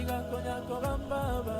igako nyako gambaba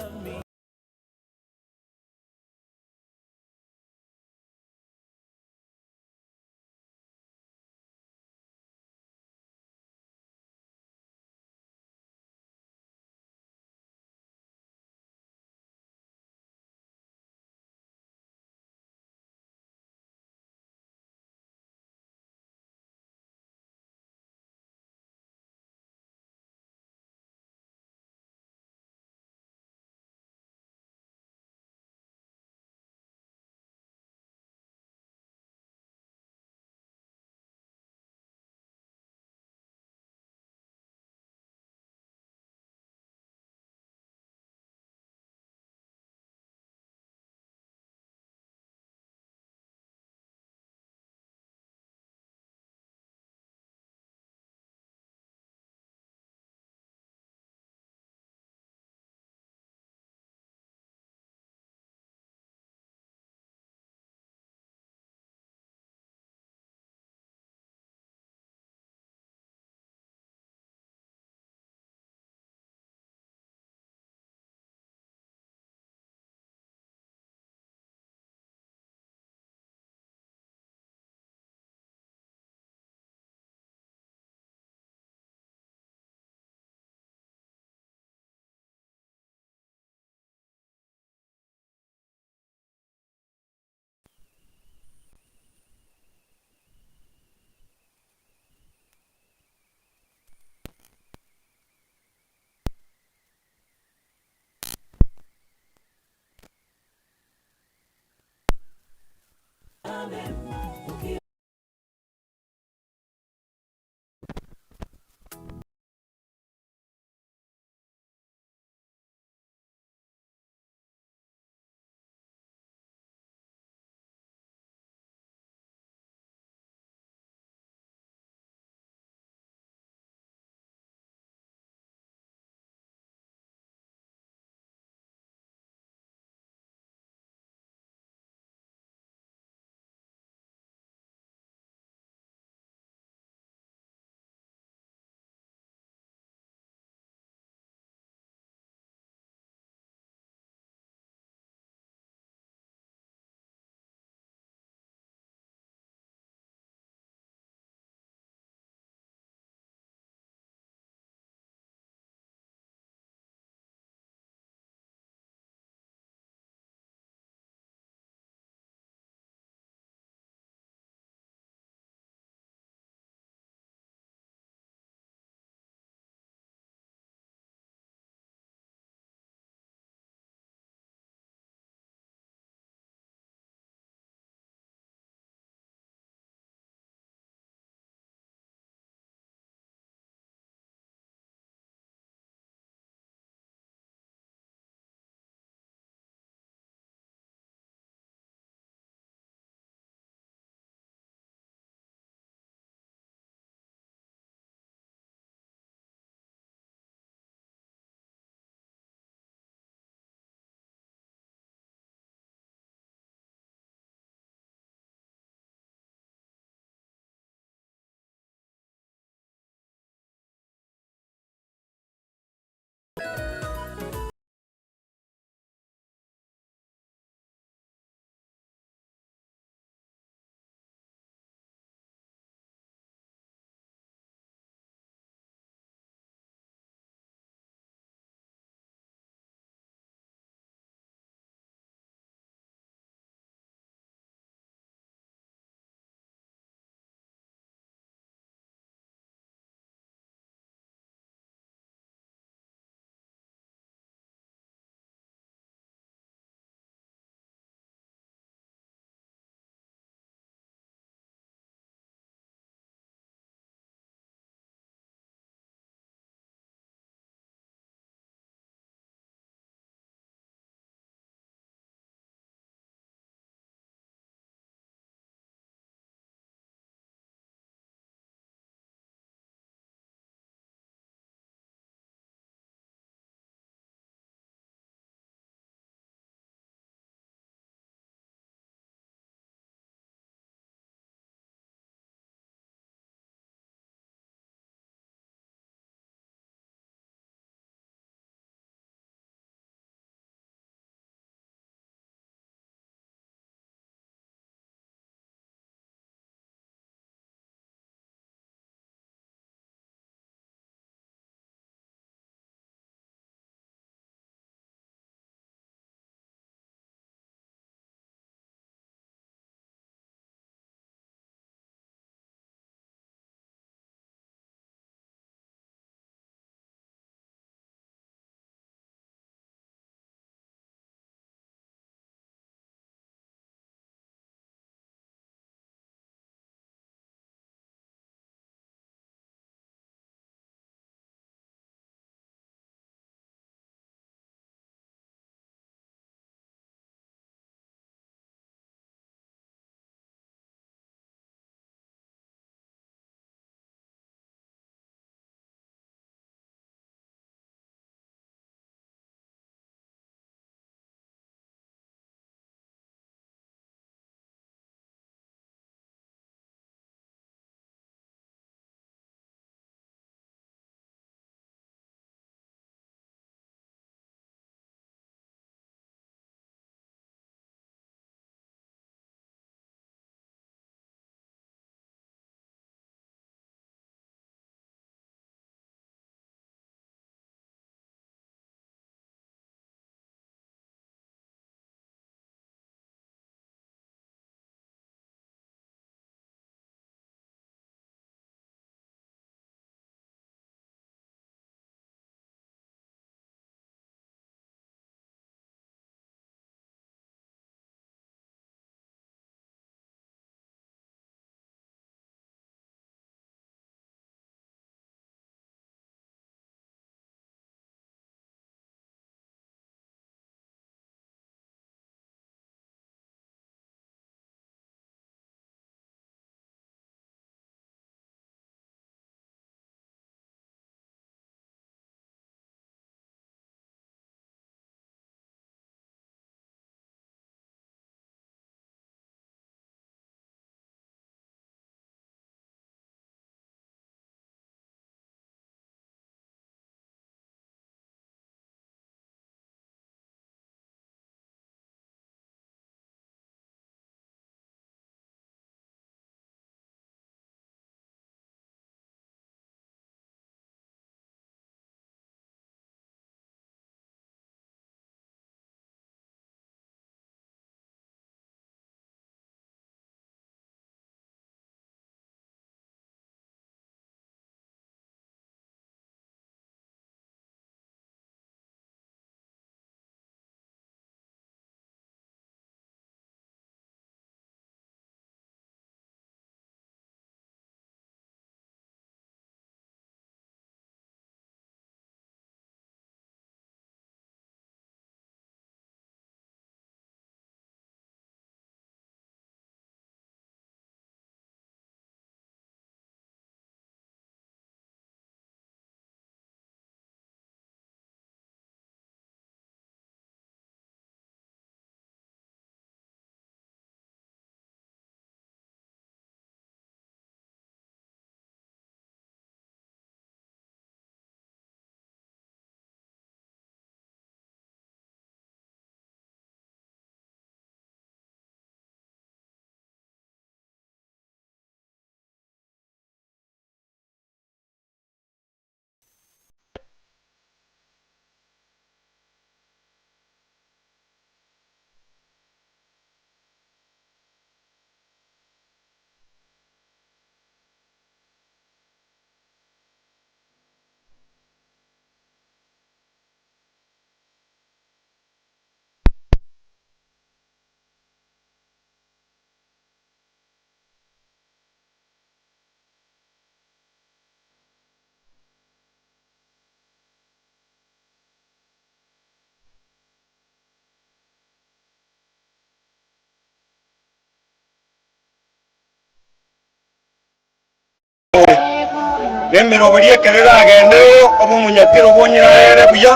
Nemero buriye kerera agende obumunyakiro bonyirere buya.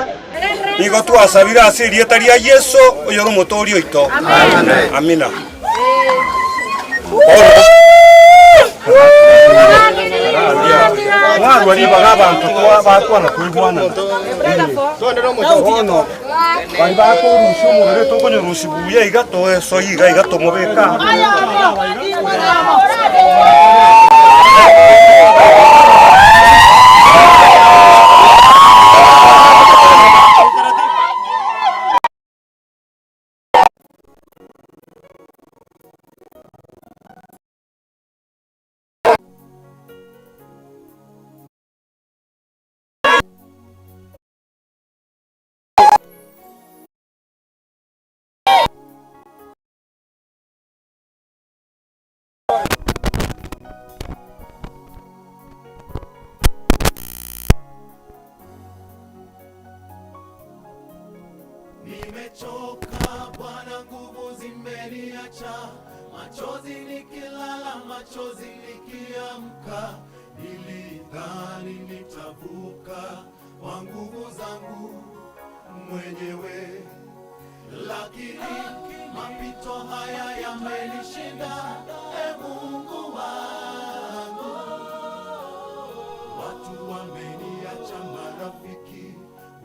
Nigo twasabira asiri etari ya Yesu oyoro motori oito. Amen. Amina. Mwana wali abantu batwana kwibwana. Tondero mutono. Bali bakorusha umubere tokonyorusha ibuye igato so yiga igato mubeka. Nimechoka Bwana, nguvu zimeniacha, machozi nikilala, machozi nikiamka. Nilidhani nitavuka kwa nguvu zangu mwenyewe, lakini mapito haya yamenishinda. Mungu wangu, watu wameniacha, marafiki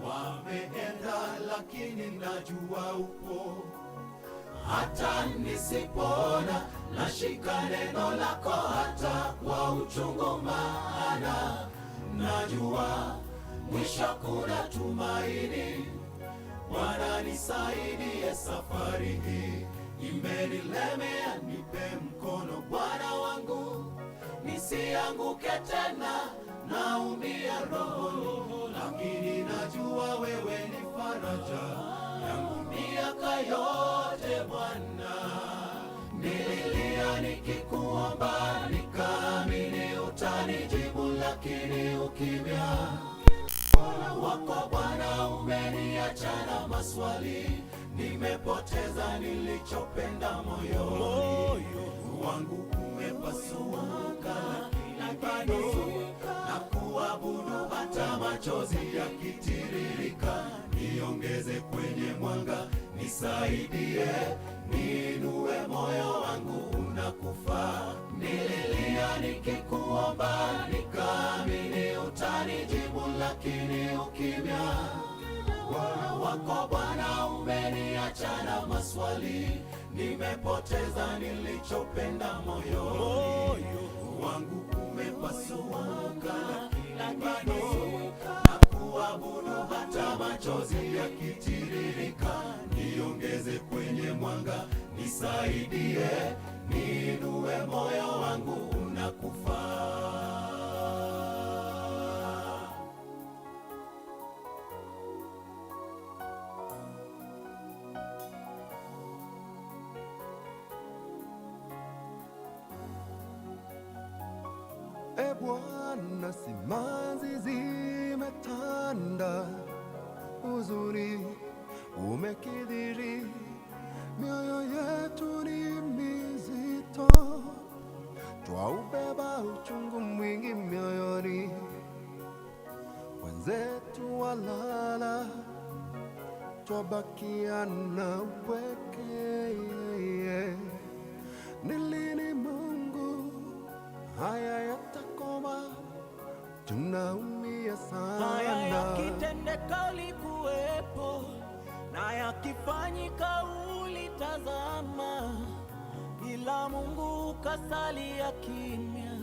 wameenda, lakini najua upo. Hata nisipona nashika neno lako, hata kwa uchungu, maana najua mwisho kuna tumaini. Bwana nisaidie, safari hii imenilemea, nipe mkono Bwana wangu, nisianguke tena, naumia rohoni, lakini najua wewe ni faraja yangu miaka yote Bwana. Nililia nikikuomba, nikaamini utanijibu, lakini ukimya wako Bwana umeniacha na maswali. Nimepoteza nilichopenda moyoni, wangu umepasuka, lakini bado na kuabudu hata machozi yakitiririka. Niongeze kwenye mwanga, nisaidie, niinue moyo wangu unakufa. Nililia nikikuomba, nikaamini utanijibu, lakini ukimya wako Bwana umeniacha na maswali. Nimepoteza nilichopenda moyoni, wangu umepasuka, lakini bado na kuabudu hata machozi yakitiririka. Niongeze kwenye mwanga, nisaidie, niinue moyo wangu unakufa. Bwana, simanzi zimetanda, huzuni umekithiri, mioyo yetu ni mizito, twaubeba uchungu mwingi mioyoni, wenzetu walala, twabakia na upweke. Ni lini Mungu haya yatakoma? Tunaumia sana. Haya yakitendeka ulikuwepo, na yakifanyika ulitazama, ila Mungu ukasalia kimya,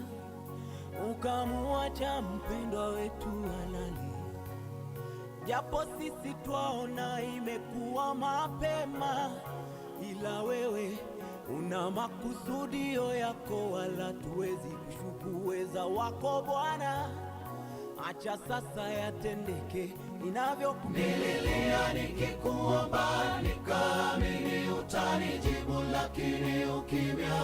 ukamuacha mpendwa wetu halali. Japo sisi twaona imekuwa mapema, ila wewe una makusudio yako, wala tuwezi kushuku uweza wako Bwana. Acha sasa yatendeke inavyokupendeza. Nililia nikikuomba, nikaamini utanijibu, lakini ukimya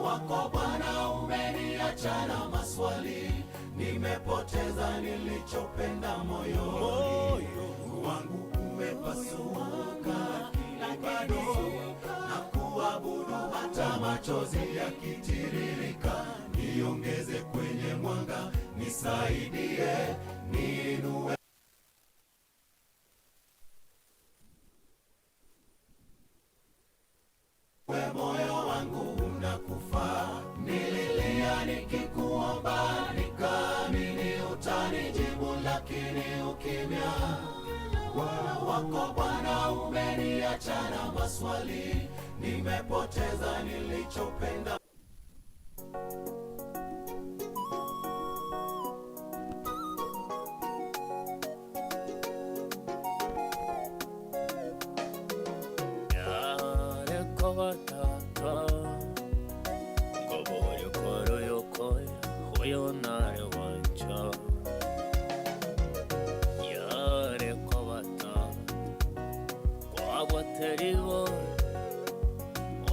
wako Bwana umeniacha na maswali. Nimepoteza nilichopenda moyoni, wangu umepasuka, lakini bado na kuabudu hata machozi yakitiririka. Niongeze kwenye mwanga, nisaidie, niinue. Moyo wangu unakufa, nililia nikikuomba, nikaamini utanijibu, lakini ukimya wako Bwana umeniacha na maswali, nimepoteza nilichopenda.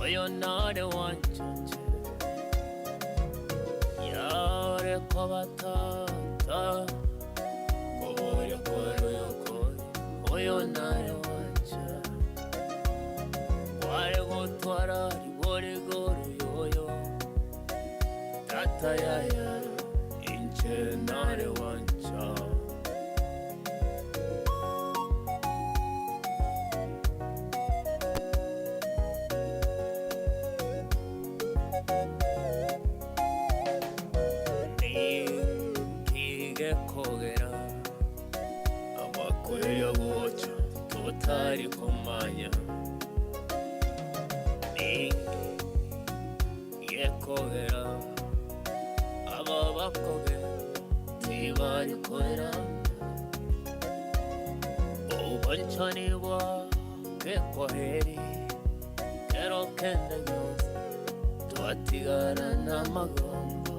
Oyo nare wanjanje yare kwabatata koboyo koyo oyo nare wanja ware gotwara ribore yoyo tata yaya inche nare wanja kogera amakuru yo guca tutari kumanya ye kogera aba bakoge tibari korera ubanchani wa ke koheri kero kende nyos tuatigara na magombo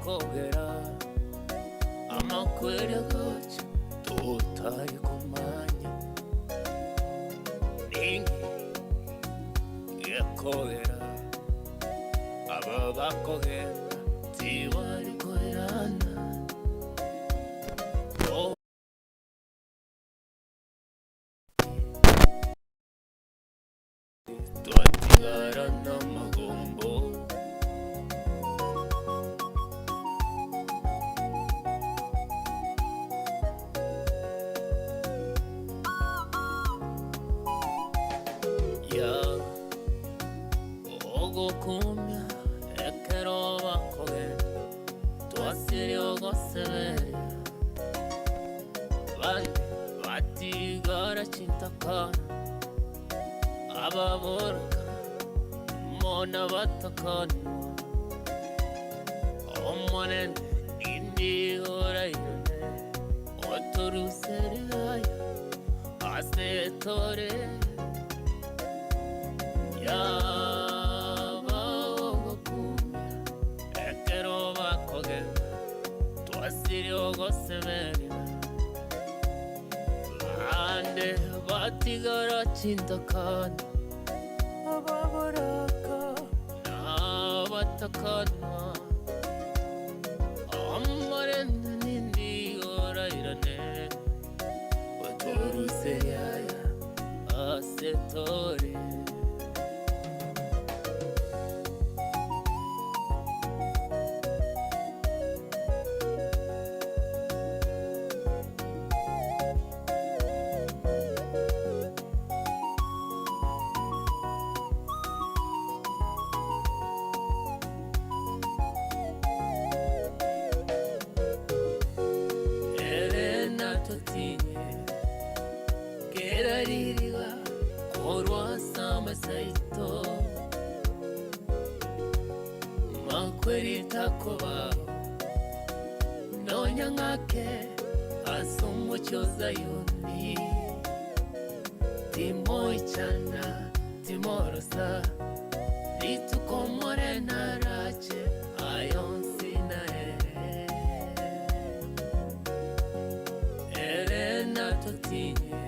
kogera amakwere gacu tutari kumanya ningi yekogera aba bakogera tibari korerana tuatigara na magombo kumya ekero bakoge twasirio gosebere bandi batigara chintakana ababoroka mona batakana omonene indi oraine otoruseraya asetore ya twasirio gosebere ande batigara chintakana ababoraka nabatakana amarende nindi orairane watoruse yaya asetore keraririwa korwa samasaito makweri takoba nonyangake asumucho zayuni timoichana timorosa litukomore narache ayonsinae erena totinye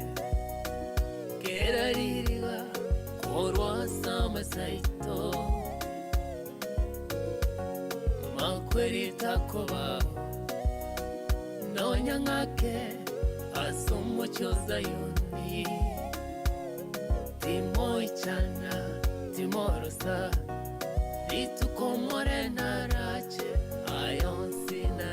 keraririwa korwa samasaito makweri takoba nonyangake asumucho zayuni timoichana timorosa itukomore narache ayonsi na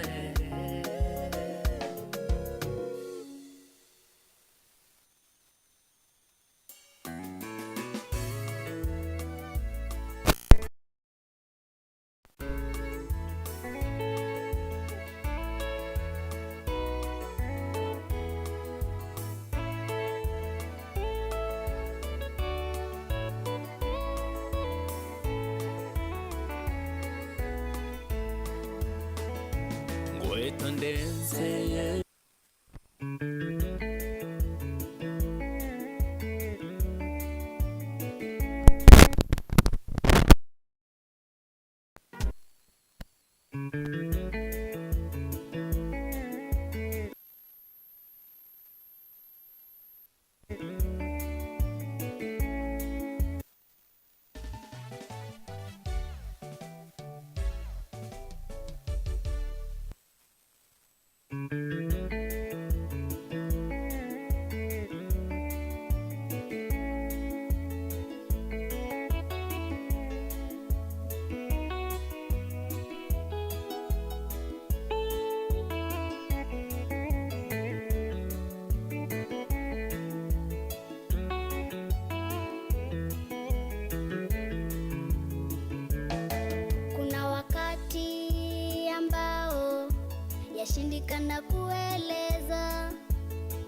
yashindikana kueleza,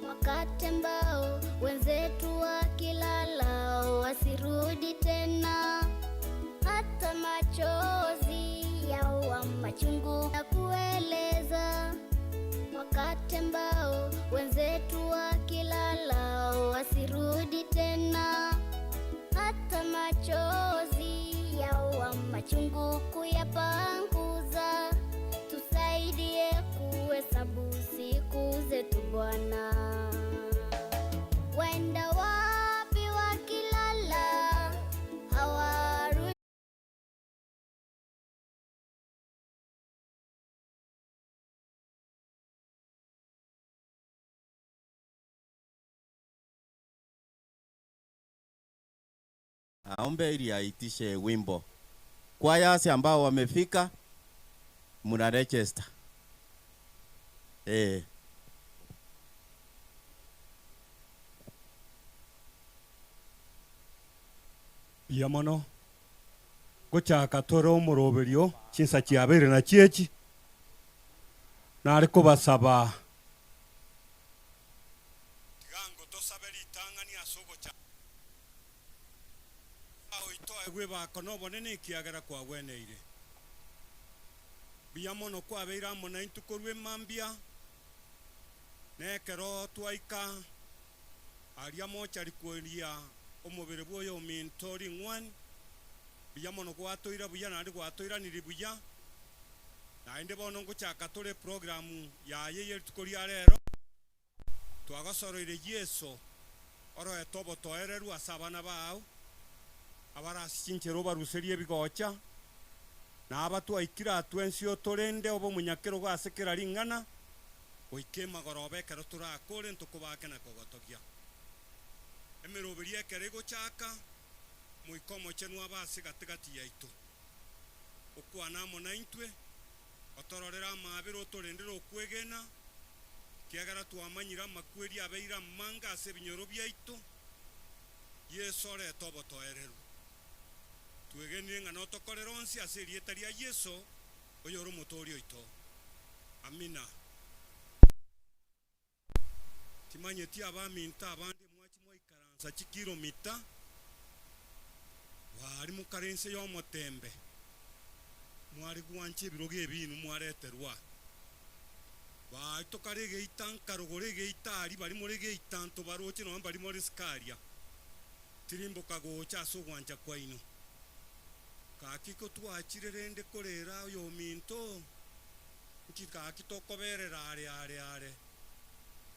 wakati ambao wenzetu wakilala wasirudi tena, hata machozi yawa machungu na kueleza, wakati ambao wenzetu wakilala wasirudi tena, hata machozi yawa machungu kuyapanguza. Tusaidie kuhesabu siku zetu Bwana, waenda wapi wakilala hawarudi. Aombe ili aitishe wimbo. Kwayasi ambao wamefika muna register. Yamono gochaka toro umuroberio chinsa chiabere na chiechi nariko basaba tigango tosaberi tangani asogo cha aho itoe gwe bakono bonene kiagera kwa weneire biyamono kwa beira mona intukorwe mambia nekero twaika aria mocha likueria omubere bwoyo mintori ngwan biyamono gwatoira buya nari gwatoira niri buya nainde bono ngochaka tore programu ya yeye tukoria rero twagosoroire Yesu oro etobo toereru asabana bao abara sinchero baruserie bigocha na abatwaikira twensio torende obo munyakero gwasekera ringana oikema gorobe kero turakore ntukubake na kogotogia emeroberie kere gochaka muikomo chenu abase gatigati yaitu okwana mona intwe otororera amabiro torendera okwegena kiagara twamanyira makweri abeira manga ase binyoro byaitu Yesu ore tobo toereru twegenire ngano tokorera onsi ase erieta ria Yesu oyoro motori oito amina timanyeti abaminta abandi mwachi moikaransa chikilomita wari mukarense yo motembe mwari gwanche biroge ebinu mwareterwa ba tokarege itankaro gorege itari bari morege itanto baroche no bari more skaria tirimboka gocha so gwancha kwaino kakiko twachirerende korera yo minto nkikakitokoberera are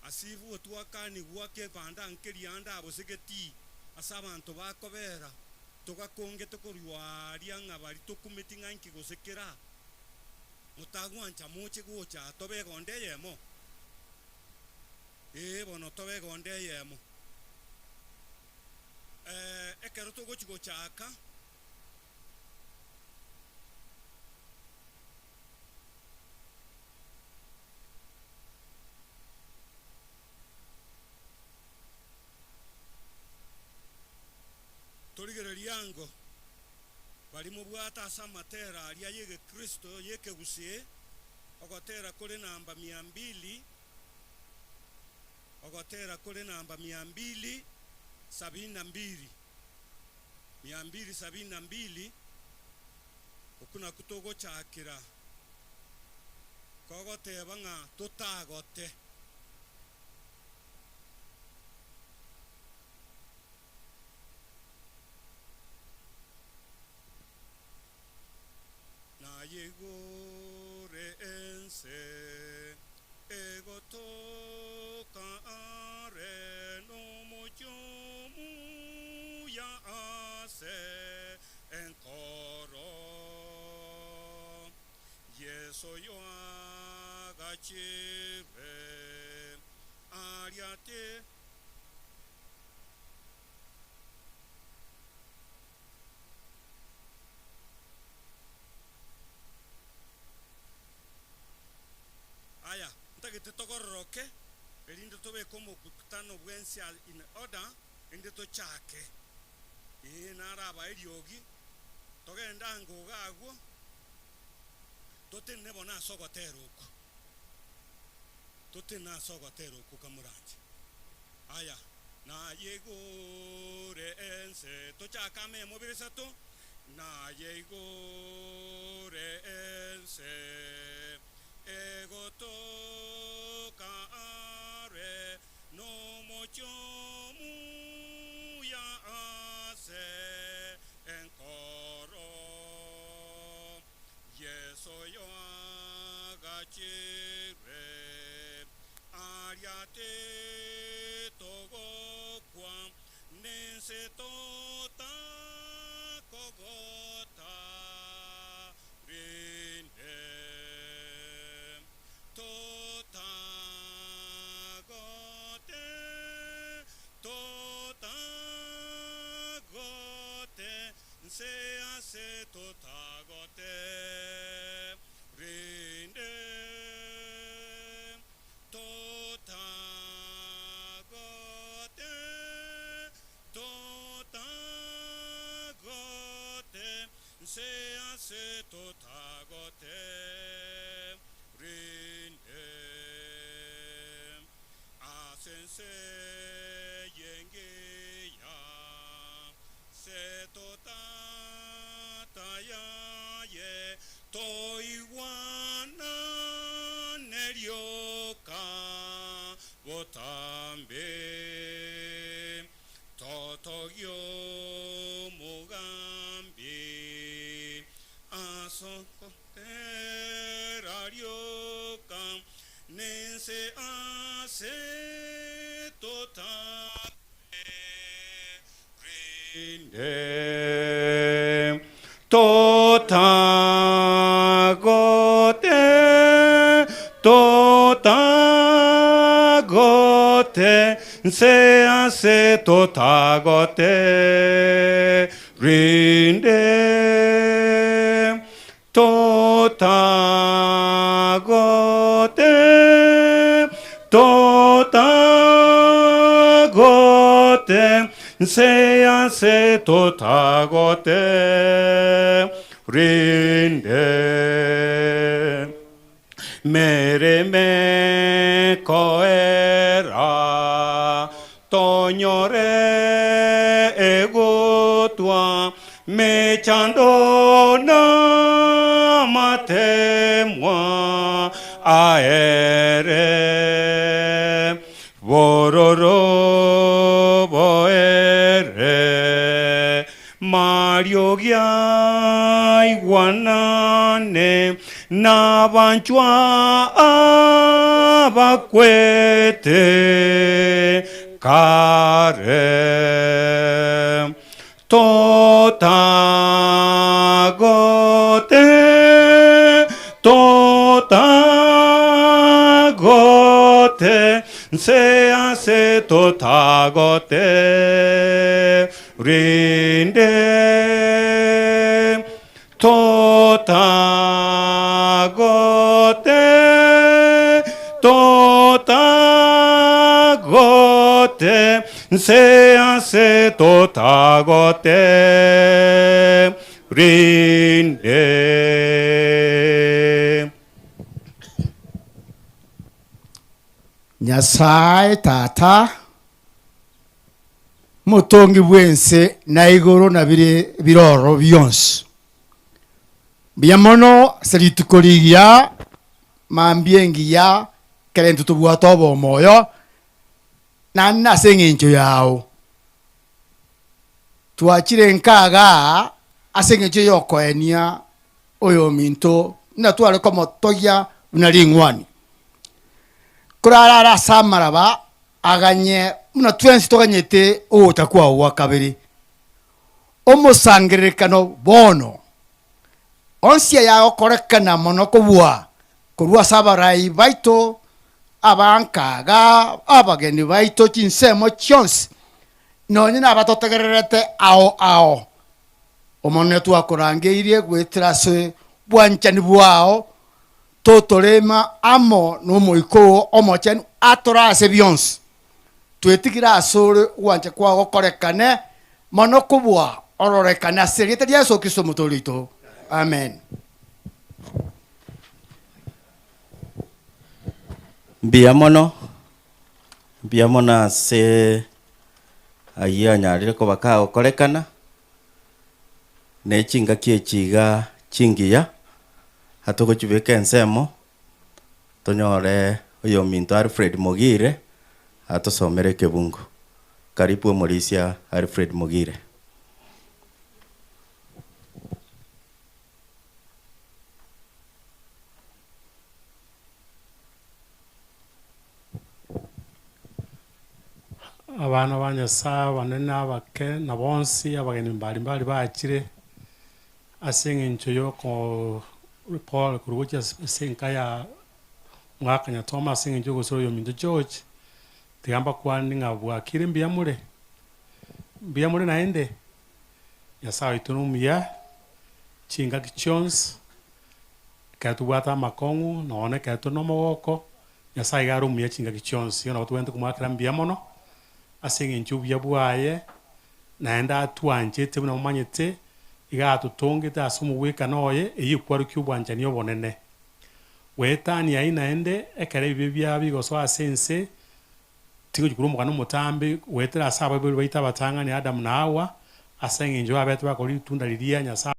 asivu twakani gwake banda nkerianda abosegeti asabanto bakobera togakonge tokorwaria ngabari tokumetinga nkigosekera mutagwancha moche gocha tobe gonde yemo bono tobe gonde yemo ekero togochigochaka ndango bali mubwata asa matera alia yege Kristo yeke gusie ogotera kuri namba 200 ogotera kuri namba 272 okuna kutogo chakira kogoteba ng'a tutagote na yegore ense egotoka are no mojomu ya ase enkoro yeso yo agachire ariate aya ntagete togororoke erinde tobe como kutano bwensi in order inde to chake naraba eriogi togenda ngogagwo totene bona sogoteruko kamuranje aya na yegore ense tochakame mobiresato na yegore ense egotoka are no mochomu ya ase enkoro yeso yo agachire ariate togo kwa nense tota kogota rinde tota gote se hace tota gote rinde tota gote se hace tota gote rinde asense yenge ya se tota taya ye toiwana nerioka botambe totogyo mugambi asokoterarioka nense ase tota rinde tota gote se hace tota gote rinde tota gote se hace tota gote rinde mere me coera toñore ego tua me chandona matemwa aere bororo boere Mario gia iguanane na banchua abaquete care tota gote se hace tota gote rinde tota gote se hace tota gote rinde. Nyasaye tata mutongi bwense na igoro na biroro byonse biamono seritukoligia mambiengia kelentu tubwato bo moyo na nasengenjo yao tuachire nkaga asengenjo yokoenia oyo minto na twale komo toya unalingwani kurara samaraba aganye muna twensi toganyete o takwa wa kabiri omusangiririkano bono onsia ya okorekana mono kubwa kurwa sabarai baito abankaga abageni baito chinsemo chionsi nonye nabatotegererete ao omonne twakorangeirie gwitirase bwanchani bwao totorema amo no moiko omochen atorase byonsi twetikira asore wanche kwa gokorekane mono kubwa ororekana serite Yesu Kristo mutolito amen. Biamono se aya nyarire ko baka okorekana ne chinga kiechiga chingiya hatoko chibeke ensemo tonyore oyo minto Alfred Mogire atosomere kebungu. Karibu Morisia Alfred Mogire. Abana banyasa banene abake na bonsi abageni mbali bakire asengencho yoko Paul kuruja senkaya mwakanya Thomas asengencho gusoro yo minto George tigamba kwani ngabwa kire mbiyamure naende yasawa itunumia chinga kichons katubata makongu naone katunomoko yasawa garumia chinga kichons yona watu kumwakira mbiyamono asengencho byabwaye naenda atwanjete buna manyete iga tutongete asumu weka noye eyikwaru kyubwanjani obonene wetani aina ende ekere bibya bigoso asense tigo jikuru mugano mutambi wetera asaba bibiri baita batanga ni Adam na Hawa asengenjo abetu bakori tunda liria nyasa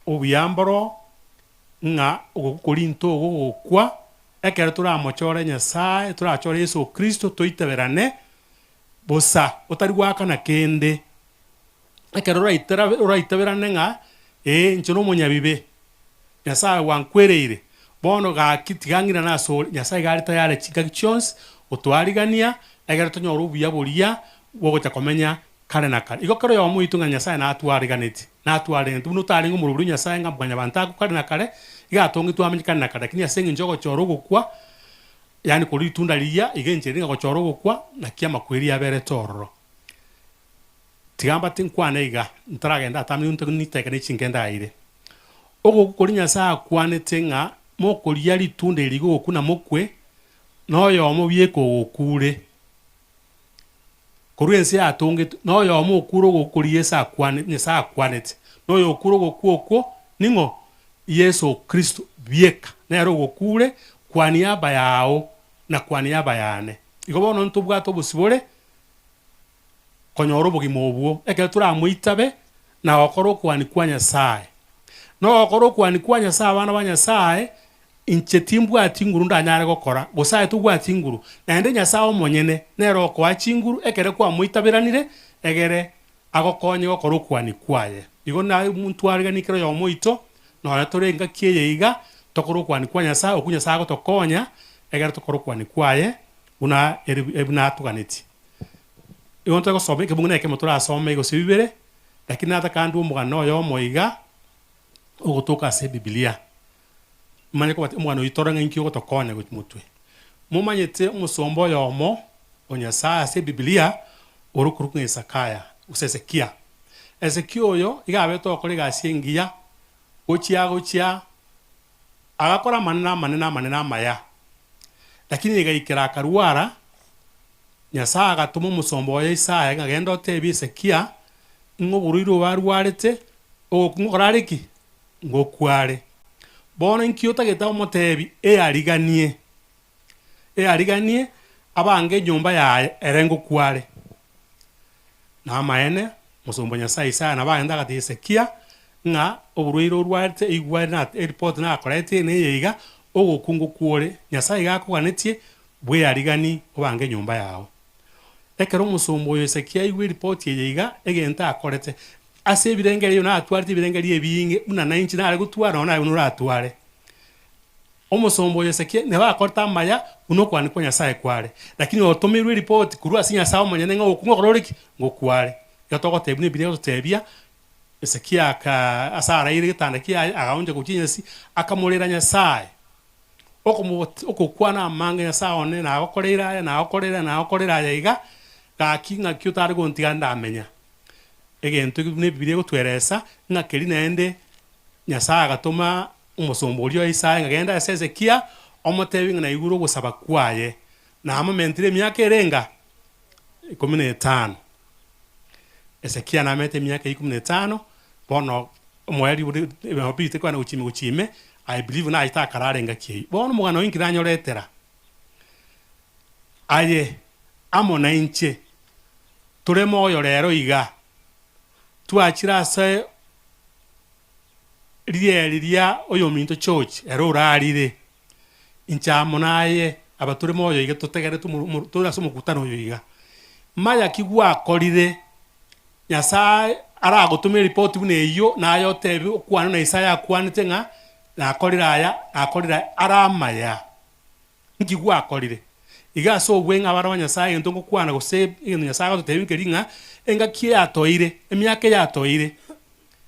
obiyamboro nga okorinto ogokwa ekere turamochore Nyasaye turachore Yesu Kristo toiteberane bosa otari gwakana kende ekere uraiteberane nga nchono monyabibe Nyasaye wankwereire bono gakitigangira naso Nyasaye gari tayari chika kichons otwarigania egere tonyoro buya boria wogocha komenya kare na kare igokero yo muitu nga Nyasaye na atwariganeti buno taringo muruburu Nyasaye nga bwanya bantaku kare na kare igatongi twamenye kare na kare kinya sengi njogo choro gukwa yani kuri tunda liya igenje ringa gochoro gukwa na kia makweri abere tororo tigamba tinkwane iga ntaragenda atamni unte niteka ni chingenda aire ogo kuri Nyasaye akwanete ng'a mokoria ritunde rigo kuna mokwe noyo omo bieko gokure koruense atonge noyo omo okuro gokurie sa akwane Nyasaye akwanete noyo okuro gokuoko ningo Yesu Kristo bieka nero gokure kwa niaba yao na kwa niaba yane igo bono ntubwato busibore konyoro bugimo obuo eke turamuitabe na okoro kwani kwa Nyasaye no okoro kwani kwa Nyasaye abana ba Nyasaye inchetimbwa atinguru ndanyare gokora gosaye tugwa atinguru na ende Nyasaye omonyene nero kwa chinguru ekere kwa muitabiranire egere agokonye gokoro kwani kwaye igo na muntu ariganikiro yo moito no yatorenga kieye iga tokoro kwani kwa Nyasaye okunya sago tokonya egere tokoro kwani kwaye una ebuna atuganeti igonto gosome ke bungene ke motora asome go sibibere lakini ata kandi umugano yo moiga ogotoka se Biblia manye ko umugano itorenga inki ogotokonya go mutwe mumanyete umusombo yomo Onyasaye se Biblia orukuruku Isakaya usesekia Ezekio yo igabe to kolega singia gochia agakora manena maya lakini igaikira karuara Nyasaye agatuma umusombo wa Isaya ngagenda otebi Ezekia ngoburiro barwarete okungorariki ngokware bono nkiyota geta omotebi ariganie abange nyumba ya erengo kware na maene musombo Nyasaye Isaya na bagenda gati Ezekia nga oburiro rwarete igware na report na akorete ne yiga ogokungu kwore Nyasaye gakuganetie bwe arigani obange nyumba yao ekero musombo Ezekia igwe report yiga egenta akorete ase birengeri yo na atwarite birengeri ebinge una 9 na gutwara ona unura atware omusombo Ezekia ne bakorta maya uno kwani kwa Nyasaye kware lakini otomirwe report kuru asinya sawo monyene nga okungororiki ngokware yatoko tebune bine tebia Ezekia aka asara ire gitandakia agaunje kukinyesi akamurira Nyasaye okokwana amange Nyasaye one na akokorera yiga gakinga kyutari gontiga ndamenya egento ne Biblia gutweresa nga keri nende Nyasaye agatuma umusombo lyo Isaya ngagenda Ezekia omotebi na iguru gusaba kwaye na amamentire myaka erenga 15 Ezekia na mete myaka 15 bono omweri bite kwa na uchime I believe na ita kararenga ki bono mugano inkiranyoretera aye amona inche turemo oyo rero iga twachira se liria oyo minto church ero urarire incha monaye abaturemo oyo iga tutegere turasoma kutano oyo iga maya kigwa akorire Nyasaye aragotumira report bune iyo nayo tebi okwana na Isaya akwanite nga na akorira aramaya nkigwa akorire iga so obwenga abara Nyasaye ntongo kwana gose ingeno Nyasaye gotebi nkeringa enga kie atoire emyaka ya atoire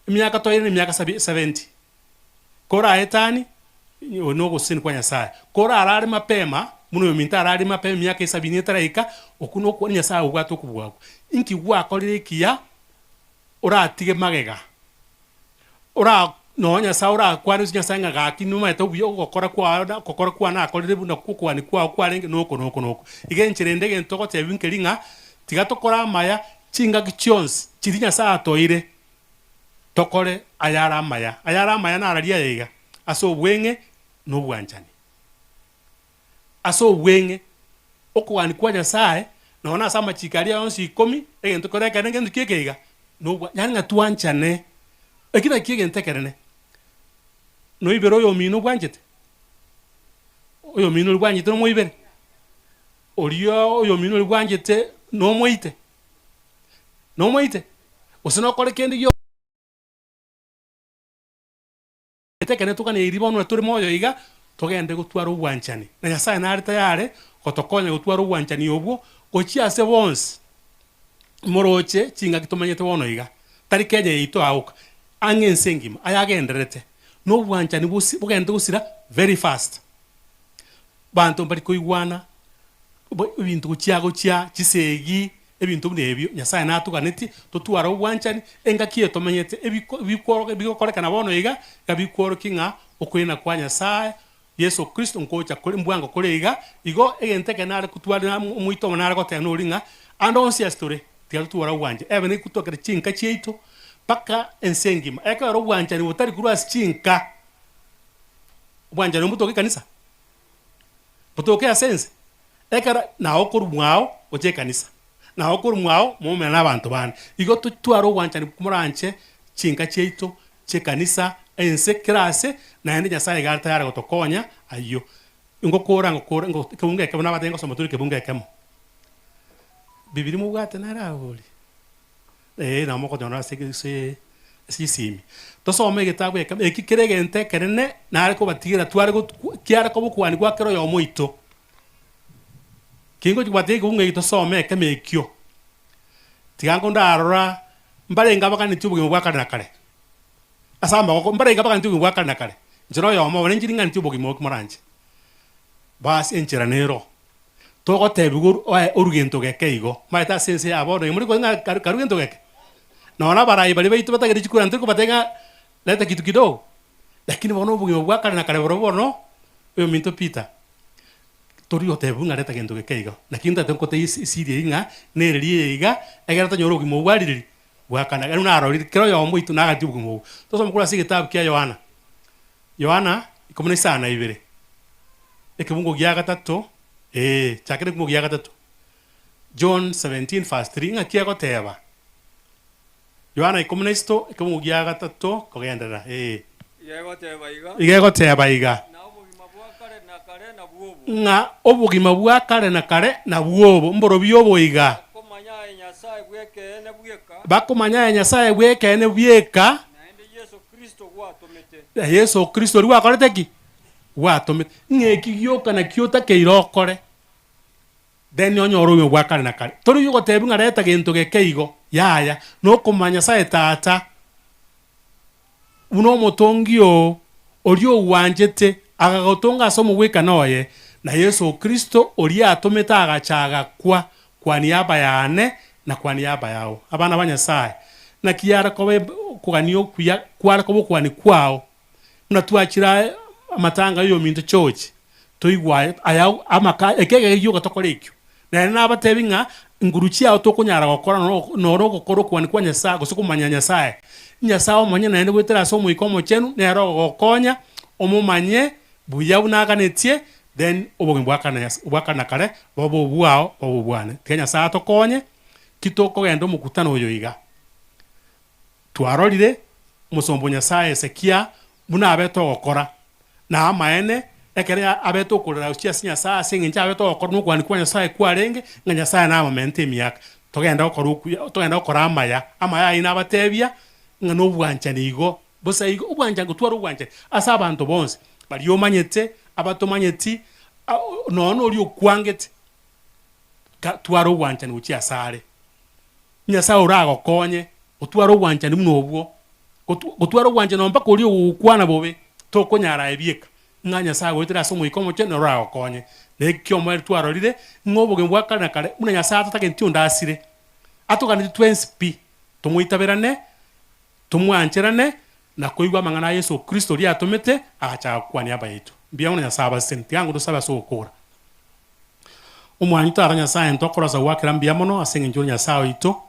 emyaka atoire ni myaka 70 kora etani ono gosini kwa Nyasaye kora arari mapema muno yominta arari mapema myaka 70 taraika okuno kwa Nyasaye ugwato kubwako nkigwa akorire kia ora atige magega ora no Nyasaye ora kwani Nyasaye ngagaki numa etobyo gokora kwa na akorire buna kukwani kwa renge noko igenchirende gentoko tebinkeringa tigatokora maya chinga gichons chiri Nyasaye atoire tokore ayara maya na araria yiga aso bwenge no bwanjani aso bwenge okwani kwa Nyasaye nona sama chikaria onsi 10 egento kore kanenge ndikekeiga no nyanga tuanchane ekina kiege ntekerene no ibero yo mino bwanjete oyo mino bwanjete no moibere oriyo oyo mino bwanjete no moite osino kore kendi yo etekene tukane iribono turi moyo iga togende gutwara ubwanchani na Nyasaye na arita yare gotokonya gutwara ubwanchani obwo gochia se bonse moroche chinga kitomanyete wono iga tari kenye ito auka angensengima ayagenderete no bwanchani bugende gusira very fast bantu bari kuigwana ibintu gochia chisegi ebintu nebyo Nyasaye natuganeti totwara obwanchani engaki etomenyete ebikorekana bono iga gabikworokinga okwena kwa Nyasaye Yesu Kristo nkocha kuri mbwango kureiga igo egenteke nare kutwara muito nare gotena oringa ando onsia story tiaru tuwara wanje ebene kutokere chinka chieito paka ensengima eka ro wanje ni utari kurwas chinka wanje no mutoke kanisa mutoke asense eka na okuru mwao oje kanisa na okuru mwao mume na abantu bane igo tutwara wanje ni kumuranche chinka chieito che kanisa ense krase na ende Nyasaye garta yara gotokonya ayo ngokora kebunga kebona batengo somaturi kebunga kemo bibiri mu bwate narahuri na moko dona se simi to so mege tagwe kemo ekikirege ente kerene na ariko batigira tware go kiara ko bukwani gwa kero yo muito kingo kwate kebunga to so me kemekyo tigango ndarora mbarenga bakani tubuge bwa kana kare asamba ko mbarenga bakani tubuge bwa kana kare njiro yo mo wenjiringa ntubuge mo kumoranje bas enchera nero togo tebigur urugento geke igo maita sense abono muri ko karugento geke nona barai bali baitu batagiri chikura ntiko batenga leta kitu kidogo lakini bono bugi bwakara na kare bono yo minto pita tori otebunga leta gento geke igo lakini tatenko te isiri inga nereri iga egera nyoro gimo bwariri bwakana ari na arori kero yo muito naga tibugo mo toso mukura sigitabu kya Yohana ikomune sana ibere ekebungo gya gatatu chakere kumo gya gatatu John 17 verse 3 ngakia goteba Yohana ikomune sto ekebungo gya gatatu kogendera igegoteba iga nga obugima bwa kare na kare na bwobo mboro byobo iga bakumanya Nyasaye bwekene bwieka Yesu Kristo riwa korete ki watomete ngeki yoka na kiota keirokore then onyoro we gwakare na kare tori yugo tebinga leta gento gekeigo yaya no kumanya Nyasaye tata uno motongio orio wanjete agagotonga somo weka noye na Yesu Kristo oria atometa agachaga kwa niaba yane na kwa niaba yao abana ba Nyasaye na kiara kobe kuganio kuya kwara kobo kwani kwao mnatuachira amatanga yo minto church toigwa aya amaka ekege yuga tokorekyo na nabatebinga nguruchi aho tokonyara gokora no gokoro kwani kwa Nyasaye gosukumanya Nyasaye omanye na ende gwetera so muikomo chenu ne ro gokonya omumanye buya bunaganetie then obogembwakana kare bobo buao bobo bwane Kenya saa tokonye kitoko gendo mukutano oyo iga twarorire musombo Nyasaye Ezekia buna abeto gokora na amaene ekere abeto kurira ucia Nyasaye singinja abeto gokora no kwani kwa Nyasaye kwarenge nga Nyasaye na momente miaka togenda gokora amaya ina abatebia nga no bwanchani igo bosa igo ubwanja gutwara ubwanja asa abantu bonse bali yomanyete abatomanyeti no ri okwangete twara ubwanchani ucia sare Nyasaye urago konye utwara ubwanchani muno obwo gutwara ubwanje no mpaka uri ukwana bobe tokonyara ebieka nga Nyasaye wetera so muikomo cheno rago konye nekyo mwe twarorire ngoboge bwakana kare muna Nyasaye atatake ntyo ndasire atugana 20p tumwitaberane tumwancherane na koigwa mangana Yesu Kristo ri atomete agacha kwani aba yetu mbia muna Nyasaye abasenti yangu dosaba so okora umwanyu tara Nyasaye ntokora za wakira mbia mono asenge njyo Nyasaye ito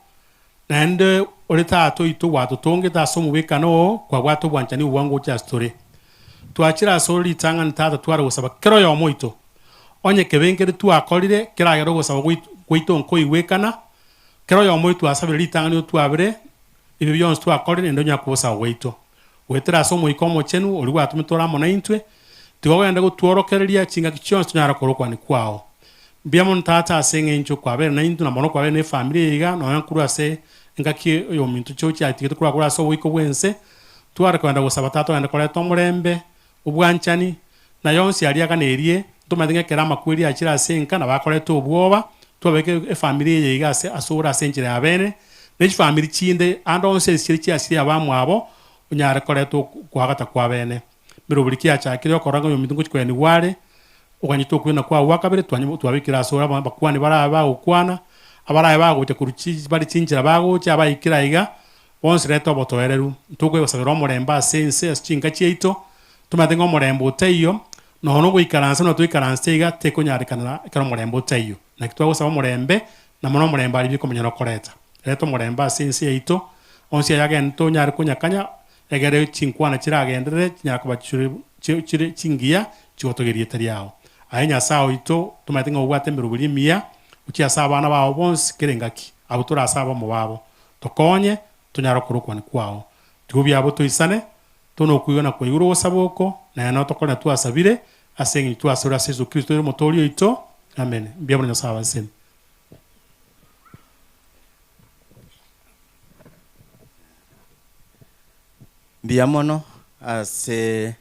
nande oreta ato ito watu tonge ta somu weka no kwa watu bwanchani uwango cha story tuachira sori tanga ntata twara gusaba kero yo moito onye kebengere tu akorire kera gero gusaba gwito nko iwekana kero yo moito asabire litanga ni tu abire ibi byons tu akorire ndonya kusa gwito wetera somu ikomo chenu oli watumitora mona intwe tiwogenda gutworokereria chinga kichons tunyara korokwa ni kwao biamo ntata asenge ncho kwa bere na intu na mono kwa bere ne family iga no yankuru ase ngaki yo mintu chochi ati kura so wiko wense twara kwenda gusaba tato enda kore tomurembe ubwanchani na yonsi ali akanerie tumathinga kerama kwiri achira asenka na bakoreto obwoba twabeke family ye iga ase asura asenjire abene ne family chinde ando onse sirichi asiri abamu abo unyara koreto kwagata kwa bene birubiriki achakire okoraga yo mintu kwani wale ukanyito kwena kwa wakabere twabikira asura bakwani baraba ukwana abaraye bagocha kuruchi bari chinjira bagocha abaikira iga bonse reto obotoereru tukwegosabera omorembe ase ense ase chinka chiaito tumate ng'a omorembe otaiyo nono goikaransa no twikaransa iga tekonyarikanera ekero omorembe otaiyo naki twagosaba omorembe na mono omorembe ari bikomenyera okoreta reto omorembe ase ense yaito onsi yagenda tonyare konyakanya egere chinkwana chiragenderere chinyara koba chire chingiya chigotogeria tari ao aye nyasaye oito tumate ng'a obwate emeruguria emiya uchiasa abana bao bonsi kere ngaki abo turasaba omo babo tokonye tonyara korokwana kwao tigo byabo toisane tonokwigana kwa iguru gosaba oko na no tokona twasabire ase eng'i twasura ase Yesu Kristo omotori oito amen byabo nyasaye abasemi mbia mono ase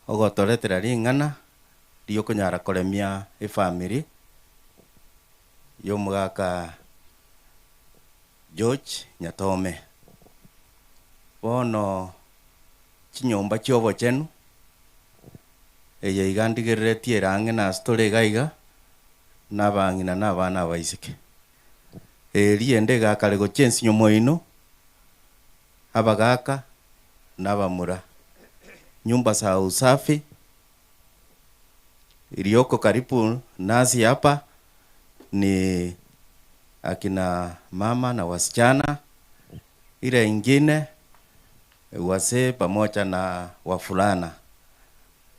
ogotoretera ring'ana riokonyara koremia efamily y'omogaka George Nyatome bono chinyomba chiobochenu eye iga ndigereretie erang'e nase tore iga iga nabang'ina na abana abaiseke riende egakare gochia ensinyomo ino abagaka nabamura nyumba za usafi iliyoko karibu nasi hapa ni akina mama na wasichana, ile ingine wazee pamoja na wafulana.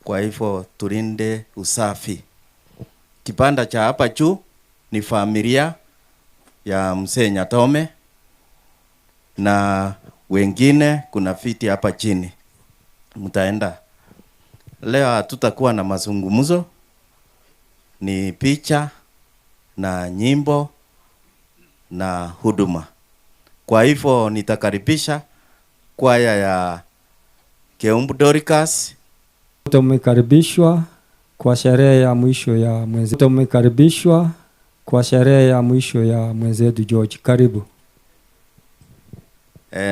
Kwa hivyo tulinde usafi. Kipanda cha hapa juu ni familia ya mzee Nyatome na wengine kuna viti hapa chini. Mtaenda. Leo hatutakuwa na mazungumzo, ni picha na nyimbo na huduma. Kwa hivyo nitakaribisha kwaya ya Keumbu Dorcas. Tumekaribishwa kwa sherehe ya mwisho ya mwenzetu. Tumekaribishwa kwa sherehe ya mwisho ya mwenzetu George. Karibu.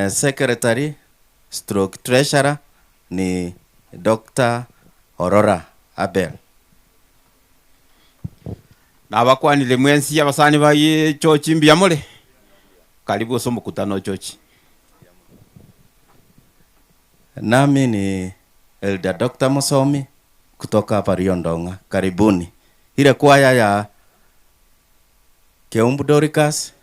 Secretary stroke treasurer ni Dr. Aurora Abel. Nabakwanire mwensi abasani baye chochi mbiyamole. Karibu somo kutano chochi. Nami ni Elder Dr. Musomi kutoka hapa Riondonga. Karibuni. Ile kwaya ya Keumbu Dorcas.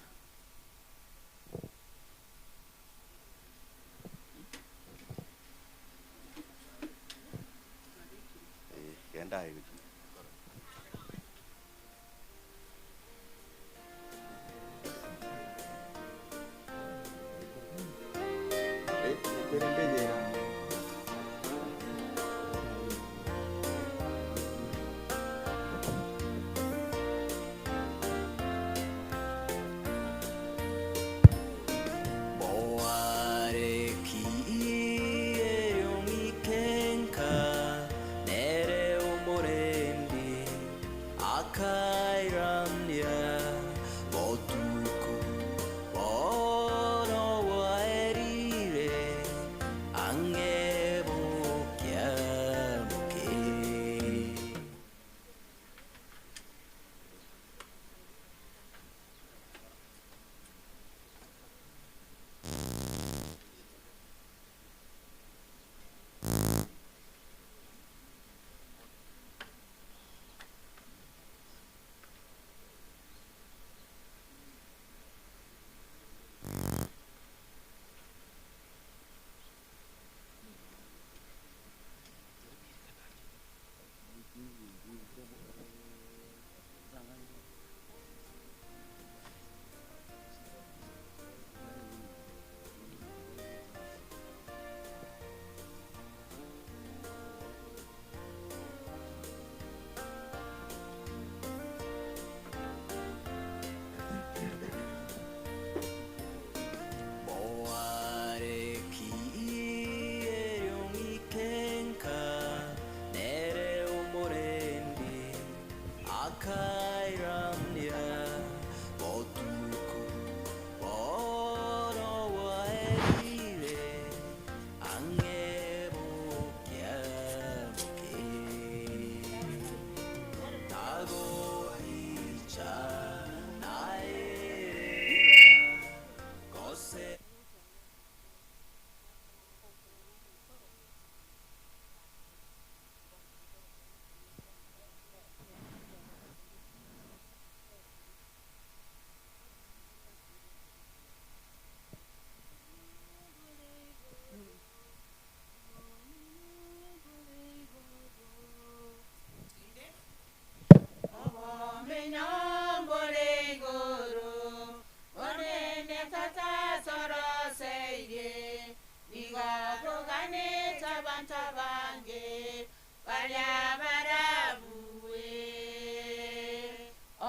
tabanta bange balya barabuwe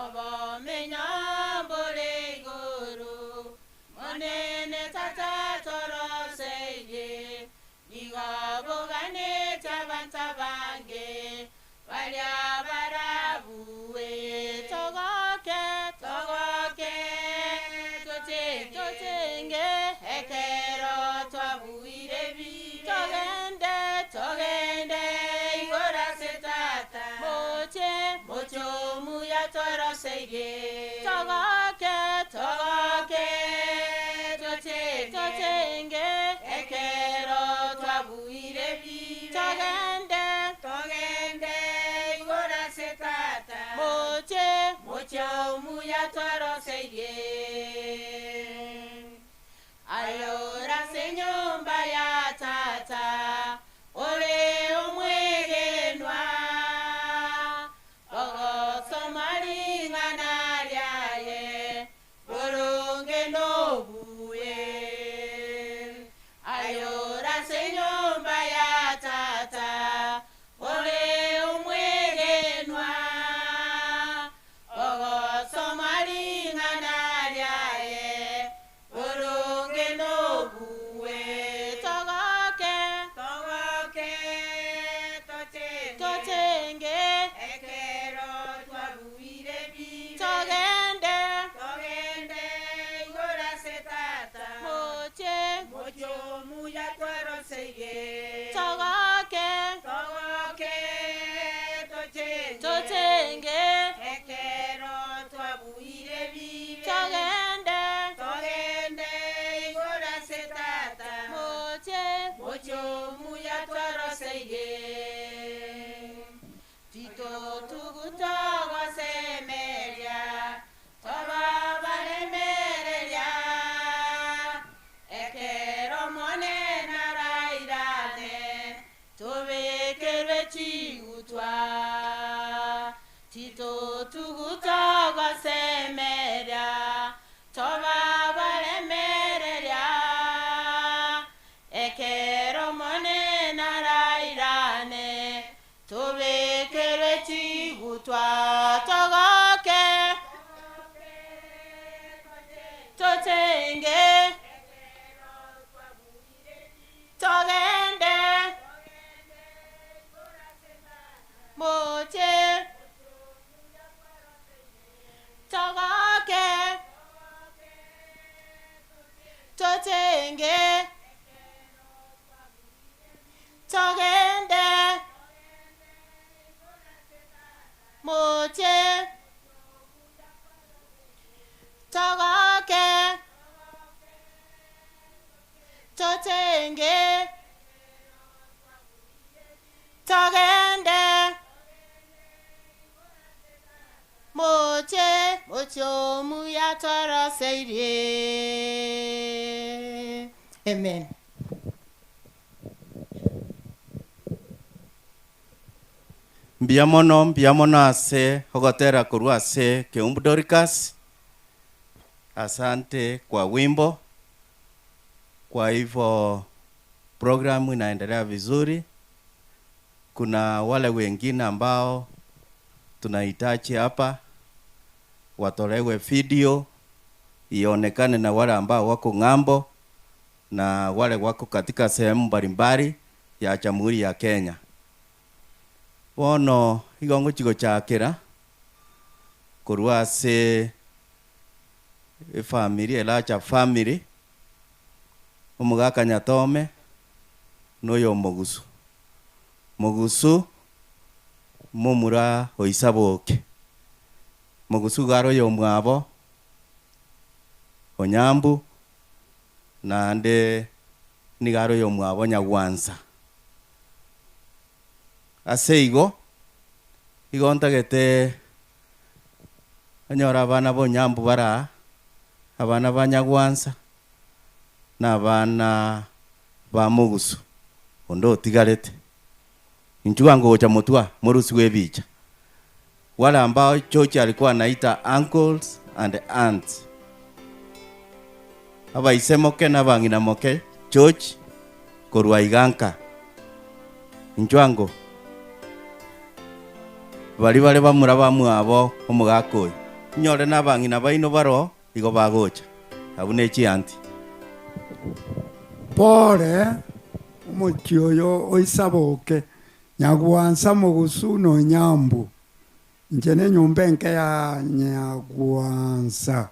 obomenya mbole iguru monene tata toroseye nigabogane tabanta bange balya barabuwe togoke totenge ekero twabuire bi togende igora setata moche muya toroseye togoke totenge ekero twabuire bi togende igora setata moche muya toroseye ayora senyumba ya tata ole omwegenwa ogo somalinga nalyaye bolonge nobuye ayora senyumba ya tata ole omwegenwa ogo somalinga nalyaye bolonge nobuwe togoke totenge ekero twabuire bi togende igora setata moche muya twaroseye togoke totenge ekero twabuire bi togende igora setata moche muya twaroseye tito tugutogo semeria toba baremereria ekero mone narairane tobekerwe chigutwa tito tugutogo semeria toba baremereria ekero mone narairane tobekere chigutwa togoke totenge togende moche togoke totenge togende moche togoke totenge togende moche muya toroseire. Amen. Mbiamono ase ogotera kurwa ase Keumbu Dorcas. Asante kwa wimbo. Kwa hivyo programu inaendelea vizuri. Kuna wale wengine ambao tunahitaji hapa watolewe video ionekane na wale ambao wako ng'ambo na wale wako katika sehemu mbalimbali ya Jamhuri ya Kenya. Wono igongo chigo chakira kurwa ase family elacha family omugaka Nyatome noyo Mugusu mumura oisaboke Mugusu garo yo mwabo Onyambu na ande nigaro yo mwabo Nyagwanza ase igo ntagete anyora abana b'Onyambu bara abana ba Nyagwanza na abana ba Mugusu ondo tigarete inchuwa ngocha mutwa murusi webicha wale ambao chochi alikuwa anaita uncles and aunts aba isemoke na bangina moke church korwa iganka inchwango bali bamura bamwabo omugakoi nyore nabang'ina baino baro igo bagocha abune chianti pore omotioyo oisaboke nyagwansa mogusu no nyambu njene nyumba enke ya nyagwansa.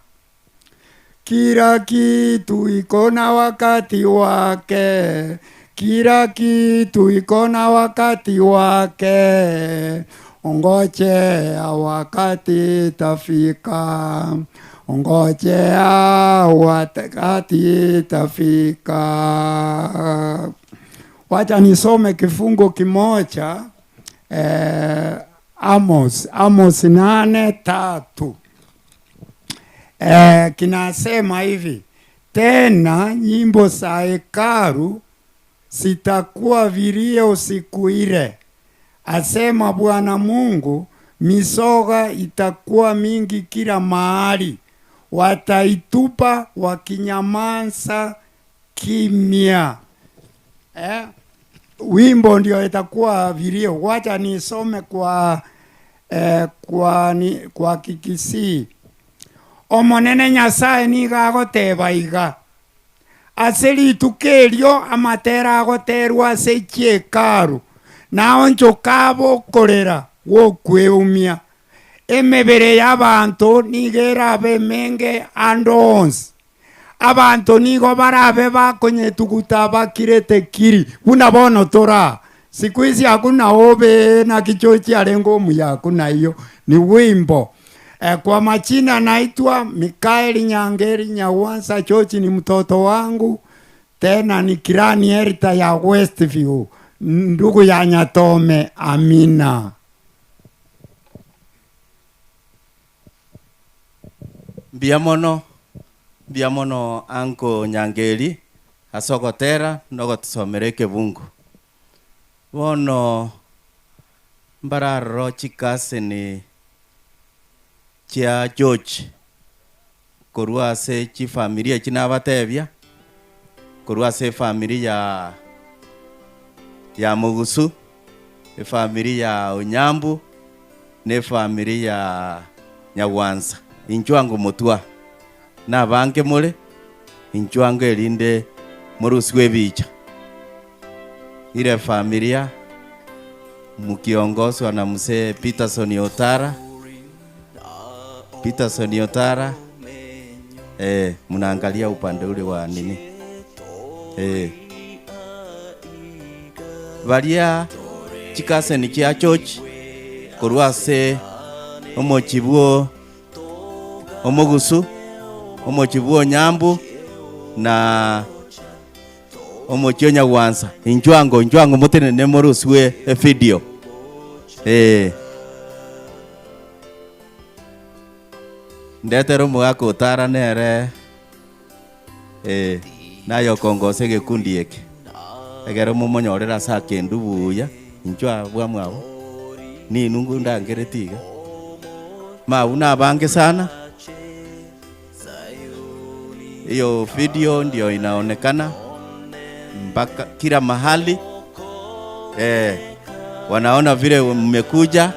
Kila kitu iko na wakati wake, kila kitu iko na wakati wake. Ongojea wakati tafika, ongojea wakati tafika. Wacha nisome kifungo kimoja, Amos 8:3. Kinasema hivi, tena nyimbo za hekalu sitakuwa vilio siku ile, asema Bwana Mungu, mizoga itakuwa mingi kila mahali, wataitupa wakinyamaza kimya. Wimbo ndio itakuwa vilio. Wacha nisome kwa Kikisii. Omonene Nyasaye niga agoteba iga, ase rituko erio amatera agoterwa ase chiekaru, nao nchoka abokorera gokweumia. Emebere y'abantu niga erabe menge ande onsi. Abantu nigo barabe bakonyetuguta bakirete kiri. Buna bono tora. Siku hizi hakuna obe na kichochi alengo umuya, hakuna hiyo. Ni wimbo. Kwa machina naitwa Mikaeli Nyangeri Nyagwansa. Chochi ni mtoto wangu. Tena ni kirani erita ya Westview. Ndugu ya Nyatome. Amina. Biamono anko Nyangeri asogotera nogotusomere kebungu bono mbararo chikase ni chia George korwa ase chifamilia chinabatebia korwa ase familia ya Mugusu, familia ya Onyambu ne familia ya Nyagwansa. Inchwango mutwa na banke mole inchwango elinde murusi webicha. Ile familia mukiongozwa na mzee Peterson Otara. Munaangalia upande ule wa nini? Valia chikase ni chia church korwase omochibuo omogusu omochibuo Nyambu na omochio Nyagwansa. Inchwango mutene ne moruswe video. Ndetero mwako Otara nere nayo kongose gekundi eke egero mumonyorera sa kendu buya inchwa bwa mwabo ni nungu ndangeretiga mauna bange sana. Hiyo video ndio inaonekana mpaka kila mahali. Wanaona vile mmekuja.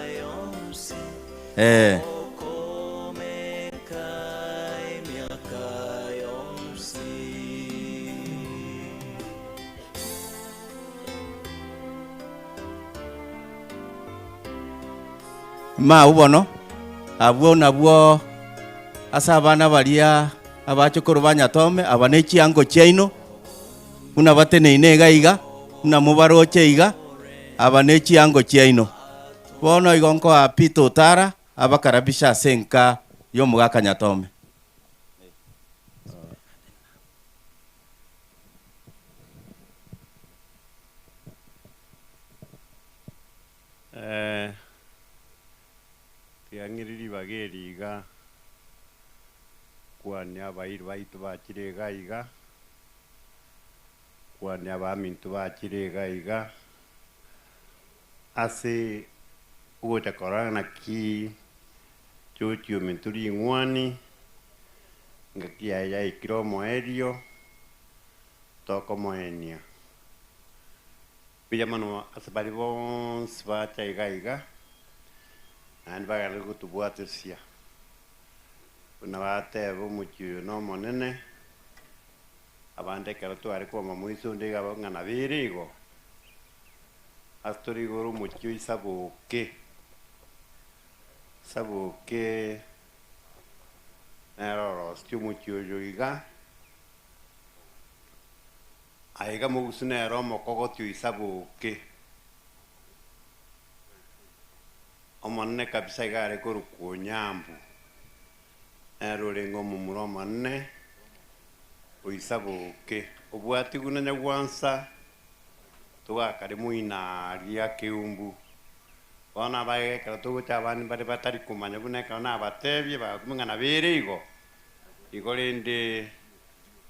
Ma ubono abwo nabwo asa abana balia abachokoro banyatome abanechi ango chaino una batene inega iga una mubaroche iga abanechi ango chaino bono igonko a Peter Otara abakarabisha senka yo mugaka Nyatome. Kiangiriri bageriga kwania abairi baitu bakirega iga kwania abamintu bakirega iga ase ugotakorana ki chochio menturi ngwani ngakia ya ikromo erio toko moenia Bijamano asabari bonsi bacha iga and bagala kutubuate sia unawate bomuchu no monene abande karato ari kwa mamuiso ndega ngana birigo astori goro muchu isabuke eroro stiu muchu yoiga aiga mugusune romo kogotiu isabuke omonne kabisa igare koru kunyambu erorengo mumuro manne oisabuke obwati gunanya gwansa tugakare muina ria kiumbu bona bae karato chabani bare batari kumanya guneka na batebye bakumangana birigo igorende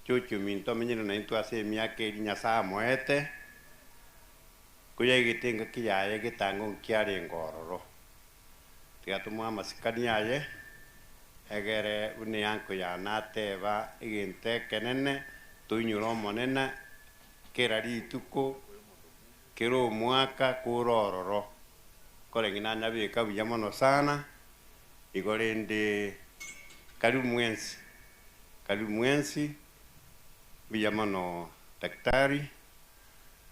chuchu minto menyino na into ase miaka irinya saa moete kuya igitenga kiyaye gitango kiare ngororo tigatumwa masikani yaye egere une yanko ya nateba iginte kenene tuinyuro monene kerari tuko kero mwaka kurororo korengina nabika buyamono sana igorende karibu mwensi Vijamano daktari,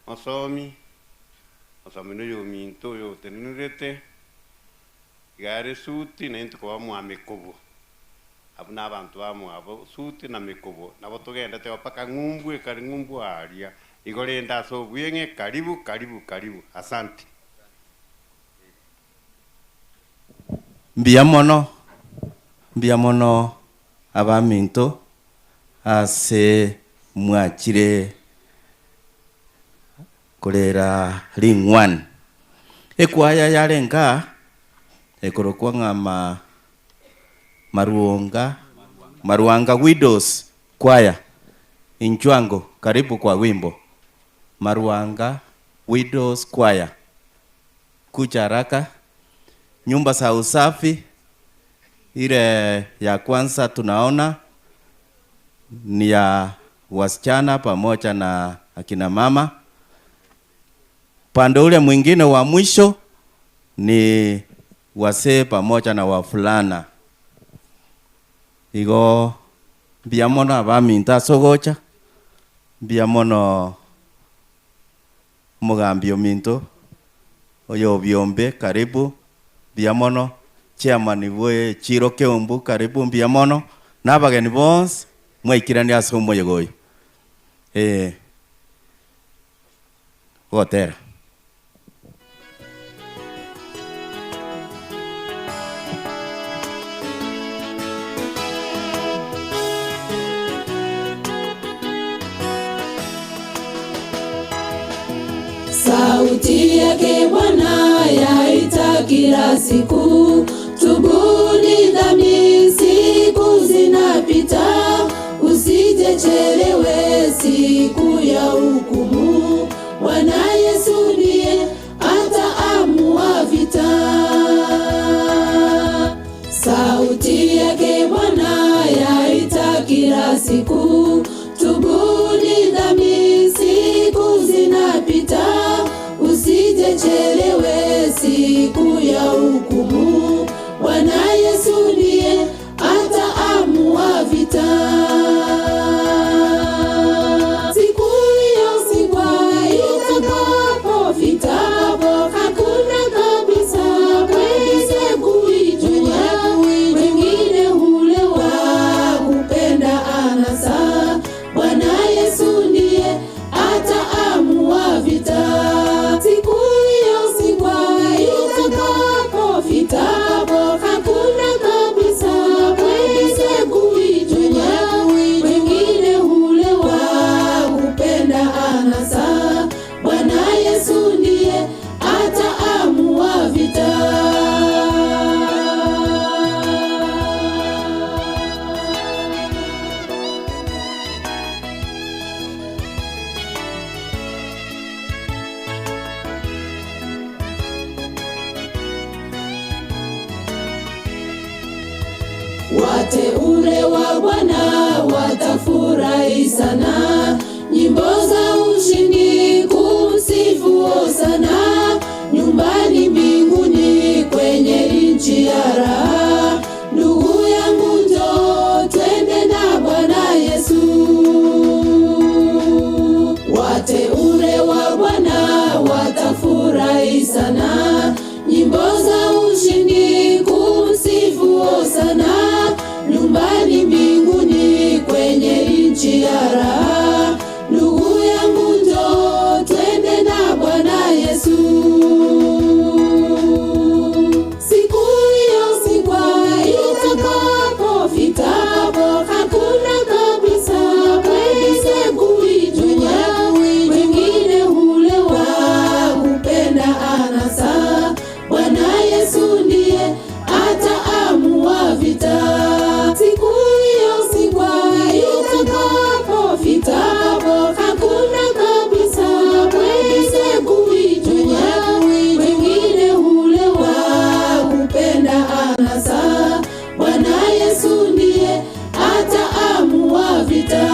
osomi no yo minto yo tenurete, gare suti na into kwa mu amekobo. Abuna abantu amu abo suti na mekobo. Na botogenda te opaka ngumbu kari ngumbu aria. Igorenda so buyenge karibu. Asante. Mbiamono abaminto ase mwachire kolera ringwan ekwaya yarenga ekorokwa ngama Maruanga Widows Choir Inchwango, karibu kwa wimbo Maruanga Widows Choir. Kucha haraka. Nyumba za usafi ile ya kwanza tunaona ni ya wasichana pamoja na akina mama. Pande ule mwingine wa mwisho ni wasee pamoja na wafulana. Igo biamono abaminta sogocha. Biamono mugambio minto. Oyo biombe karibu. Biamono chairman iwe Chiro Keumbu karibu biamono. Nabageni bonse mwaikirani aso moyegoyo. Gotera. Sauti yake Bwana yaita kila siku, tubuni dhambi, siku zinapita, usijechelewe siku ya hukumu. Bwana Yesu ndiye ataamua vita. Sauti yake Bwana yaita kila siku, tubuni dhambi, siku zinapita, usijechelewe siku ya hukumu. Bwana Yesu ndiye ataamua vita. Siku hiyo itakapofika, hakuna kabisa mwenye kuijua. Wengine hulewa kupenda anasa. Bwana Yesu ndiye ataamua vita. Siku hiyo itakapofika, hakuna kabisa mwenye kuijua. Wengine hulewa kupenda anasa. Bwana Yesu ndiye ataamua vita. Wateule wa Bwana watafurahi sana, nyimbo za ushindi kumsifu Hosana, nyumbani mbinguni kwenye nchi ya raha. Ndugu yangu njoo twende na Bwana Yesu. Wateule wa Bwana watafurahi sana, nyimbo za ushindi kumsifu Hosana, nyumbani mbinguni kwenye nchi ya raha. Ndugu yangu njoo twende na Bwana Yesu. Siku hiyo sikwa itakapofikapo, hakuna kabisa kweli kuijua. Wengine hulewa kupenda anasa, Bwana Yesu ndiye ataamua vita. Siku hiyo sikwa itakapofikapo, hakuna kabisa kweli kuijua. Wengine hulewa kupenda anasa, Bwana Yesu ndiye ataamua vita.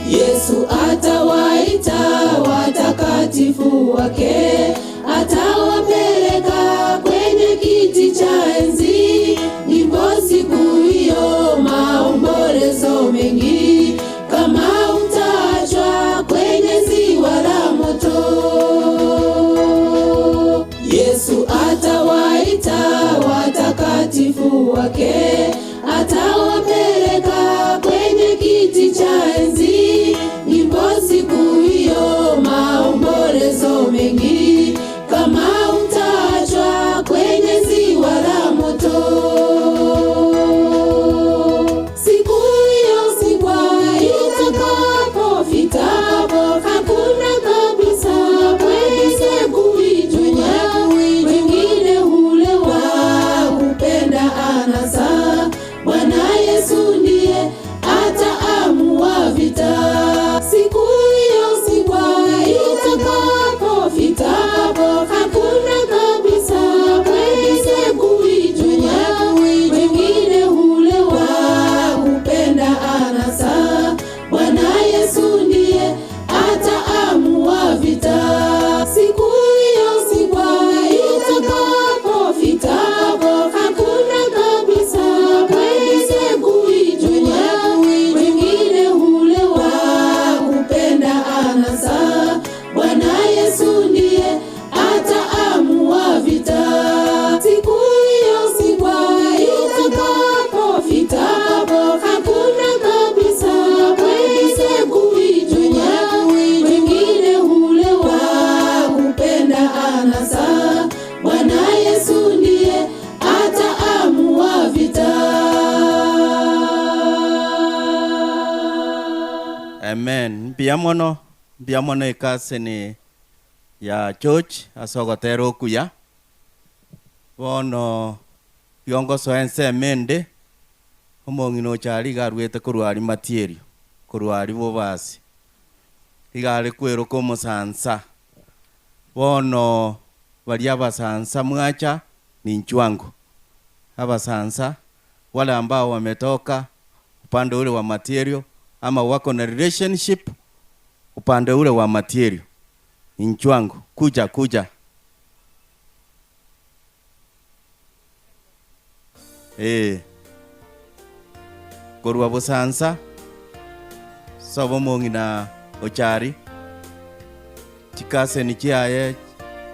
Yesu atawaita watakatifu wake, atawapeleka kwenye kiti cha enzi. Nyimbo siku hiyo, maombolezo mengi, kama utaachwa kwenye ziwa la moto. Yesu atawaita watakatifu wake, atawapeleka kwenye kiti cha enzi. Nyimbo siku hiyo, maombolezo mengi, kama utaachwa kwenye ziwa la moto. Siku hiyo sikwa itakapofikapo, hakuna kabisa kweli kuijua. Wengine hulewa kupenda anasa, Bwana Yesu ndiye ataamua vita. Siku hiyo sikwa itakapofikapo, hakuna kabisa kweli kuijua. Wengine hulewa kupenda anasa, Bwana Yesu ndiye ataamua vita. Siku hiyo sikwa itakapofikapo, hakuna kabisa kweli kuijua. Wengine hulewa kupenda anasa, Bwana Yesu ndiye ataamua vita. Siku hiyo sikwa itakapofikapo, hakuna kabisa kweli kuijua. Wengine hulewa kupenda anasa, Bwana Yesu ndiye ataamua vita. Amen. Biamono ikasini ya church asogotero kuya. Bono yongoso ense mende omongino chari garwete kurwari material, kurwari bobasi. Igare kwero komo sansa. Bono bali abasansa mwacha ni nchwangu. Abasansa wale ambao wametoka upande ule wa material ama wako na relationship upande ule wa material. Nchwangu kuja. Korwa bosansa sabo mongina ochari chikase ni chiaye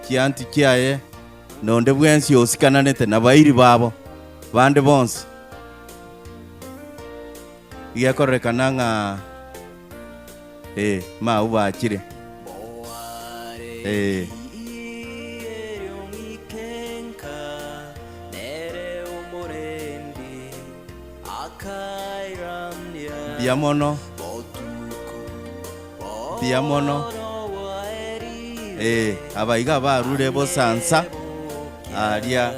chianti chiaye nonde bwensi osikananete na bairi babo bande bonse igekorekana ng'a ma ubachire biamono abaiga barure bosansa aria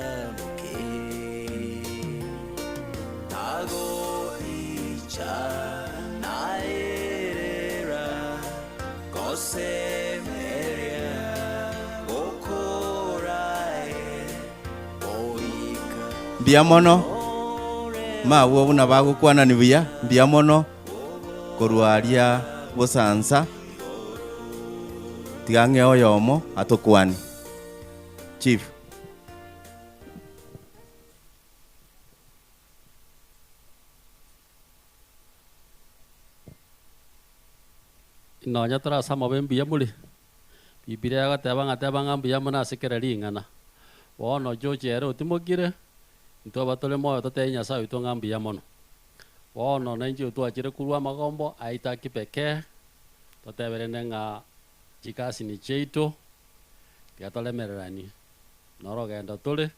Biamono mawo buna bagukwana ni buya biamono korwaria bosansa tigange oyomo atokwani chief nonya tora sama bembia muli bibire agateba ngambia mona sekereri ngana wono jojero timogire nto batole moyo totenya sawi to ngambia mono wono nenji utwachire kurwa magombo aita kipeke totebere nenga chikasi ni cheito kiatolemererani norogenda tole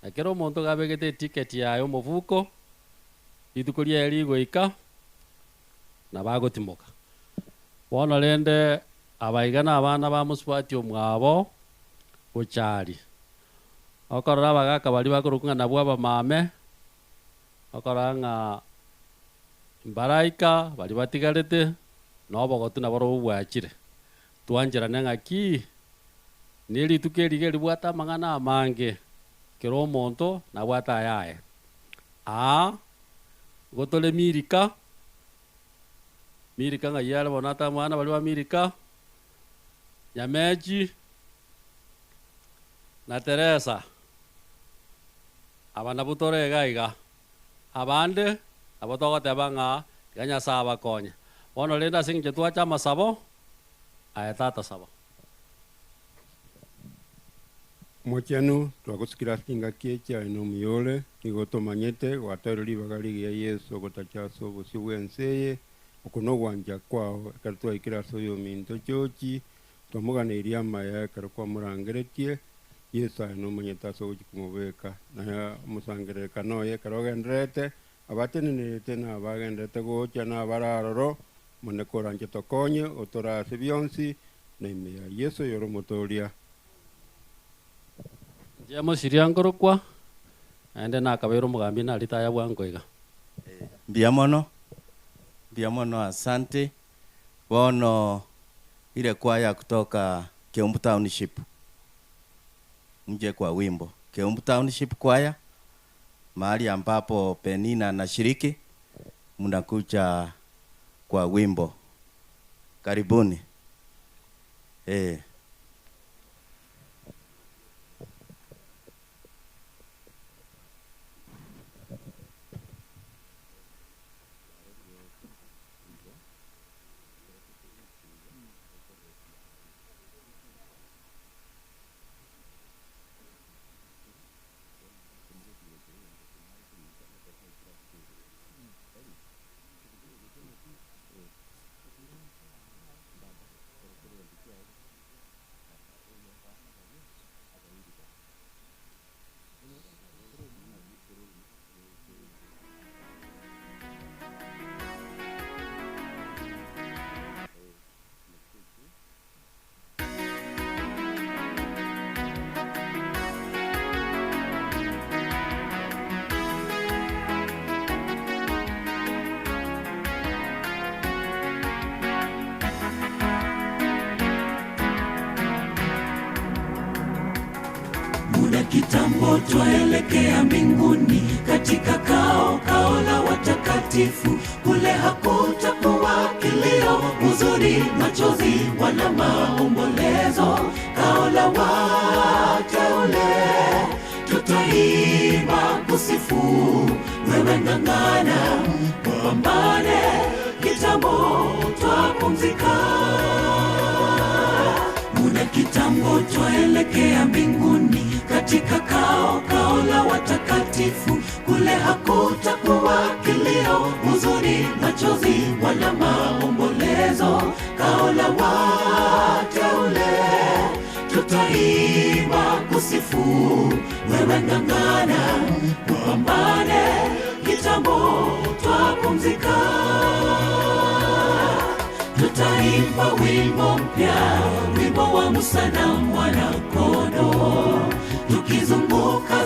akero monto gabegete ticket yayo muvuko itukuria erigo ika na bagotimoka wono lende abaigana abana ba muswati omwabo ochari okorora bagaka bali bakorukunga nabwo abamame okoranga mbaraika bali batigarete nobogotu naboro bwachire twanjira nengaki neri tukeri bwata mangana amange kero omonto nabwata ayaye gotole mirika nga yale bonata mwana bali ba mirika Nyameji na Teresa abana butore gaiga abande abotogo tebanga ganya saba konya wono lenda singje tuacha masabo ayatata sabo mochenu twakusikira singa kiecha ino miyole igotomanyete gwatarori bagali ya Yesu gotachaso bosiwenseye okuno gwanja kwao kartwa ikira soyo minto chochi twamugana iria maya karukwa murangeretie Yesu no manyetaso ujikumubeka na musangereka noye karogendrete abatenenete na bagendete gocha na bararoro munekoranje tokonye otora sibionsi na ime ya Yesu yoro motoria jamo siriangorokwa ende na kabero mugambi na litaya bwangoiga biamono asante wono ile kwaya kutoka Keumbu Township mje kwa wimbo Keumbu Township kwaya mahali ambapo Penina na shiriki mnakuja kwa wimbo karibuni Kitambo twaelekea mbinguni katika kao la watakatifu, kule hakutakuwa kilio, huzuni, machozi wala maombolezo. Kao la wateule tutaimba kusifu, wewe ng'ang'ana, pambane, kitambo twapumzika. Muda kitambo twaelekea mbinguni katika kao la watakatifu, kule hakutakuwa kilio, huzuni, machozi wala maombolezo. Kao la wateule tutaimba kusifu, wewe ng'ang'ana, pambane, kitambo twapumzika. Tutaimba wimbo mpya, wimbo wa Musa na Mwana-Kondoo, tukizunguka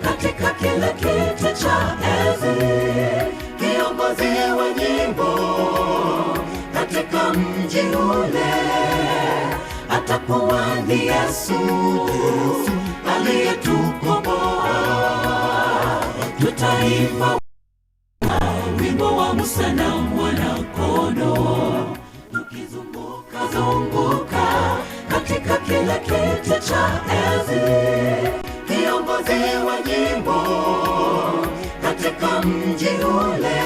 katika kila kiti cha enzi, kiongozi wa nyimbo katika mji ule atakuwa ni Yesu aliyetukomboa. Tutaimba wimbo wa Musa na Mwana-Kondoo, tukizunguka zunguka katika kile kiti cha enzi. Kiongozi wa nyimbo katika mji ule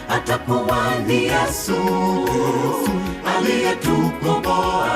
atakuwa ni Yesu aliyetukomboa.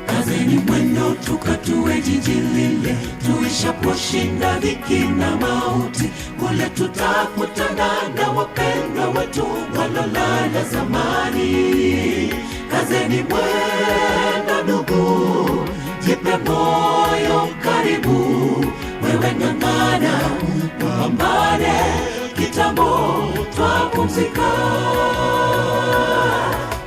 Kazeni mwendo tukatue jiji lile, tuishaposhinda dhiki na mauti. Kule tutakutana na wapendwa wetu walolala zamani. Kazeni mwendo ndugu, jipe moyo karibu. Wewe ng'ang'ana, upambane, kitambo twapumzika.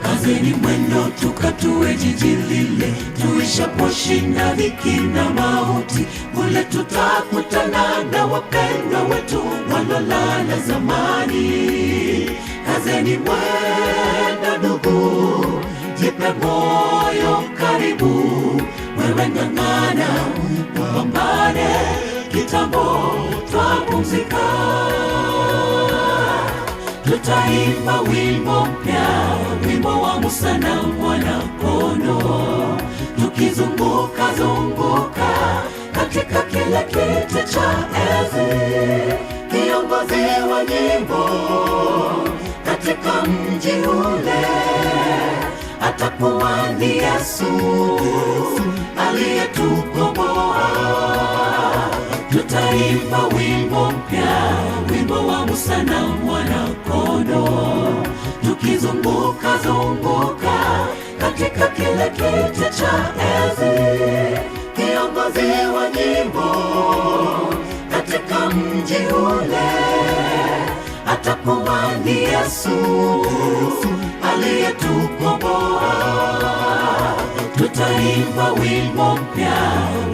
Kazeni mwendo tukatue jiji lile, tuishaposhinda dhiki na mauti. Kule tutakutana na wapendwa wetu walolala zamani. Kazeni mwendo ndugu, jipe moyo karibu. Wewe ng'ang'ana, upambane, kitambo twapumzika. Tutaimba wimbo mpya, wimbo wa Musa na Mwana-Kondoo, tukizunguka zunguka katika kile kiti cha enzi. Kiongozi wa nyimbo katika mji ule atakuwa ni Yesu aliyetukomboa. Tutaimba wimbo mpya, wimbo wa Musa na Mwana-Kondoo, tukizunguka zunguka katika kile kiti cha enzi. Kiongozi wa nyimbo katika mji ule atakuwa ni Yesu aliyetukomboa. Tutaimba wimbo mpya,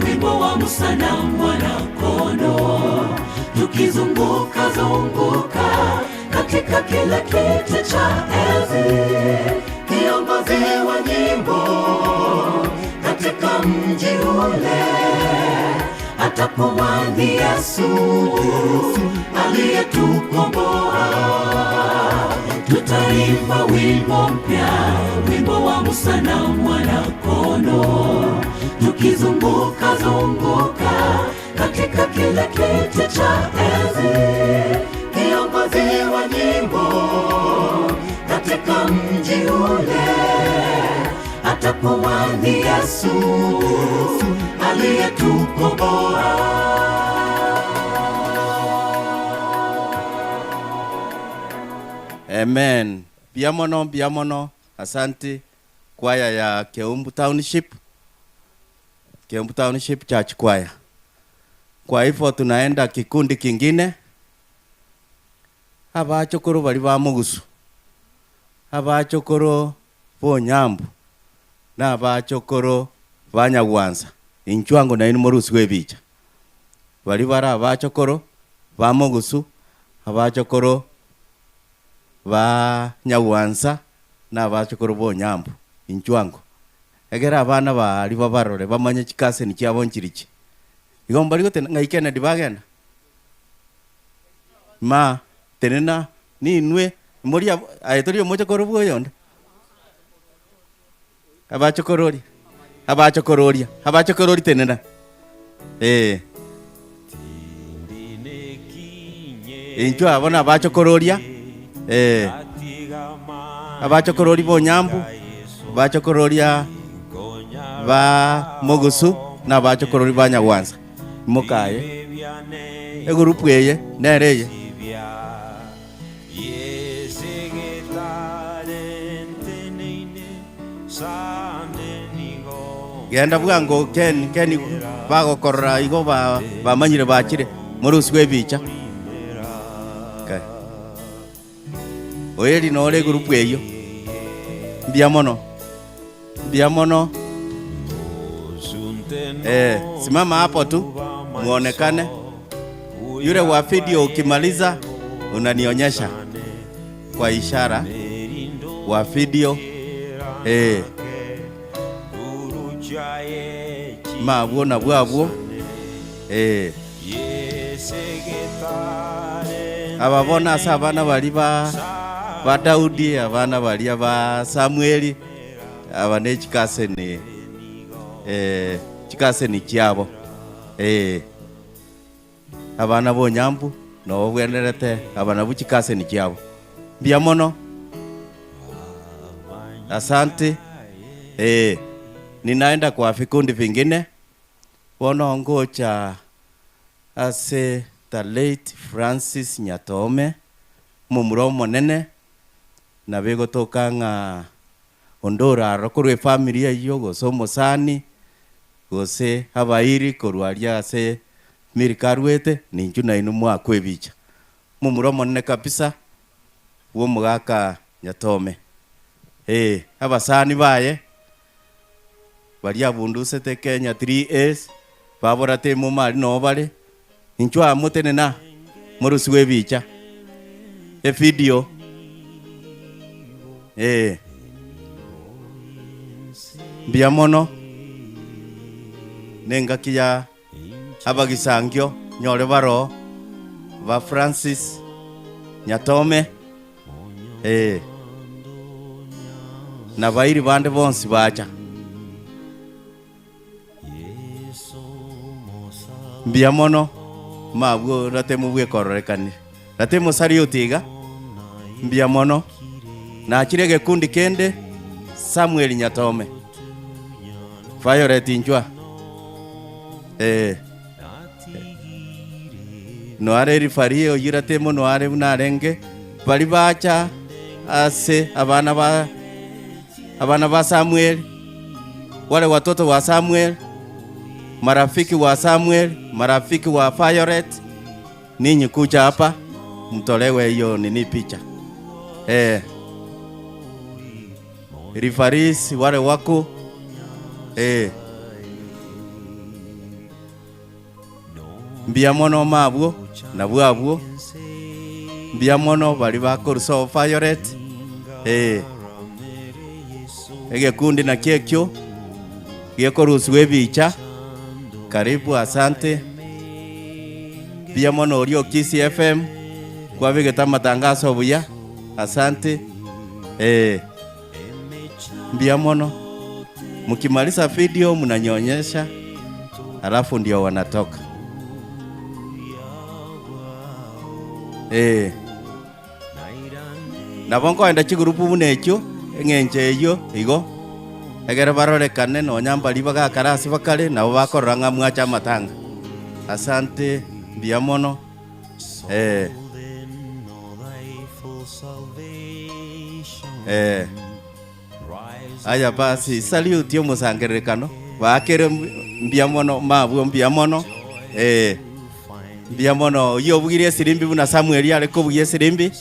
wimbo wa Musa na Mwana-Kondoo, tukizunguka zunguka katika kile kiti cha enzi. Kiongozi wa nyimbo katika mji ule atakuwa ni Yesu aliyetukomboa. Tutaimba wimbo mpya, wimbo wa Musa na Mwana-Kondoo, tukizunguka zunguka katika kile kiti cha enzi. Kiongozi wa nyimbo katika mji ule atakuwa ni Yesu aliyetukomboa. Amen. Biamono, asante kwaya ya Keumbu Township Church Choir. Kwa hivyo tunaenda kikundi kingine. Abachokoro bali ba Mugusu, abachokoro Bonyambu, na abachokoro Banyagwanza. Inchwango na inu morusi webicha. Bali bara abachokoro ba Mugusu, abachokoro Banyagwanza, na abachokoro Bonyambu. Inchwango. Egera abana bali babarore bamanye chikase ni kyabonchirichi. Igomba riko ngaikena dibagenda. Ma tenena ni nwe moria aitorio moja korobo yonde. Abachokorori tenena. Injo abona abachokororia. Abachokorori Bonyambu, abachokororia ba Mugusu, na abachokorori Banyagwanza. Mokaye. Egurupu eye nereye. genda bwango Ken bagokorora igo bamanyire bakire muri uswe bicha okay. Oyeri nore group eyo mbia mono simama hapo tu muonekane. Yule wa video ukimaliza unanionyesha kwa ishara wa video mabwo na bwabwo ababona sabana bali ba Daudi, abana bali ba Samueli, abane chikaseni kyabo abana bonyambu no bwenerete abana buchikaseni kyabo mbia mono. Asante. Ninaenda kwa vikundi vingine wanaongocha ase the late Francis Nyatome mumuro monene na bego tokanga ondora rokorwe familia iyo gosomo sani gose habairi korwaria ase mirikarwete ninjuna inu mwa kwebicha mumuro monene kabisa wo mugaka Nyatome. Abasani baye bali abunduse te Kenya 3S babora te mu mali no bale inchwa mutene na murusiwe bicha video mbia mono nenga kiya abagisangyo nyore baro ba Francis Nyatome na bairi bande bonsi bacha mbia mono mabwo ratemu bwe kororekani ratemu sari utiga mbia mono na kirege kundi kende Samuel Nyatome Violet Njwa no are rifario yiratemu no are unarenge bali bacha ase abana ba Samuel, wale watoto wa Samuel, marafiki wa Samuel, marafiki wa Violet, ninyi kuja hapa mtolewe hiyo nini picha. Referees wale wako mbia mono mabwo na bwabwo mbia mono bali bakoruso Violet ege kundi na kekyo gekorusiwe bicha karibu. Asante pia mono Orio Kisi FM kwa vigeta matangazo buya. Asante mbia mono mkimaliza video mnanyonyesha alafu ndio wanatoka na bonko enda chigurupu bunekyo ngenje iyo igo egere barorekane no nyamba libaga karasi bakale nabo bakoranga mwacha matanga. Asante mbia mono aya basi salute yo musangerekano bakere mbia mono mabwo mbia mono mbia mono yo bugire sirimbi buna Samuel ale ko bugie sirimbi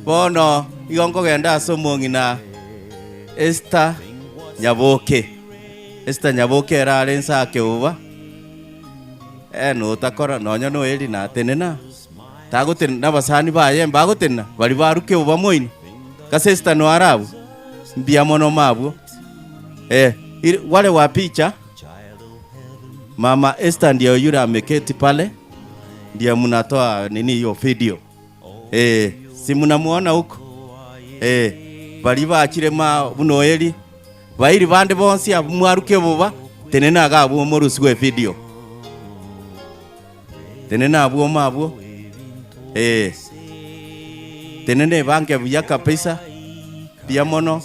bono igongo genda asomongi na Esther Nyaboke era lensa ke uba no takora nonyo no eli na tenena tagoten na basani baye mbagotenna bali baruke uba moini kase Esther no arabu mbia mono mabwo wale wa picha mama Esther ndio yule ameketi pale ndio mnatoa nini hiyo video si mnamuona huko bali bakire ma bunoeli bairi bande bonsi abumwaruke buba tenena gabo morusiwe video tenena abo mabwo tenene banke buya kabisa bia mono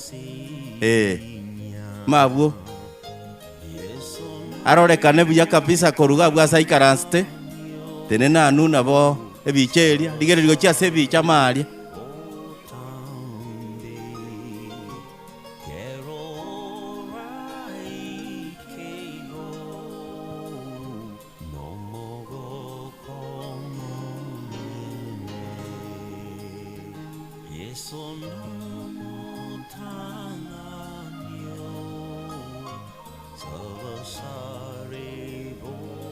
mabwo arorekane buya kabisa koruga bwa saikaranste tenena anu nabo ebicheria digerirgo chia sebi chamalia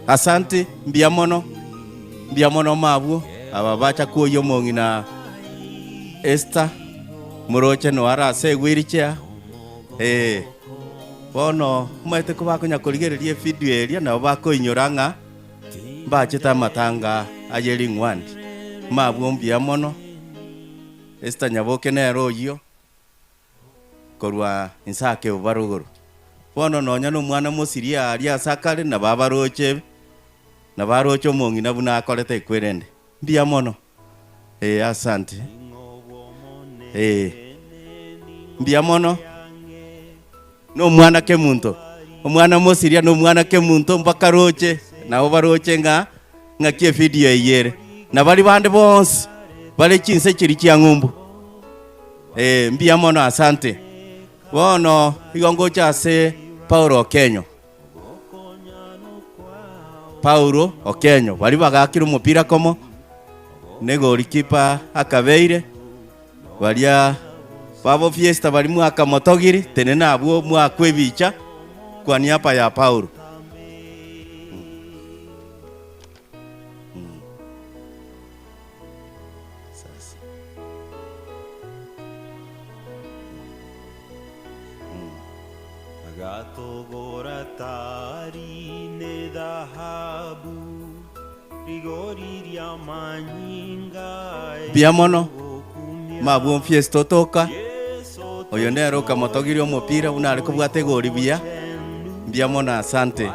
Asante mbia mono mabuo ababacha kuyo mongina Esther muroche no ara se wheelchair bono mwete kuba kunya kurigereria video eria na bako inyoranga bacheta matanga ayeri ngwandi mabuo mbia mono Esther nyaboke na royo korwa insake ubaruguru bono nonya no mwana musiria aria sakale na babaroche na barocho mongina buna akorete kwerende mbia mono asante mbia mono no mwana ke muntu omwana musiria no mwana ke muntu mpaka roche na obaroche nga kie video yere na bali bande bonse bale chinse chiri chia ngumbu mbia mono asante bono igongo chase Paulo Okenyo bali bagakira umupira komo nego likipa akabeire balia babo fiesta bali mwaka motogiri tenena abo mwakwebicha kwa niapa ya Paulo biamono mabuo fiesta toka oyo nero kamotogiri omupira unare kubwate gori biamono asante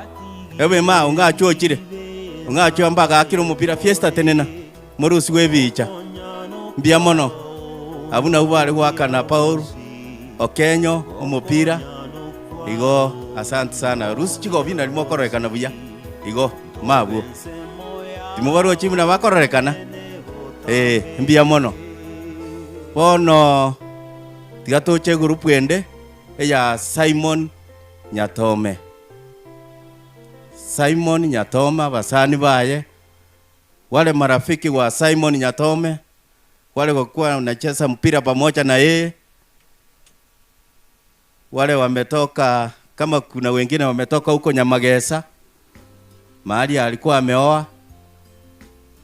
ebe ma ungachochire ungacho ambaga akiro omupira fiesta tenena murusi webicha biamono abuna ubare gwakana Paulo Okenyo omupira igo asante sana rusi chigo bina limokorekana buya igo mabuo timubaro chimuna bakorekana mbia mono bono tigatoche group ende ya Simon Nyatome basani baye wale marafiki wa Simon Nyatome wale wakuwa unacheza mpira pamoja na yeye wale wametoka kama kuna wengine wametoka huko Nyamagesa mahali alikuwa ameoa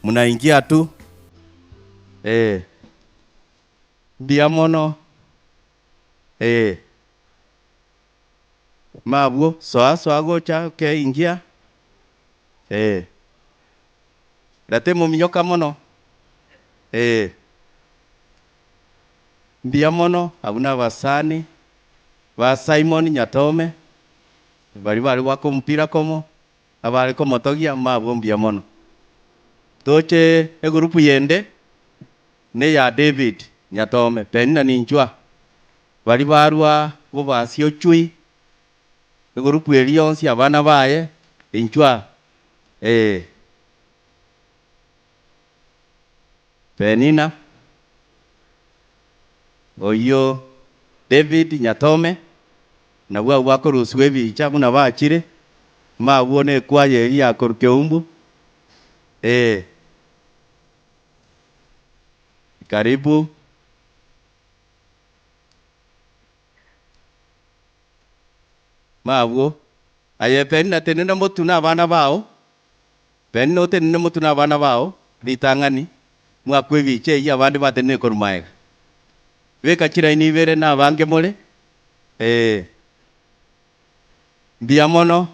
mnaingia tu mbia mono mabuo soa gocha ke ingia latemo minyoka mono mbia mono abuna basani ba Simon Nyatome bali wako mpira komo abali komo togia mabuo mbia mono toche egrupu yende ne ya David Nyatome penina ninjwa bali barwa bo basio chui egrupu elionsi abana baye injwa penina oyo David Nyatome na wako ruswebi chabu na bachire ma uone kwaye ya korkeumbu karibu mawo aye penna tenena motuna abana bao penno tenena motuna abana bao litangani mwakwebiche ya abandi batene korumaye weka chira inibere na bange mole mbia mono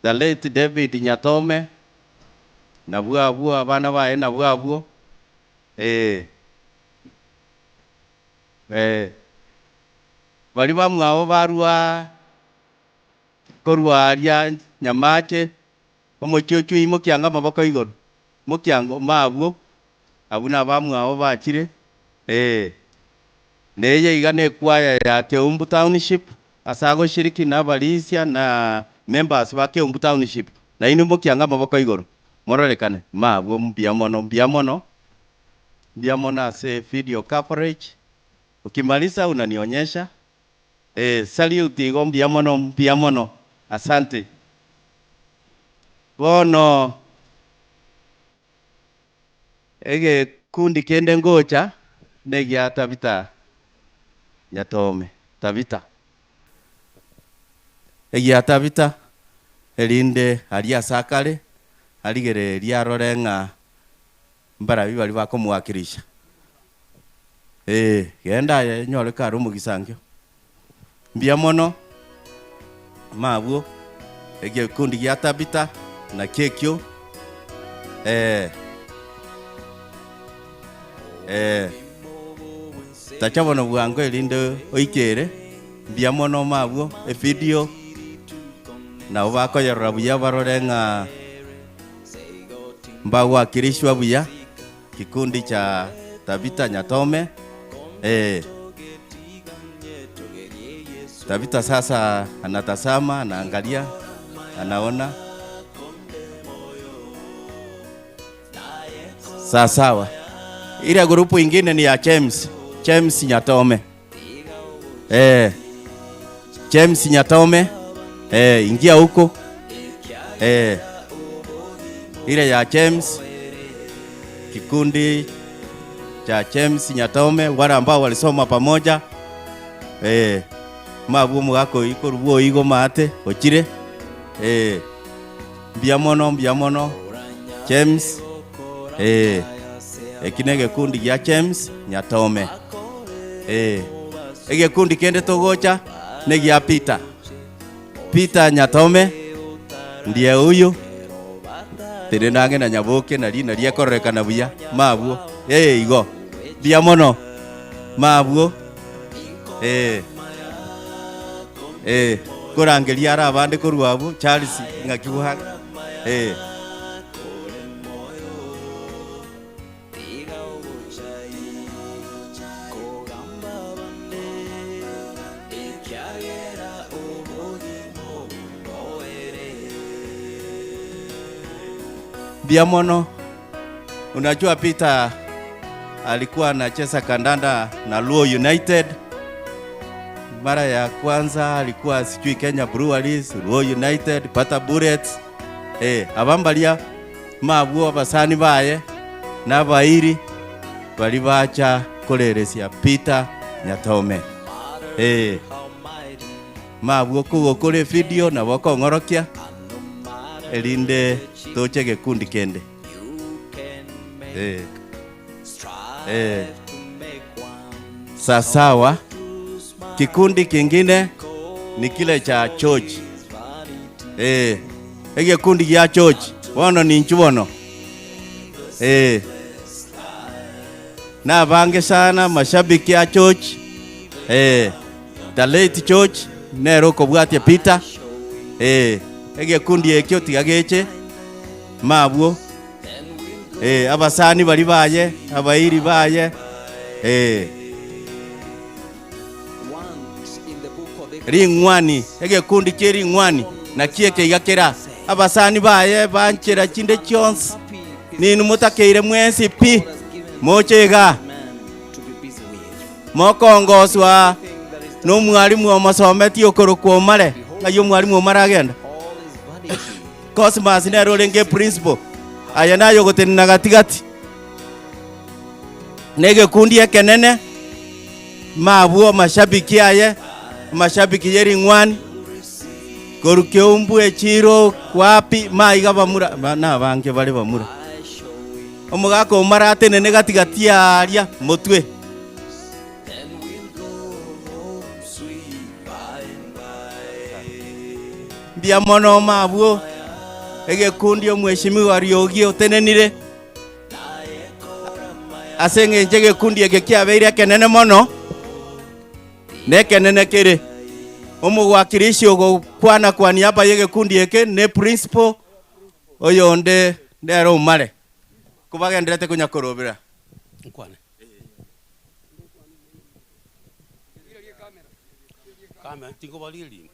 the late David Nyatome na bwa abana bae na bwa bali bamwao barua korwaria nyamache omochochu imokianga maboko igoro mokiango mabwo abuna bamwao bachire neye igane kwaya ya Keumbu Township asago shiriki na balisia na members wa Keumbu Township na ino mokianga maboko igoro mororekane mabwo mbia mono ase video coverage ukimaliza unanionyesha salute igo mbia mono asante bono ege gikundi kende ngocha negia Tabitha Nyatome. Tabitha egia Tabitha elinde alia sakale aligere liarorenga mbarabi bali bakomwakirisha genda nyore karu mugisangyo mbia mono mabuo egia kundi gya Tabitha na kekyo tachabona bwango elinde oikere mbia mono mabuo video na ubakoyerora buya barorenga mbawakirishwa buya kikundi cha Tabitha Nyatome. Tabitha sasa anatazama, anaangalia, anaona sawa. Ile grupu ingine ni ya James Nyatome. James Nyatome. Ingia huko. Ile ya James, kikundi cha James Nyatome, wale ambao walisoma pamoja. Mabuo mwako iko rubo igo mate ochire. Mbia mono James. Ekinege kundi ya James Nyatome. Ege kundi kende togocha negi ya Peter Nyatome ndiye huyu. Tere nange na nyaboke na lina lia koreka na buya mabuo. Igo bia mono mabuo. Korangeria ara abande koruabu Charles ngakibuha. Biamono, unajua Peter alikuwa anacheza kandanda na Luo United. Mara ya kwanza alikuwa sijui Kenya Breweries, Luo United, Pata Bullets. Abambalia mabuo basani baye n'abayiri bali bacha koleresia Peter Nyatome. Mabuo kugokore video na boko ngorokia elinde toche gekundi kende. Sasawa. Kikundi kingine ni kile cha church. Ege kundi ya church wono ni nchubono. Na bange sana mashabiki ya church. The late church nero kobwatia Peter. Ege kundi ekyo tigageche mabuo. Abasani bali baye, abayiri baye. Ringwani, ege kundi keri ngwani na kieke igakera. Abasani baye banchera chinde chons. Ninu mutakeire mwensi pi mochega. Mokongoswa no mwalimu wa masometi okoroku omare. Ayo mwalimu omaragenda. Cosmas nero lenge principal. Aya nayo gotenna gatigati. Nege kundi ekenene mabuo mashabiki aye. Mashabiki yeri ngwani koruke umbu echiro kwapi maiga bamura na bange bale bamura omugako marate nene gatigati aria mutwe bia mono mabuo ege kundi omweshimiwa Ariogi otenenire asenge njege kundi ege kiabeire kenene mono neke nene kere omugwakirishi ogo kwana kwani hapa yege kundi eke ne principal oyonde ndero umare kubagenderete kunyakorobera nkwane kamera tingo balili.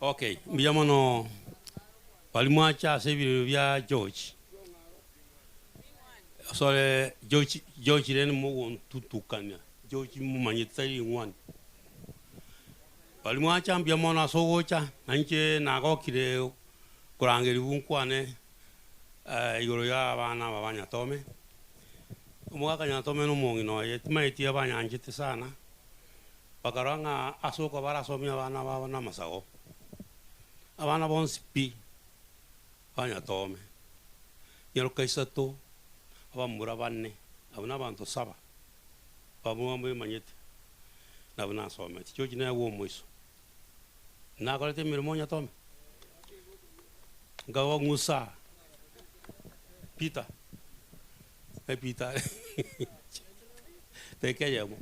Okay, mbiyamono balimwacha sebiro bya George. Sole George ren mo tutukanya. George mumanyetsari ngwan. Balimwacha mbiyamono asogocha nanche nagokire kurangeri bunkwane iguru ya abana babanyatome umwaka nyatome n'umungi no yetimaiti abanyanjite sana bakaranga asoko barasomya abana babo n'amasago abana bonsi pi banyatome nyaruka isatu abamura bane abana abantu saba babumwe manyete nabuna some cyo kina wo mwiso nakolete mirimo nyatome ngawa ngusa Peter Peter peke yamo